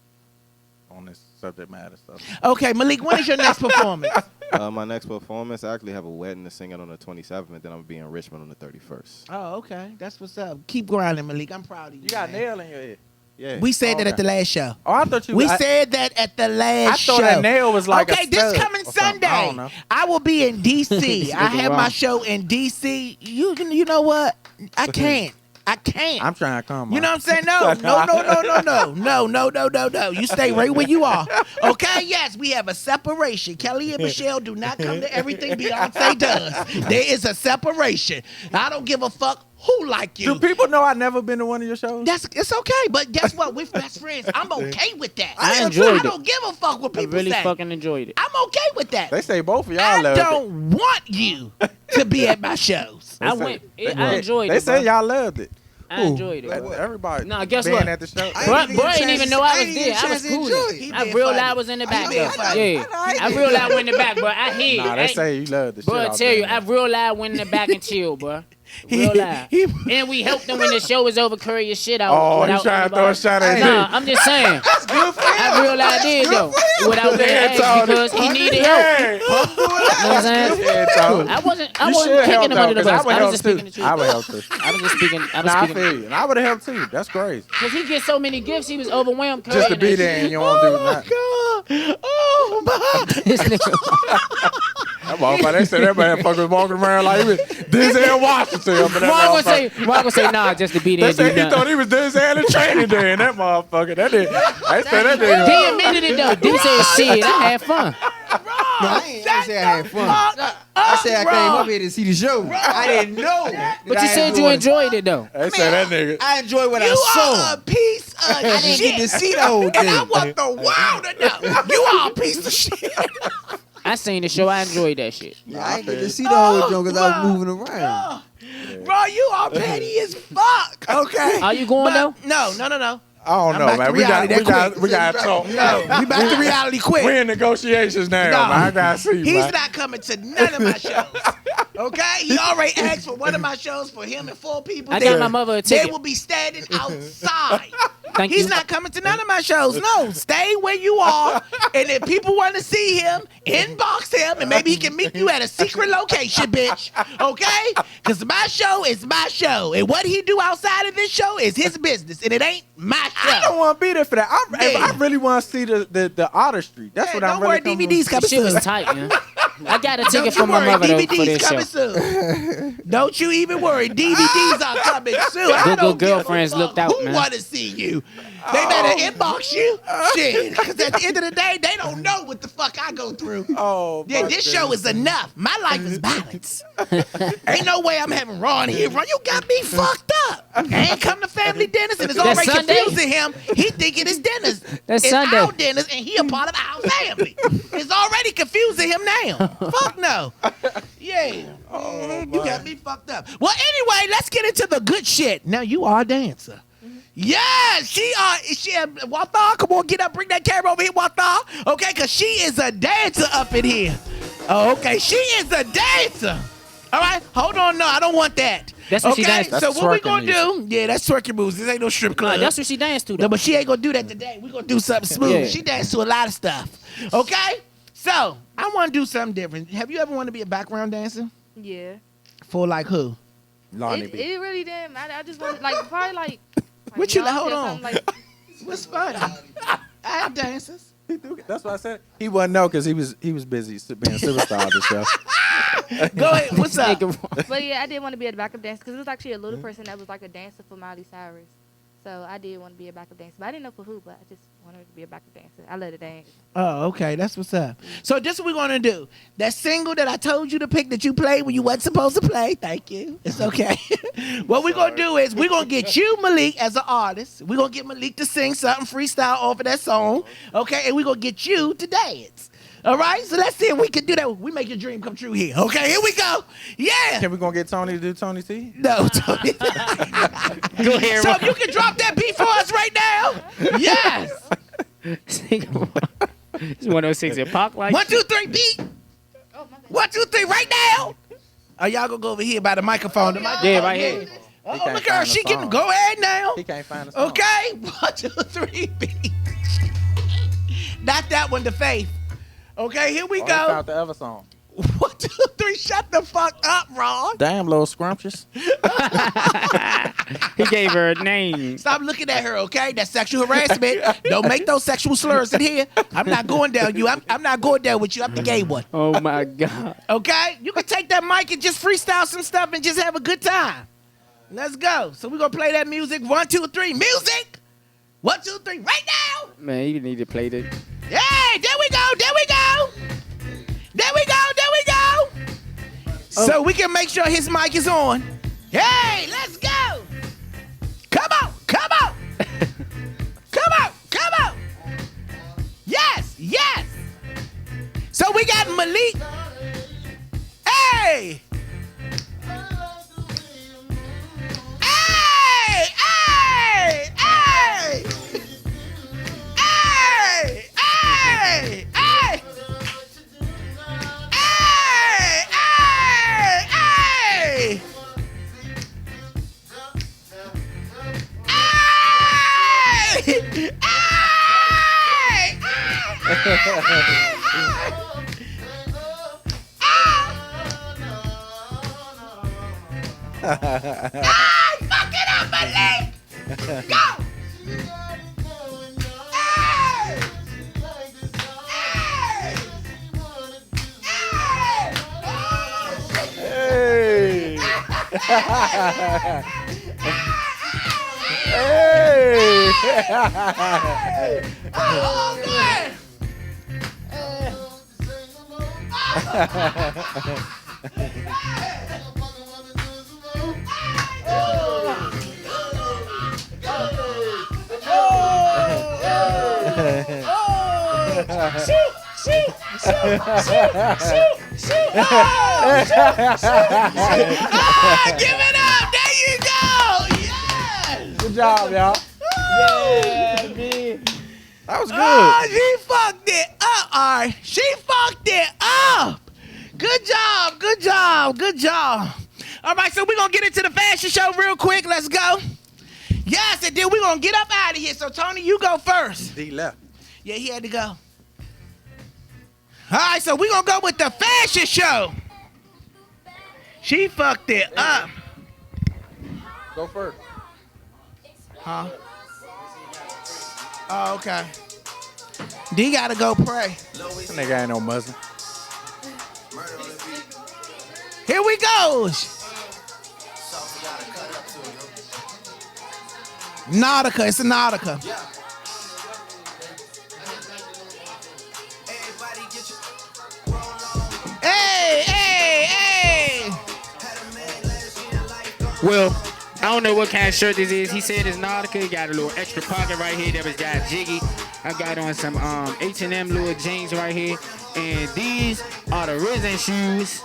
S3: this subject matter stuff.
S1: Okay, Malik, when is your next performance?
S4: My next performance, I actually have a wedding to sing it on the 27th, and then I'm gonna be in Richmond on the 31st.
S1: Oh, okay. That's what's up. Keep grinding, Malik. I'm proud of you.
S3: You got
S1: man.
S3: nail in your head.
S4: Yeah.
S1: We said that
S3: Okay.
S1: at the last show.
S3: Oh, I thought you.
S1: We
S3: I,
S1: said that at the
S3: I
S1: last show.
S3: thought that nail was like
S1: okay,
S3: a
S1: this
S3: stud
S1: coming
S3: or something. I
S1: Sunday,
S3: don't know.
S1: I will be in D.C. I have my
S2: wrong.
S1: show in D.C. You know what? I can't. I can't.
S3: I'm trying to come.
S1: You know what I'm saying? No. You stay right where you are. Okay? Yes, we have a separation. Kelly and Michelle do not come to everything Beyonce does. There is a separation. I don't give a fuck who like you.
S3: Do people know I've never been to one of your shows?
S1: It's okay, but guess what? We're best friends. I'm okay with that.
S2: I enjoyed
S1: I don't give a fuck what
S2: I
S1: people
S2: really
S1: say.
S2: fucking enjoyed it.
S1: I'm okay with that.
S3: They say both of y'all
S1: I
S3: loved it.
S1: don't want you to be at my shows.
S2: I
S3: say-
S2: went. I enjoyed
S3: They
S2: it.
S3: say
S2: bro.
S3: y'all loved it.
S2: I enjoyed it.
S3: Like,
S2: bro.
S3: everybody.
S2: Nah, guess
S3: being
S2: what?
S3: at the show.
S2: Bro, didn't even know I was there. I was
S5: to
S2: cool.
S5: enjoy it.
S1: He
S2: I
S1: being
S2: realized
S1: funny.
S2: I was in the back.
S1: being
S2: though.
S1: funny.
S2: Yeah, I realized I went in the back, bro. I hear you.
S3: Nah, they
S2: I-
S3: say you love the shit.
S2: Bro, I
S3: out
S2: tell
S3: there,
S2: you, I
S3: man.
S2: realized I went in the back and chill, bro. Real live. And we helped them when the show was over, carry your shit out.
S3: Oh,
S2: without
S3: you trying to
S2: anybody-
S3: throw a shot at
S2: Nah,
S3: me?
S2: I'm just saying. I realized I did though, without being
S3: Yeah,
S2: asked
S3: Tony.
S2: because he needed help.
S3: Yeah.
S2: You know what I'm saying?
S3: Yeah, Tony.
S2: I wasn't
S3: You should
S2: kicking
S3: help
S2: him under the
S3: though, 'cause
S2: bus. I was
S3: help
S2: just
S3: too.
S2: speaking the truth.
S3: I would help too.
S2: I was just speaking. I was
S3: Nah, I
S2: speaking.
S3: feel you. And I would have helped too. That's crazy.
S2: Because he gets so many gifts, he was overwhelmed.
S3: Just to
S2: carrying
S3: be
S2: that
S3: there and you won't do nothing.
S1: God. Oh, my.
S2: shit. This nigga-
S3: That motherfucker. They said that motherfucker was walking around like he was Denzel Washington.
S2: Mark gonna say, nah, just to be there.
S3: They said he thought he was Denzel in training day, and that motherfucker. That nigga. They said that nigga.
S2: He admitted it though. D said, shit, I had fun.
S7: No, I ain't say I had fun. I said I came up here to see the show. I didn't know.
S2: But you said you enjoyed it though.
S3: They said that nigga.
S7: I enjoyed what I
S1: You
S7: saw.
S1: are a piece of
S7: I didn't
S1: shit.
S7: get to see the whole thing.
S1: And I want the world to know. You are a piece of shit.
S2: I seen the show. I enjoyed that shit.
S7: Yeah, I didn't get to see the whole joke because I was moving around.
S1: Bro, you are petty as fuck. Okay.
S2: Are you going though?
S1: No.
S3: I don't know,
S1: back
S3: man.
S1: to
S3: We got
S1: reality that
S3: to talk.
S1: No, we back to reality quick.
S3: We in negotiations now,
S1: No.
S3: man. I gotta see,
S1: He's
S3: man.
S1: not coming to none of my shows. Okay? He already asked for one of my shows for him and 4 people.
S2: I got my mother a
S1: They
S2: ticket.
S1: will be standing outside.
S2: Thank
S1: He's
S2: you.
S1: not coming to none of my shows. No, stay where you are. And if people want to see him, inbox him, and maybe he can meet you at a secret location, bitch. Okay? Because my show is my show. And what he do outside of this show is his business. And it ain't my show.
S3: I don't want to be there for that.
S1: Yeah.
S3: I really want to see the artistry. That's what I'm
S1: don't
S3: really
S1: worry,
S3: coming
S1: DVDs
S3: for.
S1: coming
S2: Shit was
S1: soon.
S2: tight, man. I got a
S1: Don't
S2: ticket
S1: you
S2: for my
S1: worry,
S2: mother though, for
S1: DVDs
S2: this show.
S1: coming soon. Don't you even worry. DVDs are coming soon. I
S2: Good
S1: don't give a
S2: girlfriends
S1: fuck
S2: looked out,
S1: who
S2: man.
S1: want to see you. They better inbox you. Shit. Because at the end of the day, they don't know what the fuck I go through.
S3: Oh,
S1: Yeah,
S3: my
S1: this
S3: goodness.
S1: show is enough. My life is balanced. Ain't no way I'm having Ron here. Ron, you got me fucked up. I ain't come to family dinners and it's
S2: That's
S1: already
S2: Sunday?
S1: confusing him. He thinking it's dinners.
S2: That's
S1: it's
S2: Sunday.
S1: our dinners and he a part of our family. It's already confusing him now. Fuck no. Yeah. You got me fucked up. Well, anyway, let's get into the good shit. Now you are a dancer. Yeah, she Waltha, come on, get up, bring that camera over here, Waltha. Okay, because she is a dancer up in here. Oh, okay, she is a dancer. All right, hold on, no, I don't want that.
S2: That's what she
S1: okay,
S2: danced.
S1: so
S3: That's
S1: what we
S3: twerking
S1: gonna
S3: music.
S1: do? Yeah, that's twerking moves. This ain't no strip club.
S2: Nah, that's what she danced to
S1: No,
S2: though.
S1: but she ain't gonna do that today. We gonna do something smooth.
S2: Yeah.
S1: She danced to a lot of stuff. Okay, so I want to do something different. Have you ever wanted to be a background dancer?
S6: Yeah.
S1: For like who?
S3: Lonnie
S6: It,
S3: B.
S6: it really didn't matter. I just wanted like probably like.
S1: What you like?
S6: Beyonce
S1: Hold
S6: or
S1: on.
S6: something, Like,
S1: What's funny? I have dancers.
S3: That's what I said. He wasn't know because he was busy being a superstar this show.
S1: Go ahead. What's up?
S6: but yeah, I did want to be a backup dancer because it was actually a little person that was like a dancer for Miley Cyrus. So I did want to be a backup dancer, but I didn't know for who. But I just wanted to be a backup dancer. I love to dance.
S1: Oh, okay. That's what's up. So this is what we're gonna do. That single that I told you to pick that you played when you wasn't supposed to play. Thank you. It's okay. What we're gonna do is we're gonna get you, Malik, as an artist. We're gonna get Malik to sing something freestyle off of that song. Okay, and we're gonna get you to dance. All right, so let's see if we can do that. We make your dream come true here. Okay, here we go. Yeah.
S3: Can we gonna get Tony to do Tony T?
S1: No, Tony.
S2: Go ahead,
S1: So
S2: Ron.
S1: if you can drop that beat for us right now. Yes.
S2: It's one of those things that pop like.
S1: 1, 2, 3, beat.
S6: Oh my God.
S1: 1, 2, 3, right now. Oh, y'all gonna go over here by the microphone. The microphone.
S2: Yeah, right here.
S1: Oh,
S3: can't
S1: look at her.
S3: find the
S1: She can
S3: song.
S1: go ahead now.
S3: He can't find the song.
S1: Okay. 1, 2, 3, beat. Not that one, the faith. Okay, here we
S3: Oh, he
S1: go.
S3: found the other song.
S1: 1, 2, 3, shut the fuck up, Ron.
S3: Damn, little scrumptious.
S2: He gave her a name.
S1: Stop looking at her, okay? That's sexual harassment. Don't make those sexual slurs in here. I'm not going down you. I'm not going down with you. I'm the gay one.
S2: Oh my God.
S1: Okay? You can take that mic and just freestyle some stuff and just have a good time. Let's go. So we're going to play that music. 1, 2, 3. Music. 1, 2, 3. Right now.
S2: Man, you need to play that.
S1: Hey, there we go. There we go. There we go. There we go. So we can make sure his mic is on. Hey, let's go. Come on. Come on. Come on. Come on. Yes. Yes. So we got Malik. Hey. Hey. Hey. Hey. Hey. Hey. Hey. Hey, hey, fuck it up, Malik! Go! Hey! Hey! Hey! Oh, man. Give it up. There you go. Yes.
S3: Good job, y'all.
S2: Yeah, man.
S3: That was good.
S1: Oh, she fucked it up. All right. She fucked it up. Good job. Good job. Good job. All right, so we're going to get into the fashion show real quick. Let's go. Yes, and then we're going to get up out of here. So, Tony, you go first.
S3: D left.
S1: Yeah, he had to go. All right, so we're going to go with the fashion show. She fucked it up.
S3: Go first.
S1: Huh? Oh, okay. D got to go pray.
S3: This nigga ain't no Muslim.
S1: Here we go. Nautica. It's a Nautica. Hey, hey, hey.
S2: Well, I don't know what kind of shirt this is. He said it's Nautica. Got a little extra pocket right here that was got jiggy. I got on some H&M little jeans right here. And these are the Risen shoes.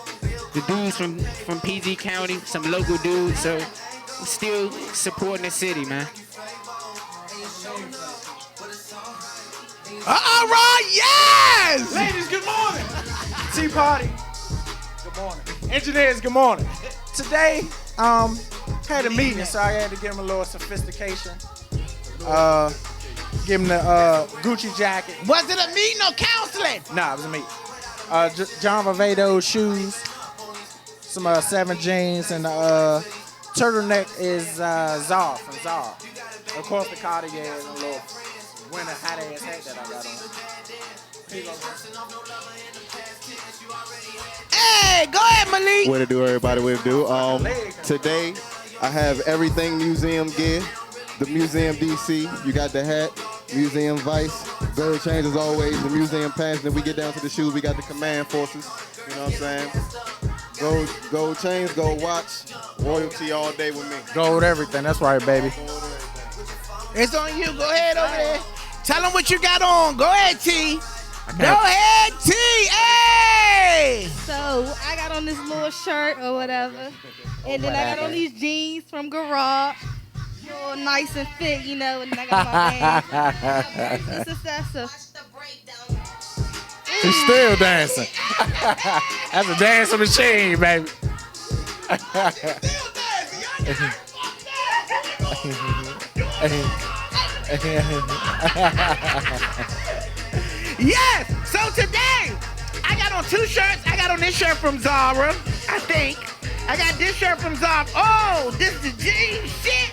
S2: The dudes from PG County, some local dudes. So still supporting the city, man.
S1: All right, yes.
S3: Ladies, good morning. Tea party. Good morning. Engineers, good morning. Today, had a meeting, so I had to give him a little sophistication. Give him the Gucci jacket.
S1: Was it a meeting or counseling?
S3: Nah, it was a meeting. John Vivado shoes, some 7 jeans, and the turtleneck is Zara from Zara. Of course, the Cartier and a little winter hot ass hat that I got on.
S1: Hey, go ahead, Malik.
S4: What to do, everybody? What to do? Today, I have everything museum gear. The Museum DC, you got the hat. Museum Vice, gold chains as always. The Museum pants. Then we get down to the shoes. We got the Command Forces. You know what I'm saying? Gold chains, gold watch. Royalty all day with me.
S3: Gold everything. That's right, baby.
S1: It's on you. Go ahead over there. Tell them what you got on. Go ahead, T. Go ahead, T. Hey.
S6: So I got on this little shirt or whatever, and then I got on these jeans from Garage, all nice and fit, you know, and then I got my band. Successor.
S3: She's still dancing. That's a dancing machine, baby.
S1: Yes. So today, I got on 2 shirts. I got on this shirt from Zara, I think. I got this shirt from Zara. Oh, this is the jeans shit.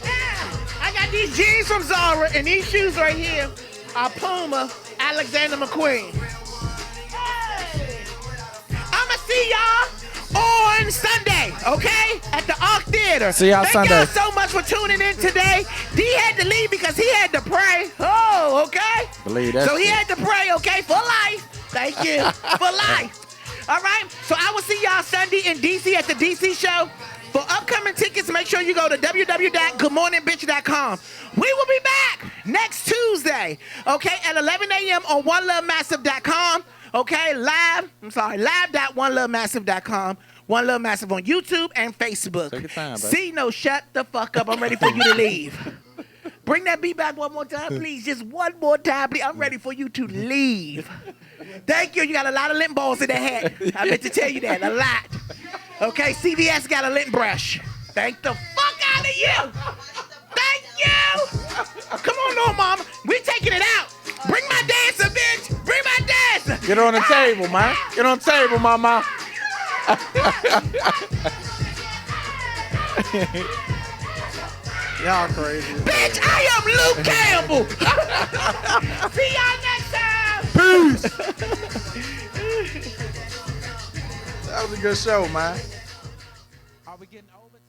S1: Yeah. I got these jeans from Zara, and these shoes right here are Puma Alexander McQueen. Hey. I'ma see y'all on Sunday, okay? At the Arc Theater.
S3: See y'all
S1: Thank
S3: Sunday.
S1: y'all so much for tuning in today. D had to leave because he had to pray. Oh, okay?
S3: Believe that
S1: So he
S3: shit.
S1: had to pray, okay? For life. Thank you. For life. All right? So I will see y'all Sunday in D.C. at the D.C. show. For upcoming tickets, make sure you go to www.goodmorningbitch.com. We will be back next Tuesday, okay, at 11 a.m. on OneLoveMassive.com. Okay, live.onelovemassive.com. One Love Massive on YouTube and Facebook.
S3: Take your time, baby.
S1: See, no, shut the fuck up. I'm ready for you to leave. Bring that beat back one more time, please. Just one more time, please. I'm ready for you to leave. Thank you. You got a lot of lint balls in the hat. I meant to tell you that. A lot. Okay, CVS got a lint brush. Thank the fuck out of you. Thank you. Come on, no, mama. We're taking it out. Bring my dancer, bitch. Bring my dancer.
S3: Get on the table, man. Get on the table, mama. Y'all crazy.
S1: Bitch, I am Luke Campbell. See y'all next time.
S3: That was a good show, man. we getting over